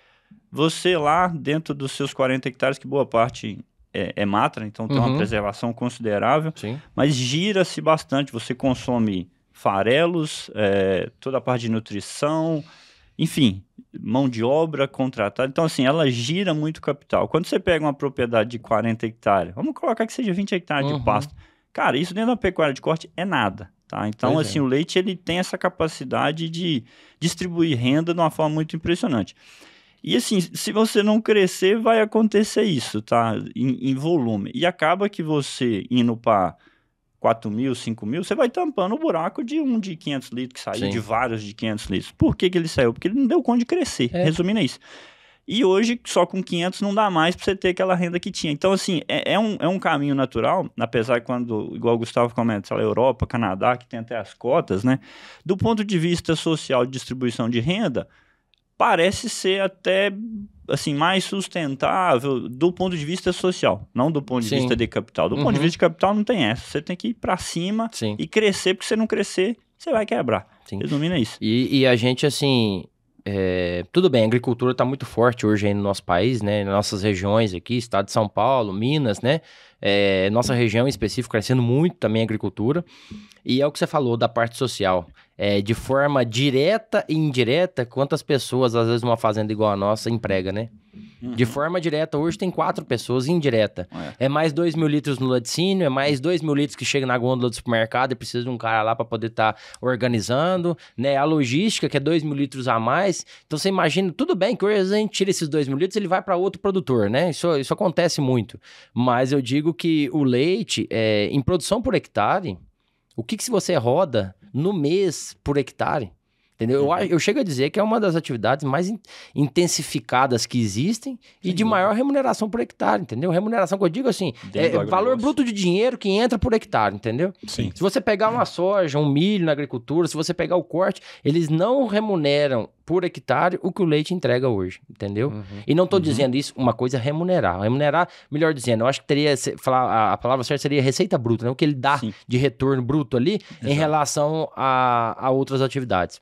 você lá, dentro dos seus 40 hectares, que boa parte é mata, então tem uma preservação considerável, Sim. mas gira-se bastante, você consome farelos, toda a parte de nutrição, enfim, mão de obra contratada. Então, assim, ela gira muito capital. Quando você pega uma propriedade de 40 hectares, vamos colocar que seja 20 hectares de pasto, cara, isso dentro da pecuária de corte é nada, tá? Então, assim, o leite, ele tem essa capacidade de distribuir renda de uma forma muito impressionante. E, assim, se você não crescer, vai acontecer isso, tá? Em volume. E acaba que você, indo para 4 mil, 5 mil, você vai tampando o buraco de um de 500 litros que saiu, de vários de 500 litros. Por que ele saiu? Porque ele não deu conta de crescer, resumindo é isso. E hoje, só com 500 não dá mais para você ter aquela renda que tinha. Então, assim, é um caminho natural, apesar que quando, igual o Gustavo comenta, sei lá, Europa, Canadá, que tem até as cotas, né? Do ponto de vista social de distribuição de renda, parece ser até, assim, mais sustentável do ponto de vista social, não do ponto de vista de capital. Do ponto de vista de capital não tem essa. Você tem que ir para cima e crescer, porque se você não crescer, você vai quebrar. Resumindo, é isso. E a gente, assim, tudo bem, a agricultura está muito forte hoje aí no nosso país, né? Nas nossas regiões aqui, estado de São Paulo, Minas, né? Nossa região em específico crescendo muito também a agricultura. E é o que você falou da parte social. De forma direta e indireta, quantas pessoas, às vezes, numa fazenda igual a nossa, emprega, né? De forma direta, hoje tem 4 pessoas, indireta. É mais 2 mil litros no laticínio, é mais 2 mil litros que chega na gôndola do supermercado e precisa de um cara lá para poder estar organizando, né? A logística, que é 2 mil litros a mais. Então, você imagina, tudo bem que hoje a gente tira esses 2 mil litros, ele vai para outro produtor, né? Isso acontece muito. Mas eu digo que o leite, em produção por hectare, o que se você roda no mês por hectare? Entendeu? Eu chego a dizer que é uma das atividades mais intensificadas que existem e de maior remuneração por hectare, entendeu? Remuneração que eu digo assim, valor bruto de dinheiro que entra por hectare, entendeu? Sim. Se você pegar uma soja, um milho na agricultura, se você pegar o corte, eles não remuneram por hectare o que o leite entrega hoje, entendeu? E não estou dizendo isso, uma coisa é remunerar. Remunerar, melhor dizendo, eu acho que teria, a palavra certa seria receita bruta, né? O que ele dá de retorno bruto ali em relação a outras atividades.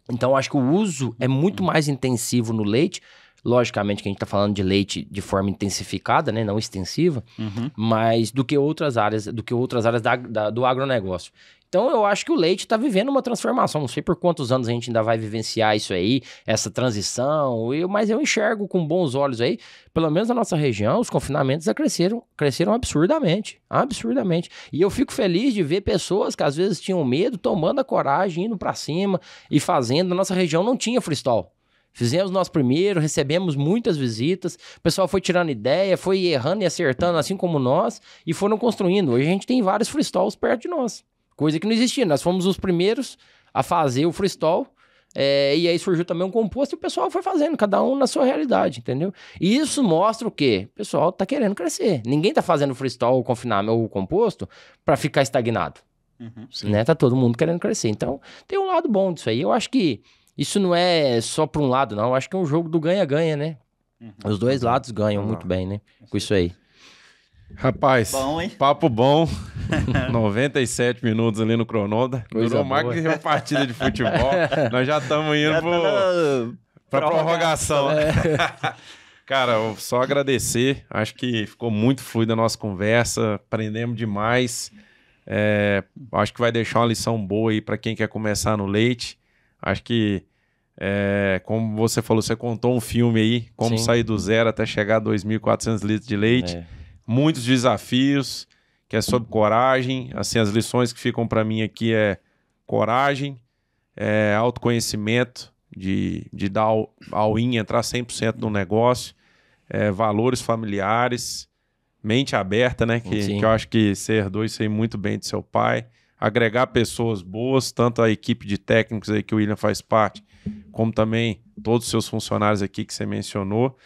Então, eu acho que o uso é muito mais intensivo no leite. Logicamente que a gente está falando de leite de forma intensificada, né? Não extensiva, mas do que outras áreas, do agronegócio. Então, eu acho que o leite está vivendo uma transformação. Não sei por quantos anos a gente ainda vai vivenciar isso aí, essa transição, mas eu enxergo com bons olhos aí, pelo menos na nossa região, os confinamentos já cresceram absurdamente. E eu fico feliz de ver pessoas que às vezes tinham medo, tomando a coragem, indo para cima e fazendo. Na nossa região não tinha freestall. Fizemos nosso primeiro, recebemos muitas visitas, o pessoal foi tirando ideia, foi errando e acertando, assim como nós, e foram construindo. Hoje a gente tem vários freestalls perto de nós, coisa que não existia. Nós fomos os primeiros a fazer o freestall, e aí surgiu também um composto e o pessoal foi fazendo, cada um na sua realidade, entendeu? E isso mostra o quê? O pessoal tá querendo crescer. Ninguém tá fazendo freestall, o confinamento ou o composto para ficar estagnado, né? Tá todo mundo querendo crescer. Então, tem um lado bom disso aí. Eu acho que isso não é só para um lado, não. Eu acho que é um jogo do ganha-ganha, né? Os dois lados ganham muito bem, né? Com isso aí. Rapaz, Bom, hein? papo bom. 97 minutos ali no cronômetro. Coisa Durou mais boa. que uma partida de futebol. Nós já estamos indo pra prorrogação. Cara, eu só agradecer. Acho que ficou muito fluida a nossa conversa. Aprendemos demais. Acho que vai deixar uma lição boa aí para quem quer começar no leite. Acho que, como você falou, você contou um filme aí, como sair do zero até chegar a 2.400 litros de leite. Muitos desafios, que é sobre coragem. Assim, as lições que ficam para mim aqui é coragem, autoconhecimento, de dar all-in, entrar 100% no negócio, valores familiares, mente aberta, né? Que eu acho que você herdou isso aí muito bem de seu pai. Agregar pessoas boas, tanto a equipe de técnicos aí que o William faz parte, como também todos os seus funcionários aqui que você mencionou.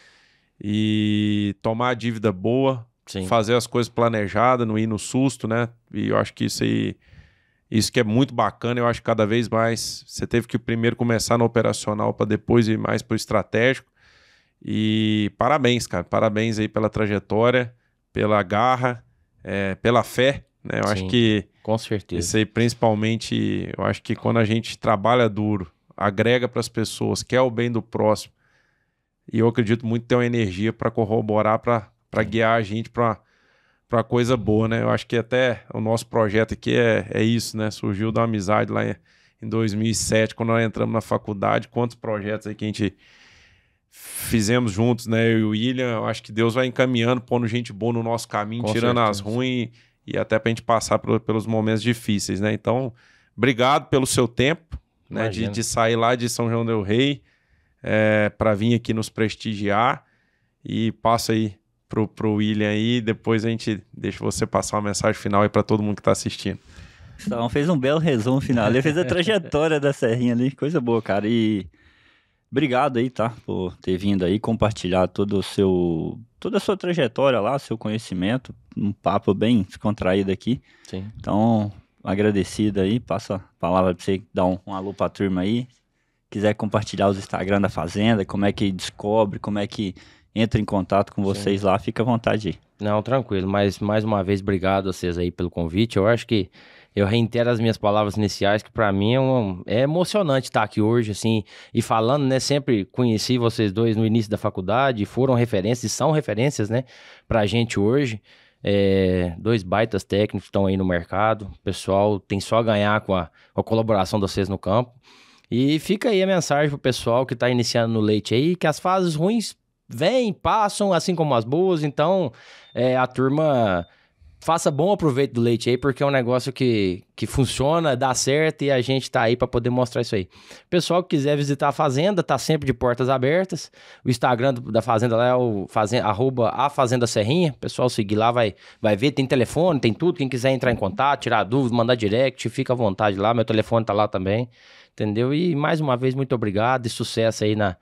E tomar a dívida boa, fazer as coisas planejadas, não ir no susto, né? E eu acho que isso que é muito bacana. Eu acho que cada vez mais você teve que primeiro começar no operacional para depois ir mais para o estratégico. E parabéns, cara. Parabéns aí pela trajetória, pela garra, pela fé, né? Eu acho que Com certeza. Isso aí, principalmente, eu acho que quando a gente trabalha duro, agrega para as pessoas, quer o bem do próximo, e eu acredito muito ter uma energia para corroborar, para guiar a gente para coisa boa, né? Eu acho que até o nosso projeto aqui é isso, né? Surgiu da amizade lá em 2007, quando nós entramos na faculdade. Quantos projetos aí que a gente fizemos juntos, né? Eu e o William. Eu acho que Deus vai encaminhando, pondo gente boa no nosso caminho, Com tirando as certeza. ruins e até pra gente passar pelos momentos difíceis, né? Então, obrigado pelo seu tempo, né? Imagina. De sair lá de São João del Rei para vir aqui nos prestigiar. E passa aí pro William aí, depois a gente deixa você passar uma mensagem final aí para todo mundo que tá assistindo. Então, fez um belo resumo final. Ele fez a trajetória da Serrinha ali, coisa boa, cara. E obrigado aí, tá? Por ter vindo aí compartilhar toda a sua trajetória lá, seu conhecimento. Um papo bem descontraído aqui. Sim. Então, agradecido aí. Passa a palavra pra você dar um alô pra turma aí. Quiser compartilhar os Instagram da Fazenda, como é que descobre, como é que entra em contato com vocês lá, fica à vontade aí. Não, tranquilo, mas mais uma vez, obrigado a vocês aí pelo convite. Eu acho que eu reitero as minhas palavras iniciais, que pra mim é emocionante estar aqui hoje, assim, e falando, né, sempre conheci vocês dois no início da faculdade, foram referências, e são referências, né, pra gente hoje. Dois baitas técnicos estão aí no mercado, o pessoal tem só a ganhar com a colaboração de vocês no campo. E fica aí a mensagem pro pessoal que tá iniciando no leite aí, que as fases ruins vêm, passam, assim como as boas, então a turma faça bom aproveito do leite aí, porque é um negócio que funciona, dá certo e a gente tá aí para poder mostrar isso aí. Pessoal que quiser visitar a Fazenda, tá sempre de portas abertas. O Instagram da Fazenda lá é o @afazendaserrinha. Pessoal seguir lá, vai ver, tem telefone, tem tudo. Quem quiser entrar em contato, tirar dúvidas, mandar direct, fica à vontade lá. Meu telefone tá lá também, entendeu? E mais uma vez, muito obrigado e sucesso aí na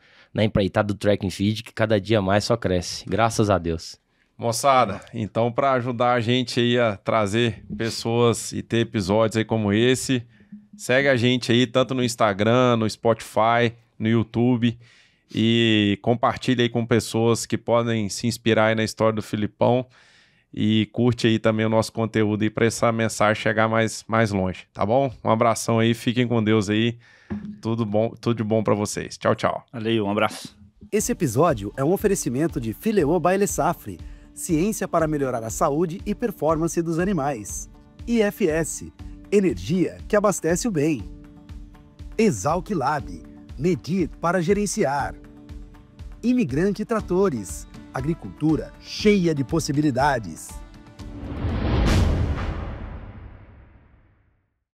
empreitada do Track and Feed, que cada dia mais só cresce. Graças a Deus. Moçada, então para ajudar a gente aí a trazer pessoas e ter episódios aí como esse, segue a gente aí tanto no Instagram, no Spotify, no YouTube e compartilha aí com pessoas que podem se inspirar aí na história do Filipão e curte aí também o nosso conteúdo aí para essa mensagem chegar mais longe, tá bom? Um abração aí, fiquem com Deus aí, tudo de bom para vocês. Tchau, tchau. Valeu, um abraço. Esse episódio é um oferecimento de Fileô Baile Safri, ciência para melhorar a saúde e performance dos animais. IFS, energia que abastece o bem. Exalc Lab, medir para gerenciar. Imigrante Tratores, agricultura cheia de possibilidades.